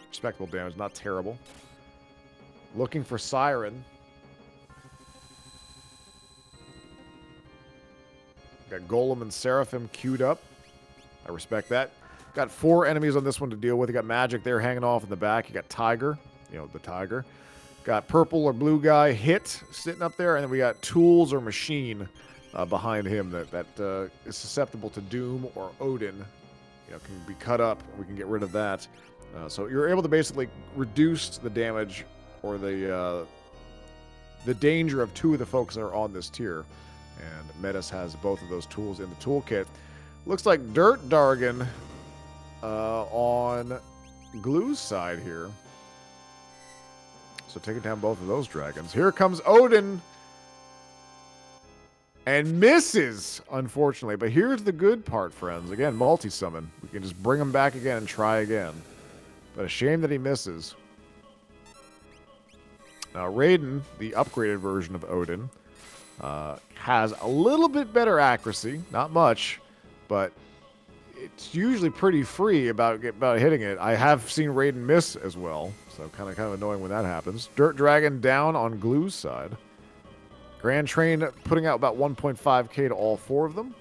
Respectable damage, not terrible. Looking for Siren. Got Golem and Seraphim queued up. I respect that. Got 4 enemies on this one to deal with. You got Magic there hanging off in the back. You got Tiger. You know, the Tiger. Got Purple or Blue guy, Hit, sitting up there. And then we got Tools or Machine behind him that is susceptible to Doom or Odin. You know, can be cut up. We can get rid of that. So you're able to basically reduce the damage or the danger of 2 of the folks that are on this tier. And Medes has both of those tools in the toolkit. Looks like Dirt Dargan on Glue's side here. So taking down both of those dragons. Here comes Odin. And misses, unfortunately. But here's the good part, friends. Again, multi-summon. We can just bring him back again and try again. But a shame that he misses. Now, Raiden, the upgraded version of Odin, has a little bit better accuracy. Not much, but it's usually pretty free about hitting it. I have seen Raiden miss as well, so kind of annoying when that happens. Dirt Dragon down on Glue's side. Grand Train putting out about 1.5k to all 4 of them.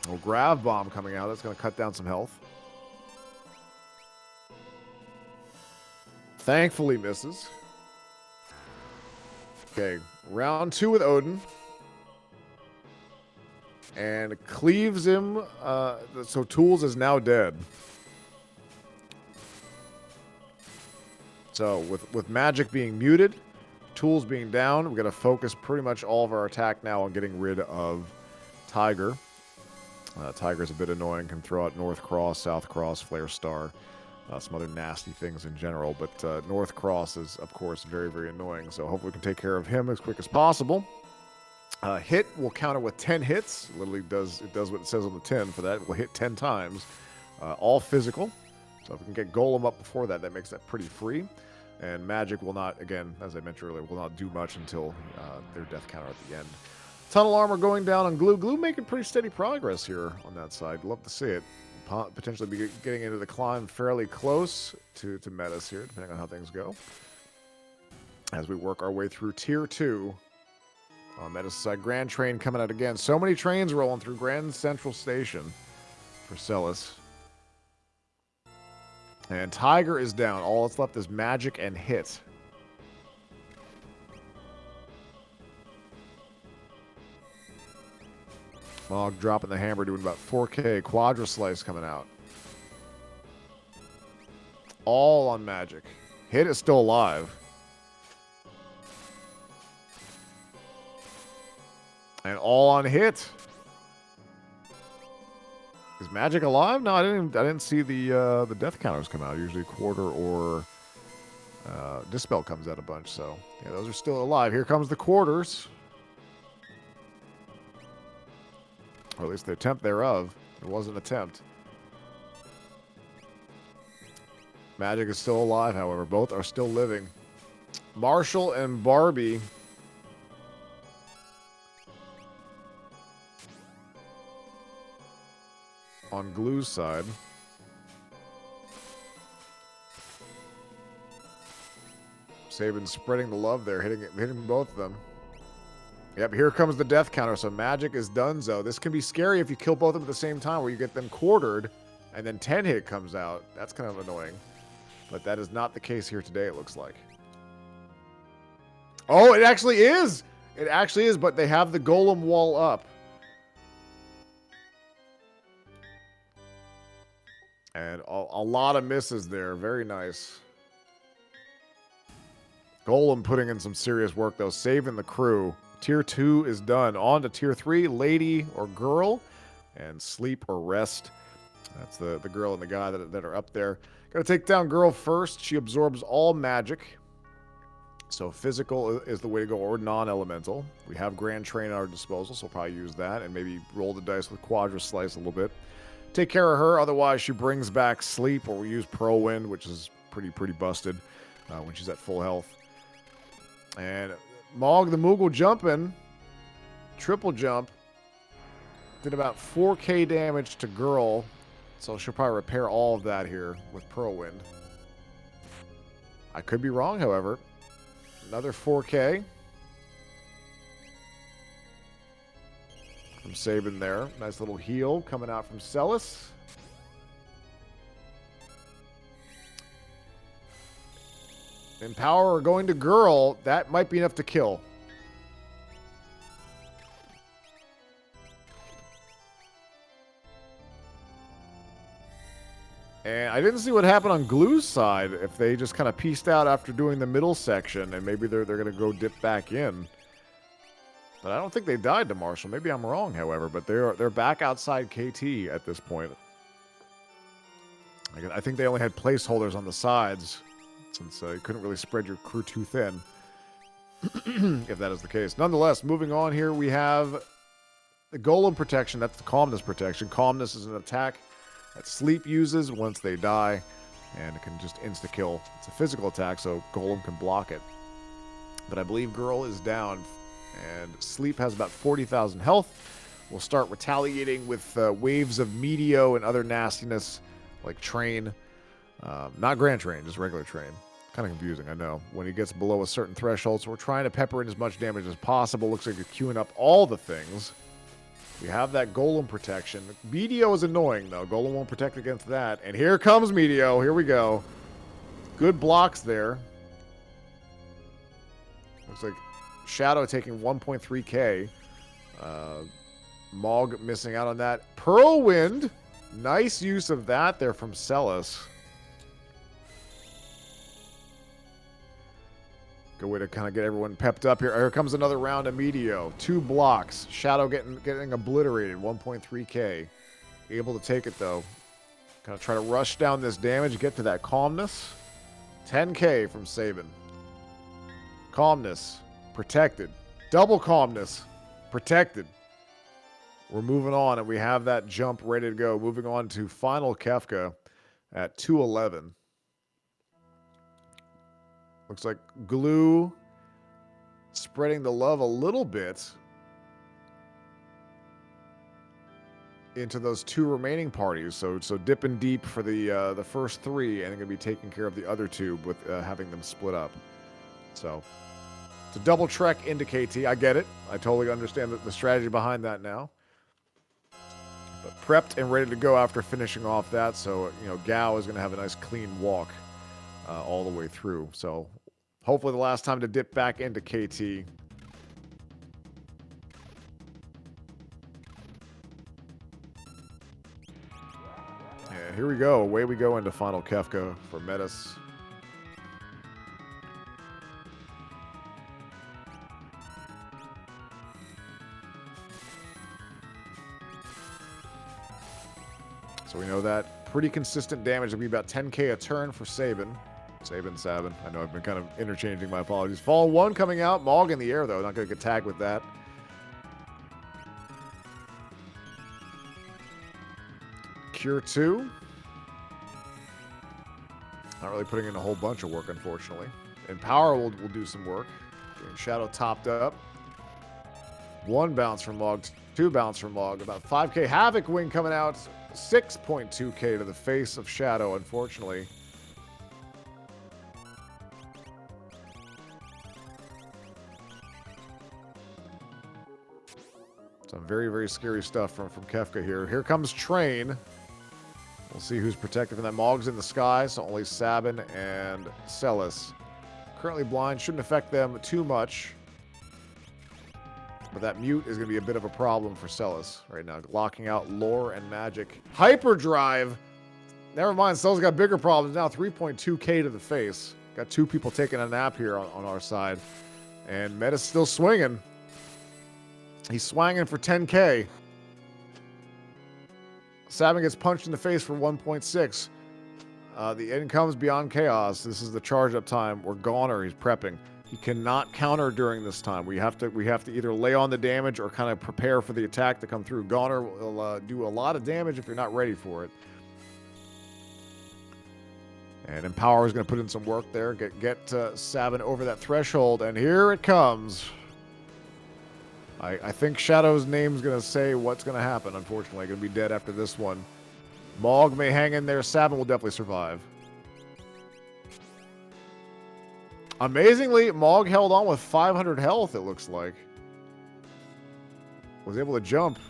Oh, Grav Bomb coming out. That's going to cut down some health. Thankfully misses. Okay, round 2 with Odin. And cleaves him. So Tools is now dead. So with Magic being muted, Tools being down, we're going to focus pretty much all of our attack now on getting rid of Tiger. Tiger's a bit annoying, can throw out North Cross, South Cross, Flare Star, some other nasty things in general. But North Cross is, of course, very annoying. So hopefully we can take care of him as quick as possible. Hit will counter with 10 hits. Literally it does what it says on the tin for that. It will hit 10 times. All physical. So if we can get Golem up before that, that makes that pretty free. And Magic will not, again, as I mentioned earlier, will not do much until their death counter at the end. Tunnel Armor going down on Glue. Glue making pretty steady progress here on that side. Love to see it. Potentially be getting into the climb fairly close to Medes here, depending on how things go. As we work our way through Tier 2 on Medes' side. Grand Train coming out again. So many trains rolling through Grand Central Station for Celis. And Tiger is down. All that's left is Magic and Hit. Mog dropping the hammer, doing about 4K. Quadra Slice coming out. All on Magic. Hit is still alive. And all on Hit. Is Magic alive? No, I didn't see the death counters come out. Usually quarter or Dispel comes out a bunch. So yeah, those are still alive. Here comes the quarters. Or at least the attempt thereof. It was an attempt. Magic is still alive, however. Both are still living. Marshall and Barbie. On Glue's side. Saban spreading the love there, hitting both of them. Yep, here comes the death counter, so Magic is donezo. This can be scary if you kill both of them at the same time, where you get them quartered, and then 10 hit comes out. That's kind of annoying. But that is not the case here today, it looks like. Oh, it actually is! It actually is, but they have the Golem wall up. And a lot of misses there. Very nice. Golem putting in some serious work, though. Saving the crew. Tier 2 is done. On to Tier 3. Lady or girl. And sleep or rest. That's the girl and the guy that are up there. Gotta take down girl first. She absorbs all magic. So physical is the way to go, or non-elemental. We have Grand Train at our disposal, so we'll probably use that. And maybe roll the dice with Quadra Slice a little bit. Take care of her, otherwise she brings back sleep, or we use Pro Wind, which is pretty busted when she's at full health. And Mog the Moogle jumping, triple jump, did about 4K damage to girl, so she'll probably repair all of that here with Pro Wind. I could be wrong, however. Another 4K. From Saban there. Nice little heal coming out from Celis. Empower going to girl. That might be enough to kill. And I didn't see what happened on Glue's side. If they just kind of pieced out after doing the middle section, and maybe they're going to go dip back in. But I don't think they died to Marshall. Maybe I'm wrong, however. But they're back outside KT at this point. I think they only had placeholders on the sides, since you couldn't really spread your crew too thin, if that is the case. Nonetheless, moving on here, we have the Golem protection. That's the Calmness protection. Calmness is an attack that Sleep uses once they die, and it can just insta-kill. It's a physical attack, so Golem can block it. But I believe Girl is down, and Sleep has about 40,000 health. We'll start retaliating with waves of Meteo and other nastiness, like Train. Not Grand Train, just regular Train. Kind of confusing, I know. When he gets below a certain threshold, so we're trying to pepper in as much damage as possible. Looks like you're queuing up all the things. We have that Golem protection. Meteo is annoying, though. Golem won't protect against that. And here comes Meteo. Here we go. Good blocks there. Looks like Shadow taking 1.3k. Mog missing out on that. Pearl Wind. Nice use of that there from Celis. Good way to kind of get everyone pepped up here. Here comes another round of Meteo. 2 blocks. Shadow getting obliterated. 1.3k. Able to take it, though. Kind of try to rush down this damage. Get to that Calmness. 10k from Saban. Calmness. Protected. Double Calmness. Protected. We're moving on, and we have that jump ready to go. Moving on to final Kefka at 211. Looks like Glue spreading the love a little bit into those 2 remaining parties. So dipping deep for the first 3, and going to be taking care of the other 2 with having them split up. So it's a double trek into KT. I get it. I totally understand the strategy behind that now. But prepped and ready to go after finishing off that. So, you know, Gao is going to have a nice clean walk all the way through. So hopefully the last time to dip back into KT. And here we go. Away we go into final Kefka for Medes. So we know that pretty consistent damage will be about 10k a turn for Sabin. Sabin. I know I've been kind of interchanging, my apologies. Fall 1 coming out. Mog in the air, though. Not going to get tagged with that. Cure 2. Not really putting in a whole bunch of work, unfortunately. And Power will do some work. Getting Shadow topped up. 1 bounce from Mog. 2 bounce from Mog. About 5k. Havoc Wing coming out. 6.2k to the face of Shadow, unfortunately. Some very, very scary stuff from Kefka here. Here comes Train. We'll see who's protected from that. Mog's in the sky, so only Sabin and Celis. Currently blind. Shouldn't affect them too much. But that mute is going to be a bit of a problem for Celis right now. Locking out Lore and Magic. Hyperdrive! Never mind, Celis got bigger problems now. 3.2k to the face. Got 2 people taking a nap here on our side. And Meta's still swinging. He's swanging for 10k. Sabin gets punched in the face for 1.6. The end comes beyond chaos. This is the charge up time. We're goner. He's prepping. He cannot counter during this time. We have to either lay on the damage or kind of prepare for the attack to come through. Goner will do a lot of damage if you're not ready for it. And Empower is going to put in some work there. Get Sabin over that threshold. And here it comes. I think Shadow's name's going to say what's going to happen, unfortunately. Going to be dead after this one. Mog may hang in there. Sabin will definitely survive. Amazingly, Mog held on with 500 health, it looks like. Was able to jump.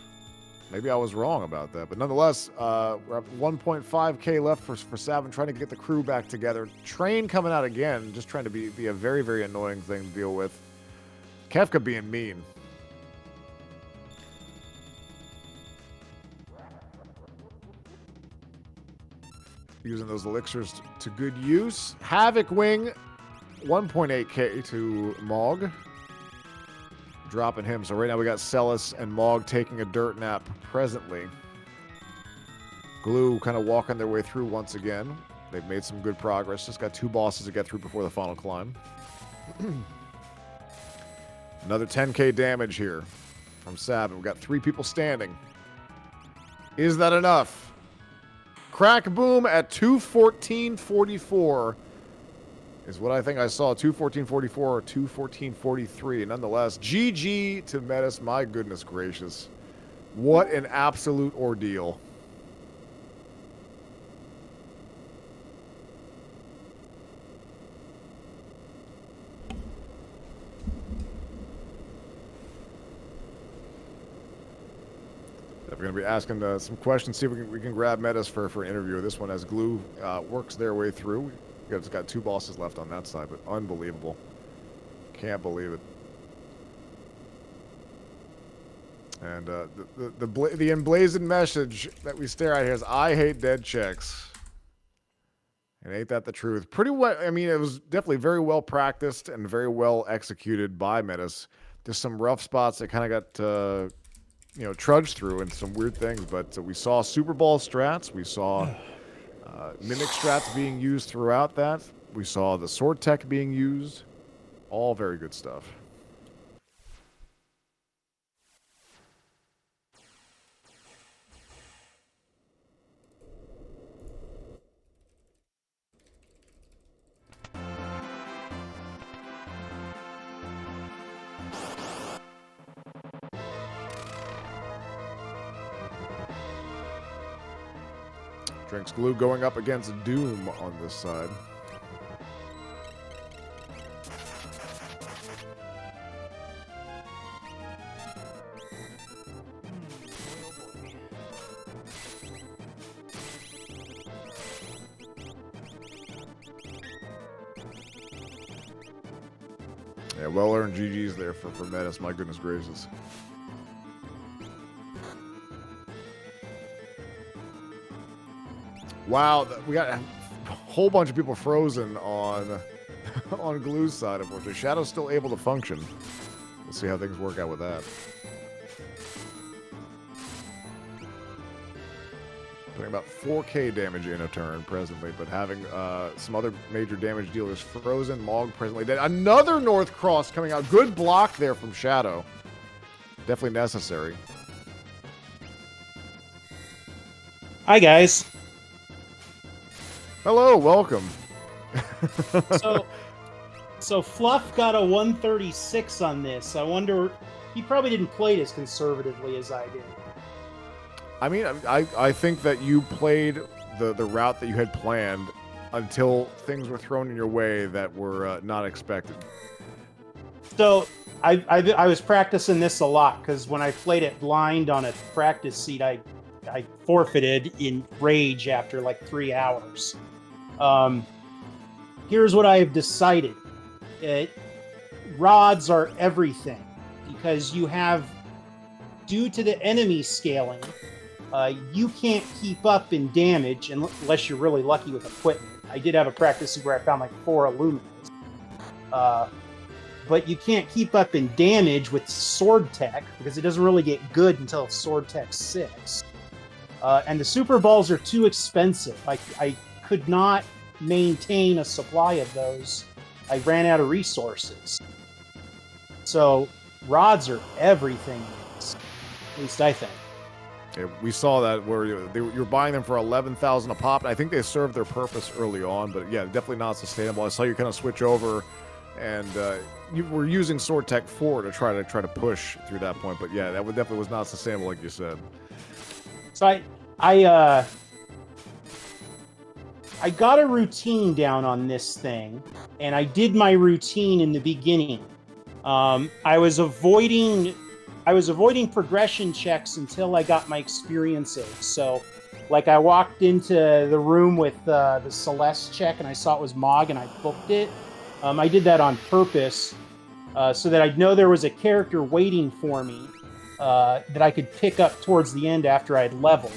Maybe I was wrong about that. But nonetheless, we're at 1.5k left for Sabin, trying to get the crew back together. Train coming out again, just trying to be a very, very annoying thing to deal with. Kefka being mean. Using those elixirs to good use. Havoc Wing, 1.8k to Mog. Dropping him. So right now we got Celis and Mog taking a dirt nap presently. Glue kind of walking their way through once again. They've made some good progress. Just got 2 bosses to get through before the final climb. Another 10k damage here from Sabin. We've got 3 people standing. Is that enough? Crack Boom at 214.44 is what I think I saw. 214.44 or 214.43. Nonetheless, GG to Medes. My goodness gracious. What an absolute ordeal. We're going to be asking some questions, see if we can grab Medes for an interview. This one as Glue works their way through. It's got 2 bosses left on that side, but unbelievable. Can't believe it. And the emblazoned message that we stare at here is, I hate dead checks. And ain't that the truth? Pretty well. I mean, it was definitely very well practiced and very well executed by Medes. Just some rough spots that kind of got... trudged through and some weird things, but we saw Super Ball strats, we saw Mimic strats being used throughout that, we saw the Sword Tech being used, all very good stuff. DrinksGlue going up against Doom on this side. Yeah, well-earned GG's there for Medes, my goodness gracious. Wow, we got a whole bunch of people frozen on on Glue's side, unfortunately. Shadow's still able to function. We'll see how things work out with that. Putting about 4k damage in a turn presently, but having some other major damage dealers frozen. Mog presently dead. Another North Cross coming out. Good block there from Shadow. Definitely necessary. Hi, guys. Hello, welcome. So Fluff got a 136 on this. I wonder, he probably didn't play it as conservatively as I did. I mean, I think that you played the route that you had planned until things were thrown in your way that were not expected. So I was practicing this a lot because when I played it blind on a practice seat, I forfeited in rage after like 3 hours. Here's what I have decided. Rods are everything because you have, due to the enemy scaling, you can't keep up in damage unless you're really lucky with equipment. I did have a practice where I found like 4 Illuminals. But you can't keep up in damage with Sword Tech because it doesn't really get good until Sword Tech 6. And the Super Balls are too expensive. I could not maintain a supply of those. I ran out of resources. So rods are everything, at least I think. Yeah, we saw that where you're buying them for 11,000 a pop, and I think they served their purpose early on, but yeah, definitely not sustainable. I saw you kind of switch over, and you were using Sword Tech 4 to try to push through that point, but yeah, that definitely was not sustainable, like you said. So I got a routine down on this thing, and I did my routine in the beginning. I was avoiding progression checks until I got my experiences. So, like, I walked into the room with the Celeste check, and I saw it was Mog, and I booked it. I did that on purpose so that I'd know there was a character waiting for me that I could pick up towards the end after I'd leveled.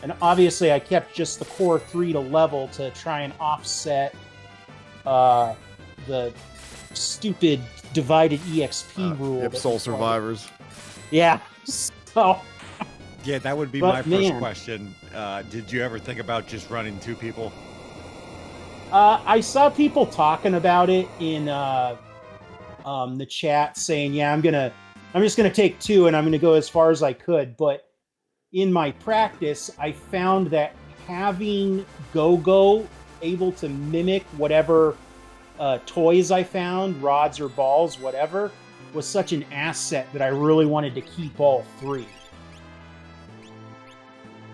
And obviously, I kept just the core 3 to level to try and offset the stupid divided EXP rule. Yep, Soul Survivors. Yeah. So. Yeah, that would be my first question. Did you ever think about just running 2 people? I saw people talking about it in the chat, saying, "Yeah, I'm just gonna take 2, and I'm gonna go as far as I could." But in my practice, I found that having Go-Go able to mimic whatever toys I found, rods or balls, whatever, was such an asset that I really wanted to keep all 3.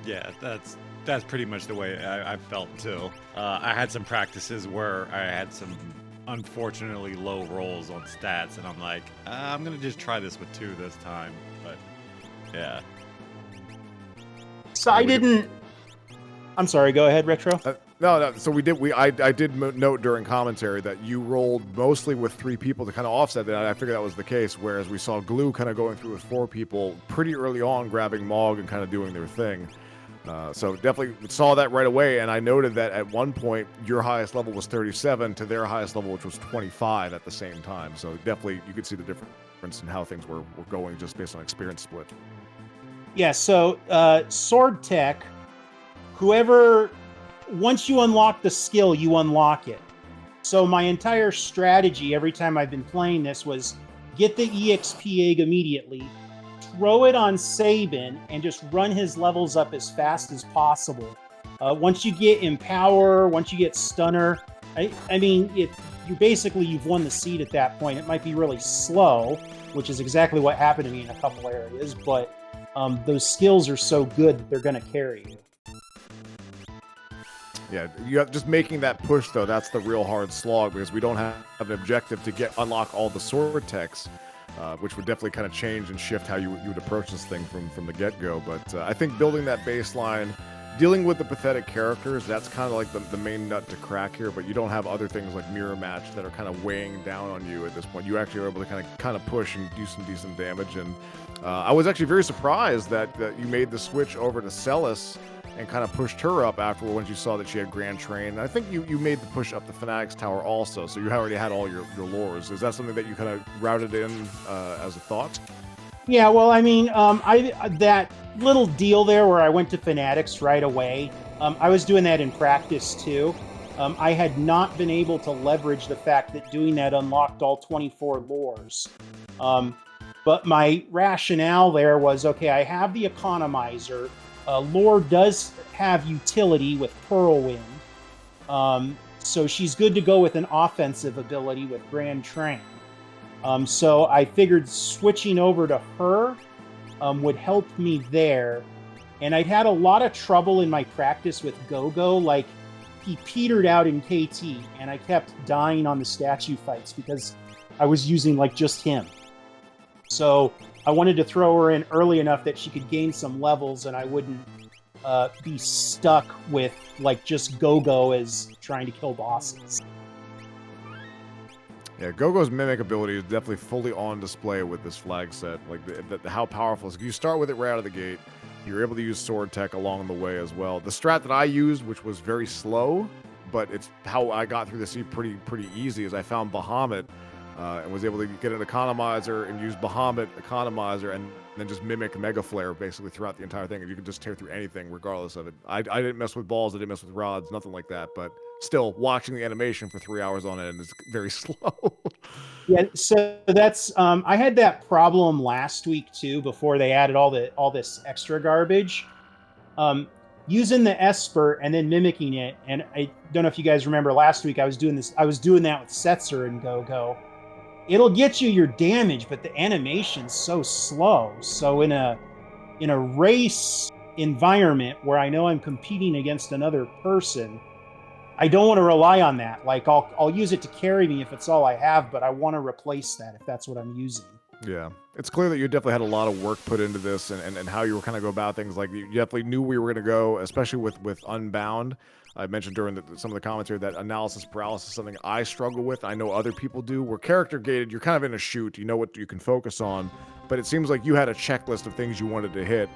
Yeah, that's pretty much the way I felt too. I had some practices where I had some unfortunately low rolls on stats, and I'm like, I'm gonna just try this with 2 this time. But yeah. So I'm sorry. Go ahead, Retro. No. So I did note during commentary that you rolled mostly with 3 people to kind of offset that. I figured that was the case. Whereas we saw Glue kind of going through with 4 people pretty early on, grabbing Mog and kind of doing their thing. So definitely saw that right away. And I noted that at one point your highest level was 37 to their highest level, which was 25 at the same time. So definitely you could see the difference in how things were going just based on experience split. Yeah, so Sword Tech, once you unlock the skill, you unlock it. So my entire strategy every time I've been playing this was get the EXP egg immediately, throw it on Sabin, and just run his levels up as fast as possible. Once you get Empower, once you get Stunner, I mean, you've won the seed at that point. It might be really slow, which is exactly what happened to me in a couple areas, but those skills are so good that they're going to carry you. Yeah, you have just making that push though. That's the real hard slog because we don't have an objective to unlock all the sword techs, which would definitely kind of change and shift how you would approach this thing from the get-go. But I think building that baseline, dealing with the pathetic characters, that's kind of like the main nut to crack here. But you don't have other things like mirror match that are kind of weighing down on you at this point. You actually are able to kind of push and do some decent damage. And I was actually very surprised that you made the switch over to Celis and kind of pushed her up afterward once you saw that she had Grand Train. And I think you made the push up the Fanatics Tower also, so you already had all your lures. Is that something that you kind of routed in as a thought? Yeah, well, I mean, that little deal there where I went to Fanatics right away, I was doing that in practice too. I had not been able to leverage the fact that doing that unlocked all 24 lures. But my rationale there was, okay, I have the economizer. Lore does have utility with Whirlwind. So she's good to go with an offensive ability with Grand Train. So I figured switching over to her would help me there. And I'd had a lot of trouble in my practice with Go-Go. Like, he petered out in KT, and I kept dying on the statue fights because I was using, like, just him. So I wanted to throw her in early enough that she could gain some levels and I wouldn't be stuck with, like, just Go-Go as trying to kill bosses. Yeah, Go-Go's mimic ability is definitely fully on display with this flag set. Like, how powerful it is. You start with it right out of the gate. You're able to use sword tech along the way as well. The strat that I used, which was very slow, but it's how I got through the sea pretty easy, is I found Bahamut and was able to get an economizer and use Bahamut economizer and then just mimic Mega Flare basically throughout the entire thing. And you can just tear through anything regardless of it. I didn't mess with balls, I didn't mess with rods, nothing like that, but still, watching the animation for 3 hours on end is very slow. Yeah, so that's I had that problem last week too. Before they added all this extra garbage, using the Esper and then mimicking it. And I don't know if you guys remember last week I was doing this. I was doing that with Setzer and Go-Go. It'll get you your damage, but the animation's so slow. So in a race environment where I know I'm competing against another person, I don't want to rely on that. Like, I'll use it to carry me if it's all I have, but I want to replace that if that's what I'm using. Yeah, it's clear that you definitely had a lot of work put into this and how you were kind of go about things. Like, you definitely knew where you were going to go, especially with Unbound. I mentioned during some of the commentary that analysis paralysis is something I struggle with. I know other people do. We're character gated. You're kind of in a shoot. You know what you can focus on, but it seems like you had a checklist of things you wanted to hit.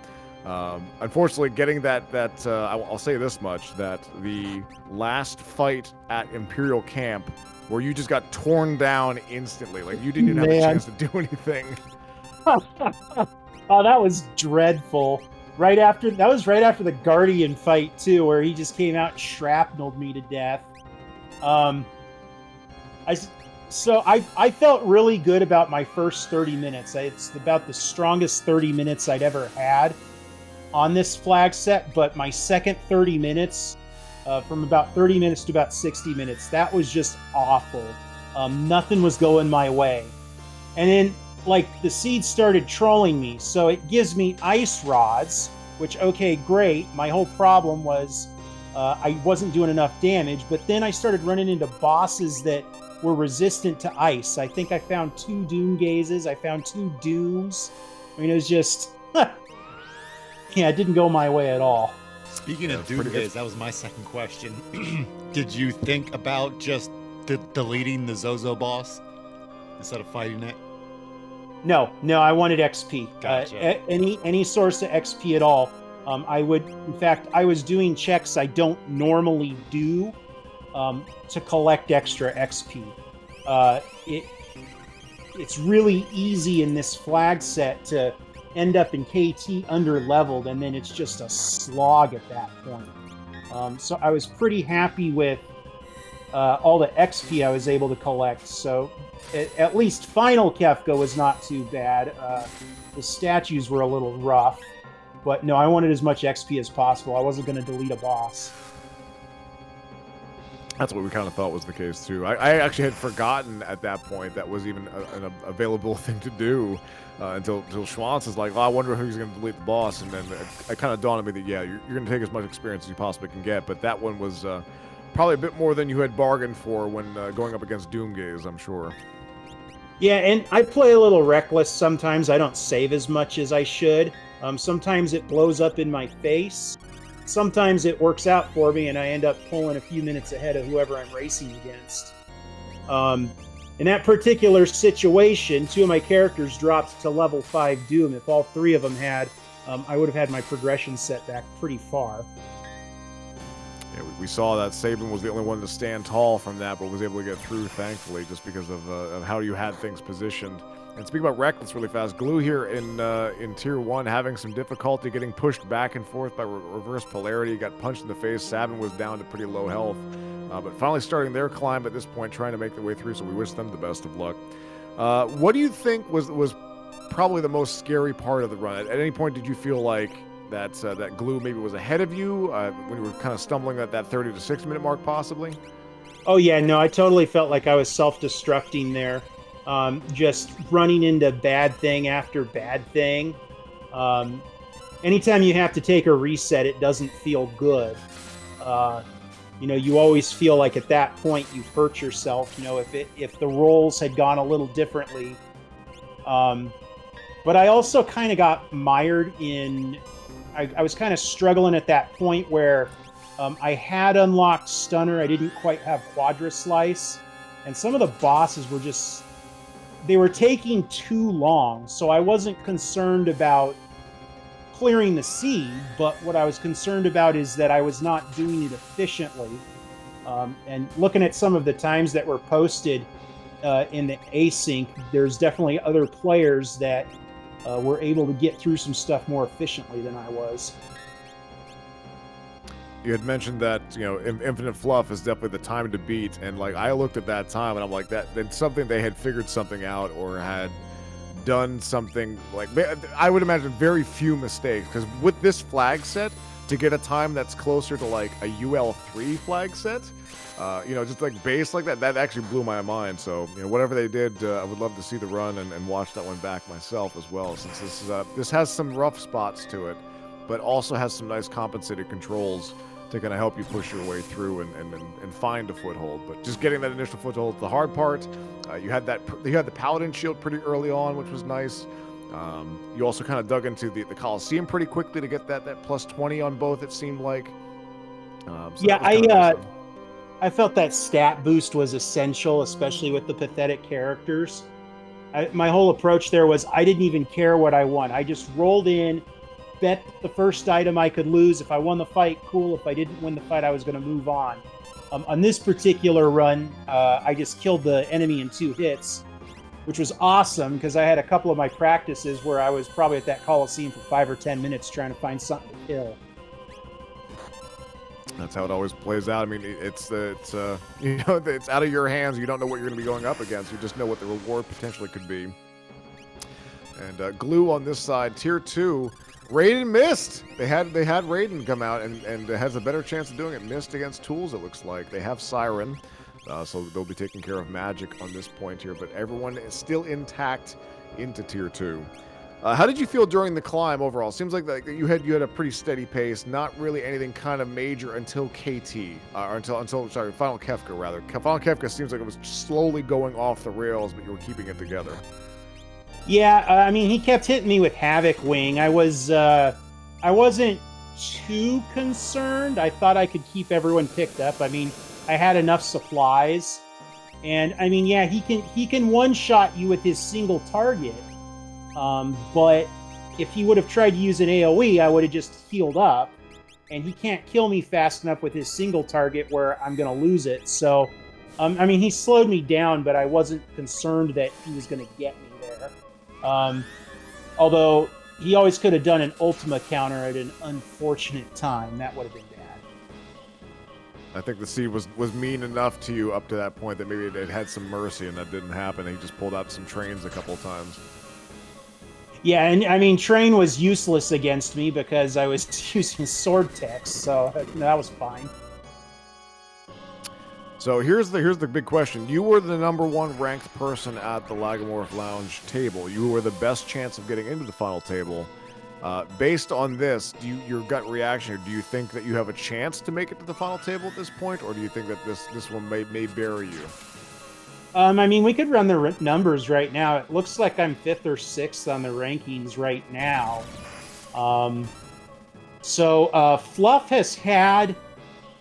Unfortunately, getting that I'll say this much, that the last fight at Imperial Camp where you just got torn down instantly, like you didn't even have a chance to do anything. Oh, that was dreadful. That was right after the Guardian fight too, where he just came out and shrapneled me to death. I felt really good about my first 30 minutes. It's about the strongest 30 minutes I'd ever had on this flag set, but my second 30 minutes, from about 30 minutes to about 60 minutes, that was just awful. Nothing was going my way. And then, like, the seeds started trolling me, so it gives me ice rods, which, okay, great. My whole problem was I wasn't doing enough damage, but then I started running into bosses that were resistant to ice. I think I found 2 Doom Gazes, I found 2 Dooms. I mean, it was just... Yeah, it didn't go my way at all. Speaking of Doom Gaze, that was my second question. Did you think about just deleting the Zozo boss instead of fighting it? No, I wanted XP. Gotcha. Any source of XP at all. In fact, I was doing checks I don't normally do to collect extra XP. It's really easy in this flag set to end up in KT under-leveled, and then it's just a slog at that point. So I was pretty happy with all the XP I was able to collect. So at least final Kefka was not too bad. The statues were a little rough, but no, I wanted as much XP as possible. I wasn't going to delete a boss. That's what we kind of thought was the case too. I actually had forgotten at that point that was even an available thing to do until Schwanz is like, oh, I wonder who's going to delete the boss, and then it kind of dawned on me that, yeah, you're going to take as much experience as you possibly can get, but that one was probably a bit more than you had bargained for when going up against Doomgaze, I'm sure. Yeah, and I play a little reckless sometimes. I don't save as much as I should. Sometimes it blows up in my face. Sometimes it works out for me and I end up pulling a few minutes ahead of whoever I'm racing against. In that particular situation, 2 of my characters dropped to level 5 Doom. If all 3 of them had, I would have had my progression set back pretty far. Yeah, we saw that Saban was the only one to stand tall from that, but was able to get through, thankfully, just because of how you had things positioned. And speaking about Reckless really fast, Glue here in Tier 1 having some difficulty getting pushed back and forth by reverse polarity. Got punched in the face. Sabin was down to pretty low health. But finally starting their climb at this point, trying to make their way through, so we wish them the best of luck. What do you think was probably the most scary part of the run? At any point did you feel like that Glue maybe was ahead of you when you were kind of stumbling at that 30 to 60 minute mark possibly? Oh yeah, no, I totally felt like I was self-destructing there. Just running into bad thing after bad thing. Anytime you have to take a reset, it doesn't feel good. You always feel like at that point you've hurt yourself, if the rolls had gone a little differently. But I also kind of got mired in... I was kind of struggling at that point where I had unlocked Stunner. I didn't quite have Quadra Slice. And some of the bosses were just... They were taking too long. So I wasn't concerned about clearing the seed, but what I was concerned about is that I was not doing it efficiently. And looking at some of the times that were posted in the async, there's definitely other players that were able to get through some stuff more efficiently than I was. You had mentioned that, Infinite Fluff is definitely the time to beat, and like I looked at that time and I'm like, that's something they had figured something out or had done something. Like, I would imagine very few mistakes, because with this flag set, to get a time that's closer to like a UL3 flag set, just like base like that actually blew my mind. So, whatever they did, I would love to see the run and watch that one back myself as well, since this has some rough spots to it, but also has some nice compensated controls to kind of help you push your way through and find a foothold. But just getting that initial foothold is the hard part. You had the Paladin shield pretty early on, which was nice. You also kind of dug into the Coliseum pretty quickly to get that plus 20 on both, it seemed like. I felt that stat boost was essential, especially with the pathetic characters. My whole approach there was I didn't even care what I won. I just rolled in, bet the first item I could lose. If I won the fight, cool. If I didn't win the fight, I was going to move on. On this particular run, I just killed the enemy in 2 hits, which was awesome because I had a couple of my practices where I was probably at that Coliseum for 5 or 10 minutes trying to find something to kill. That's how it always plays out. I mean, it's out of your hands. You don't know what you're going to be going up against. You just know what the reward potentially could be. And Glue on this side, Tier 2. Raiden missed. They had Raiden come out and has a better chance of doing it. Missed against Tools, it looks like. They have Siren, so they'll be taking care of Magic on this point here. But everyone is still intact into Tier 2. How did you feel during the climb overall? Seems like you had a pretty steady pace. Not really anything kind of major until KT, or until Final Kefka rather. Final Kefka seems like it was slowly going off the rails, but you were keeping it together. Yeah, I mean, he kept hitting me with Havoc Wing. I wasn't too concerned. I thought I could keep everyone picked up. I mean, I had enough supplies, and I mean, yeah, he can one-shot you with his single target. But if he would have tried to use an AoE, I would have just healed up, and he can't kill me fast enough with his single target where I'm going to lose it. So, I mean, he slowed me down, but I wasn't concerned that he was going to get me there. Although he always could have done an Ultima counter at an unfortunate time. That would have been bad. I think the seed was mean enough to you up to that point that maybe it had some mercy, and that didn't happen. He just pulled out some trains a couple of times. Yeah, and I mean, Train was useless against me because I was using sword text, so that was fine. So here's the big question. You were the #1 ranked person at the Lagomorph Lounge table. You were the best chance of getting into the final table. Based on this, your gut reaction, do you think that you have a chance to make it to the final table at this point, or do you think that this one may bury you? I mean, we could run the numbers right now. It looks like I'm 5th or 6th on the rankings right now. So Fluff has had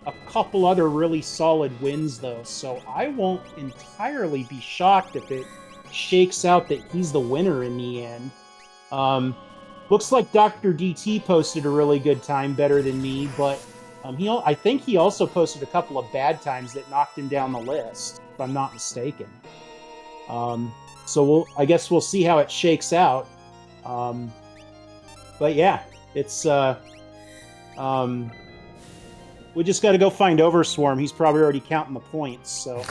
a couple other really solid wins, though, so I won't entirely be shocked if it shakes out that he's the winner in the end. Looks like Dr. DT posted a really good time, better than me, but I think he also posted a couple of bad times that knocked him down the list, if I'm not mistaken. So I guess we'll see how it shakes out. But yeah, it's we just got to go find Overswarm. He's probably already counting the points. So.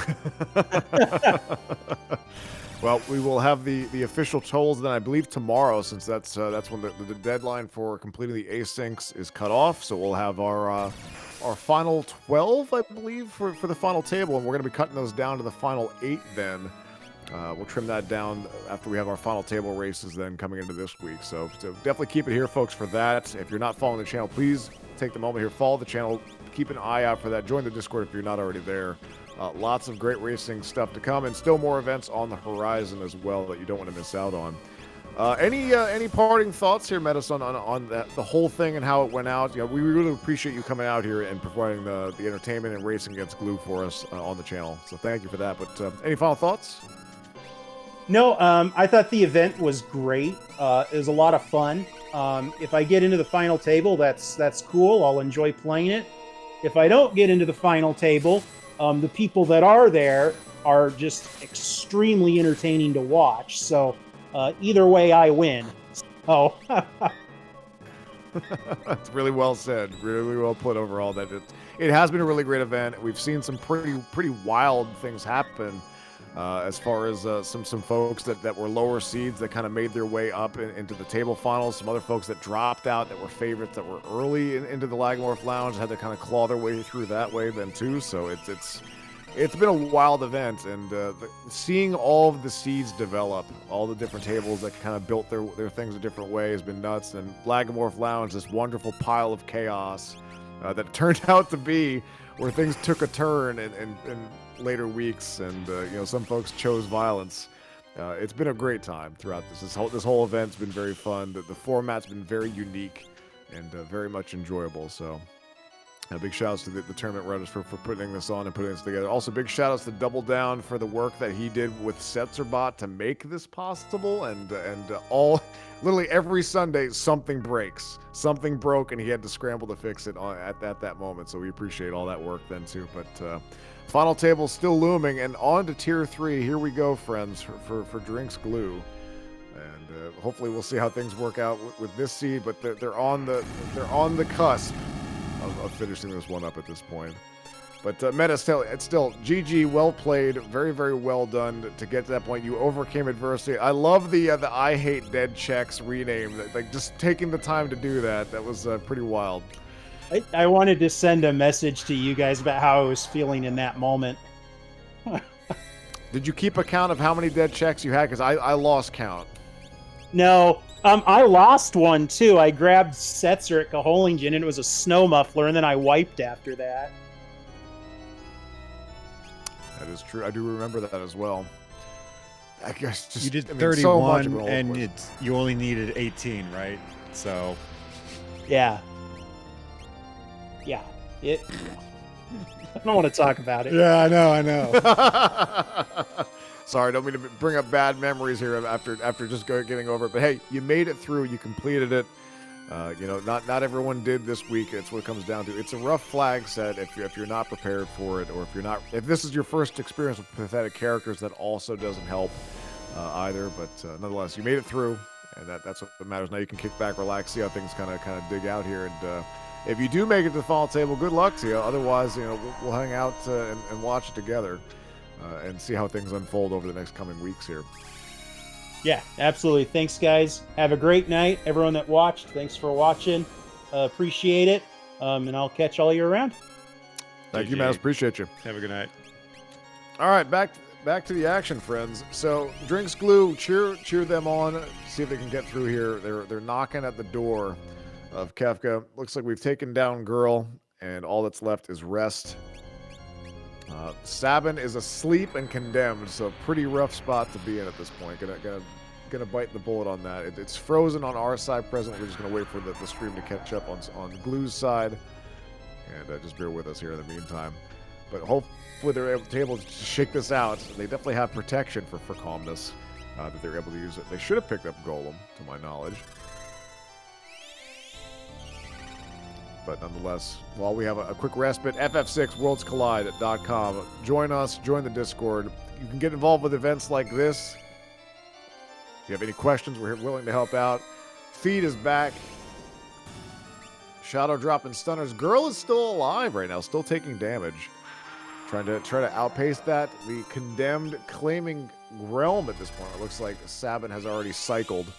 Well, we will have the official totals then, I believe, tomorrow, since that's when the deadline for completing the asyncs is cut off. So we'll have our final 12, I believe, for the final table, and we're going to be cutting those down to the final 8 then. We'll trim that down after we have our final table races then coming into this week. So definitely keep it here, folks, for that. If you're not following the channel, please take the moment here, follow the channel, keep an eye out for that. Join the Discord if you're not already there. Lots of great racing stuff to come, and still more events on the horizon as well that you don't want to miss out on. Any parting thoughts here, Metis, on the whole thing and how it went out? You know, we really appreciate you coming out here and providing the entertainment and racing against glue for us on the channel. So thank you for that. But any final thoughts? No, I thought the event was great. It was a lot of fun. If I get into the final table, that's cool. I'll enjoy playing it. If I don't get into the final table, the people that are there are just extremely entertaining to watch. So either way, I win. Oh, that's really well said. Really well put overall. That it has been a really great event. We've seen some pretty wild things happen. As far as some folks that were lower seeds that kind of made their way up into the table finals, some other folks that dropped out that were favorites that were early into the Lagomorph Lounge had to kind of claw their way through that way then too. So it's been a wild event, and seeing all of the seeds develop, all the different tables that kind of built their things a different way has been nuts. And Lagomorph Lounge, this wonderful pile of chaos that turned out to be where things took a turn and later weeks, and some folks chose violence. It's been a great time throughout this whole event's been very fun. The format's been very unique and very much enjoyable. So big shout outs to the tournament runners for putting this on and putting this together. Also big shout outs to Double Down for the work that he did with Setzerbot to make this possible, and literally every Sunday something breaks, something broke, and he had to scramble to fix it at that moment. So we appreciate all that work then too. But final table still looming, and on to tier 3. Here we go, friends, for DrinksGlue, and hopefully we'll see how things work out with this seed. But they're on the cusp of finishing this one up at this point. But Metis, it's still GG, well played, very very well done to get to that point. You overcame adversity. I love the I hate dead checks rename, like just taking the time to do that. That was pretty wild. I wanted to send a message to you guys about how I was feeling in that moment. Did you keep a count of how many dead checks you had? Because I lost count. No, I lost one too. I grabbed Setzer at Caholingen, and it was a snow muffler, and then I wiped after that. That is true. I do remember that as well. I guess just You did 31, so much of it all and you only needed 18, right? So Yeah. I don't want to talk about it. yeah, I know. Sorry, don't mean to bring up bad memories here after just getting over it. But hey, you made it through. You completed it. Not everyone did this week. It's what it comes down to. It's a rough flag set if you're not prepared for it, or if this is your first experience with pathetic characters, that also doesn't help either. But nonetheless, you made it through, and that's what matters. Now you can kick back, relax, see how things kind of dig out here, and if you do make it to the final table, good luck to you. Otherwise, we'll hang out and watch it together and see how things unfold over the next coming weeks here. Yeah, absolutely. Thanks, guys. Have a great night. Everyone that watched, thanks for watching. Appreciate it. And I'll catch all you around. Thank you, Matt. Appreciate you. Have a good night. All right, back to the action, friends. So DrinksGlue, cheer them on. See if they can get through here. They're knocking at the door of Kefka. Looks like we've taken down Girl, and all that's left is Rest. Sabin is asleep and condemned, so pretty rough spot to be in at this point. Gonna bite the bullet on that. It's frozen on our side presently. We're just gonna wait for the stream to catch up on Glue's side, and just bear with us here in the meantime. But hopefully they're able to shake this out. They definitely have protection for calmness that they're able to use it. They should have picked up Golem, to my knowledge. but nonetheless, while we have a quick respite, ff6worldscollide.com. Join us, join the Discord. You can get involved with events like this. If you have any questions, we're willing to help out. Feed is back. Shadow dropping stunners. Girl is still alive right now, still taking damage. Trying to outpace that. The condemned claiming realm at this point. It looks like Sabin has already cycled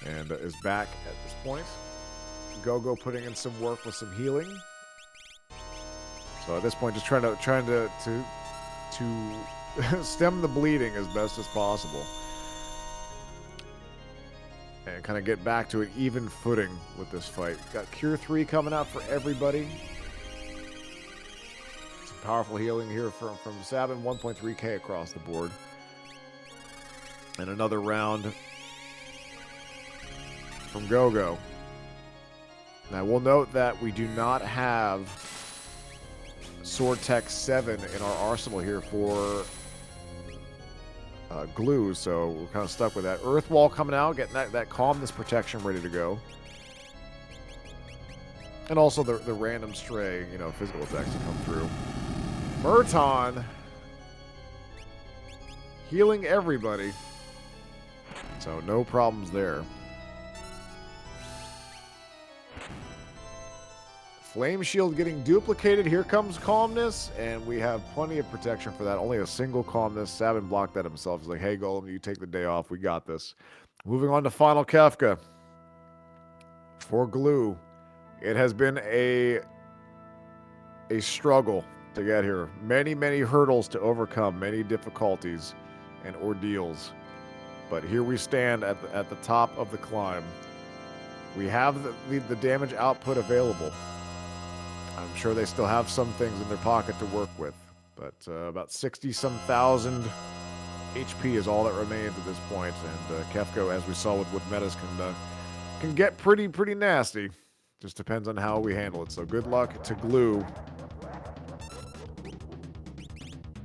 and is back at this point. Go putting in some work with some healing. So at this point, just trying to stem the bleeding as best as possible. And kind of get back to an even footing with this fight. Got Cure 3 coming out for everybody. Some powerful healing here from Sabin, 1.3k across the board. And another round from Go. Now we'll note that we do not have Sword Tech 7 in our arsenal here for glue, so we're kind of stuck with that. Earth Wall coming out, getting that calmness protection ready to go. And also the random stray, physical attacks to come through. Murton healing everybody. So no problems there. Flame Shield getting duplicated. Here comes Calmness, and we have plenty of protection for that. Only a single Calmness. Sabin blocked that himself. He's like, hey, Golem, you take the day off. We got this. Moving on to Final Kefka. For Glue, it has been a struggle to get here. Many, many hurdles to overcome. Many difficulties and ordeals. But here we stand at the top of the climb. We have the damage output available. I'm sure they still have some things in their pocket to work with, but about 60-some thousand HP is all that remains at this point, and Kefka, as we saw with metas, can get pretty nasty. Just depends on how we handle it. So good luck to Glue.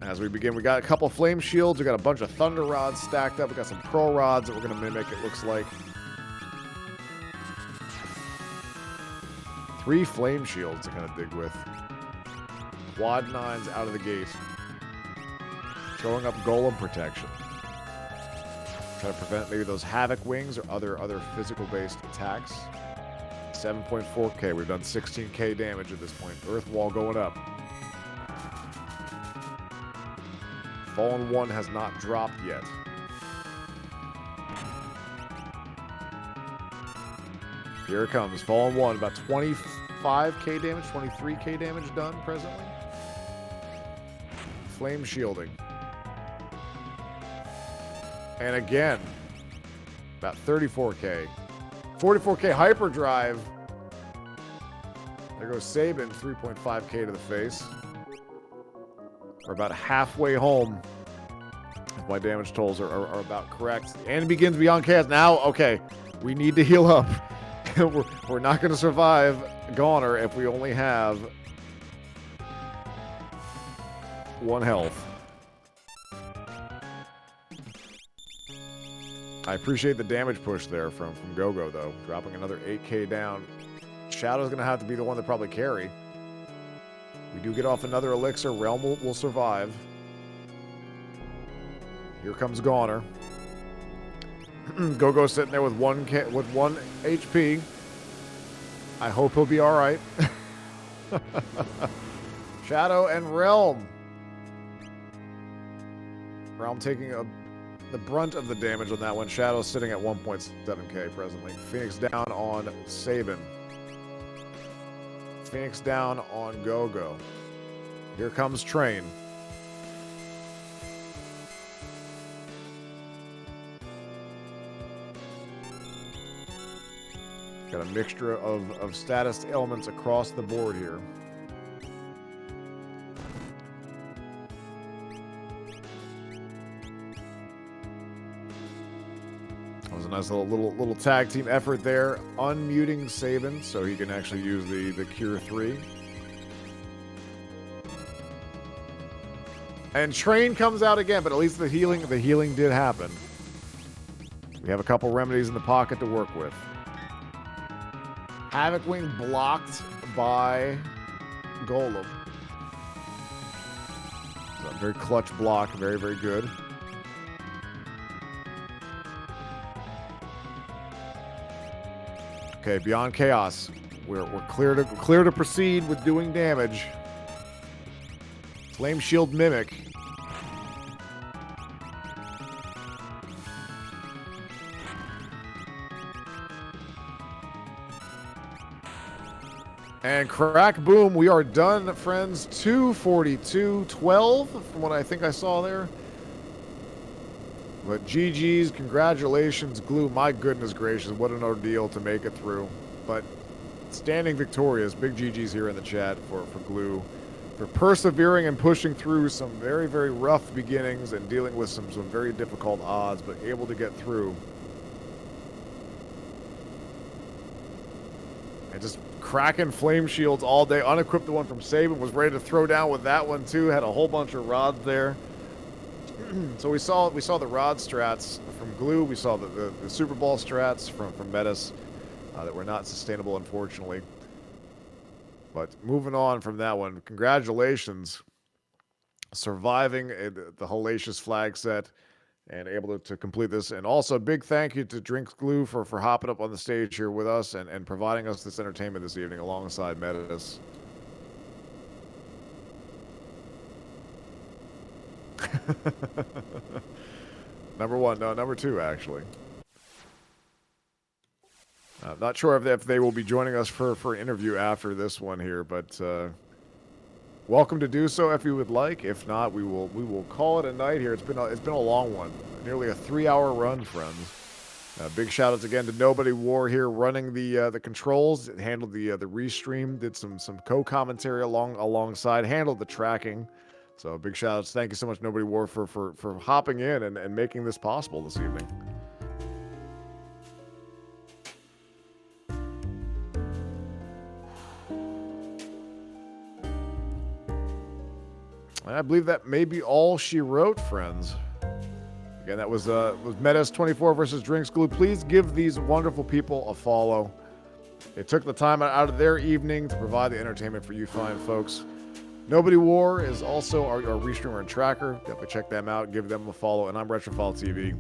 As we begin, we got a couple Flame Shields, we got a bunch of Thunder Rods stacked up, we got some Pearl Rods that we're going to mimic, it looks like. 3 Flame Shields to kind of dig with. Quad 9s out of the gate. Showing up Golem protection. Try to prevent maybe those Havoc Wings or other physical-based attacks. 7.4k. We've done 16k damage at this point. Earth Wall going up. Fallen 1 has not dropped yet. Here it comes. Fallen 1, about 25k damage, 23k damage done presently. Flame shielding. And again, about 34k. 44k hyperdrive. There goes Sabin, 3.5k to the face. We're about halfway home. If my damage totals are about correct. And begins beyond chaos. Now, okay, we need to heal up. We're not going to survive Goner if we only have 1 health. I appreciate the damage push there from Go-Go, though. Dropping another 8k down. Shadow's going to have to be the one to probably carry. We do get off another elixir. Realm will survive. Here comes Goner. Go-Go sitting there with 1 HP. I hope he'll be all right. Shadow and Realm. Realm taking the brunt of the damage on that one. Shadow sitting at 1.7k presently. Phoenix down on Sabin. Phoenix down on Go-Go. Here comes Train. Got a mixture of status elements across the board here. That was a nice little tag team effort there. Unmuting Sabin so he can actually use the Cure 3. And Train comes out again, but at least the healing did happen. We have a couple remedies in the pocket to work with. Havoc Wing blocked by Golem. So a very clutch block. Very, very good. Okay, Beyond Chaos. We're clear to proceed with doing damage. Flame Shield Mimic. And crack boom, we are done, friends. 242.12 from what I think I saw there. But GG's, congratulations, Glue. My goodness gracious, what an ordeal to make it through. But standing victorious, big GG's here in the chat for Glue, for persevering and pushing through some very, very rough beginnings and dealing with some very difficult odds, but able to get through. And just cracking flame shields all day. Unequipped the one from Saban, was ready to throw down with that one too. Had a whole bunch of rods there. So we saw the rod strats from Glue. We saw the Super Ball strats from Medes that were not sustainable, unfortunately. But moving on from that one, congratulations, surviving the hellacious flag set and able to complete this. And also a big thank you to DrinksGlue for hopping up on the stage here with us and providing us this entertainment this evening alongside Medes. Number one, no, number two, actually. Not sure if they will be joining us for an interview after this one here, but welcome to do so if you would like. If not, we will call it a night here. It's been a long one, nearly a 3-hour run, friends. Big shout outs again to Nobody War here running the controls. It handled the restream, did some co-commentary alongside, handled the tracking. So big shout outs. Thank you so much, Nobody War, for hopping in and making this possible this evening. And I believe that may be all she wrote, friends. Again, that was medes24 versus DrinksGlue. Please give these wonderful people a follow. They took the time out of their evening to provide the entertainment for you fine folks. Nobody War is also our restreamer and tracker. Definitely check them out. Give them a follow. And I'm Retrofile TV.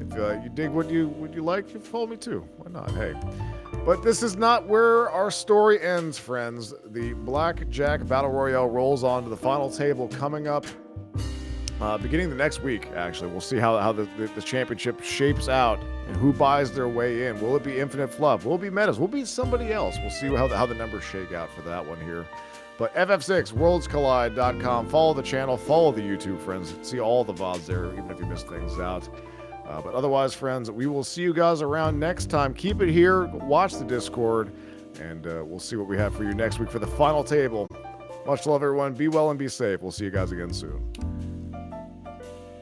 If you dig what you like, you follow me too. Why not? Hey. But this is not where our story ends, friends. The Blackjack Battle Royale rolls on to the final table coming up beginning the next week, actually. We'll see how the championship shapes out and who buys their way in. Will it be Infinite Fluff? Will it be Medes? Will it be somebody else? We'll see how the numbers shake out for that one here. But FF6, worldscollide.com. Follow the channel. Follow the YouTube, friends. See all the VODs there, even if you miss things out. But otherwise, friends, we will see you guys around next time. Keep it here. Watch the Discord. And we'll see what we have for you next week for the final table. Much love, everyone. Be well and be safe. We'll see you guys again soon.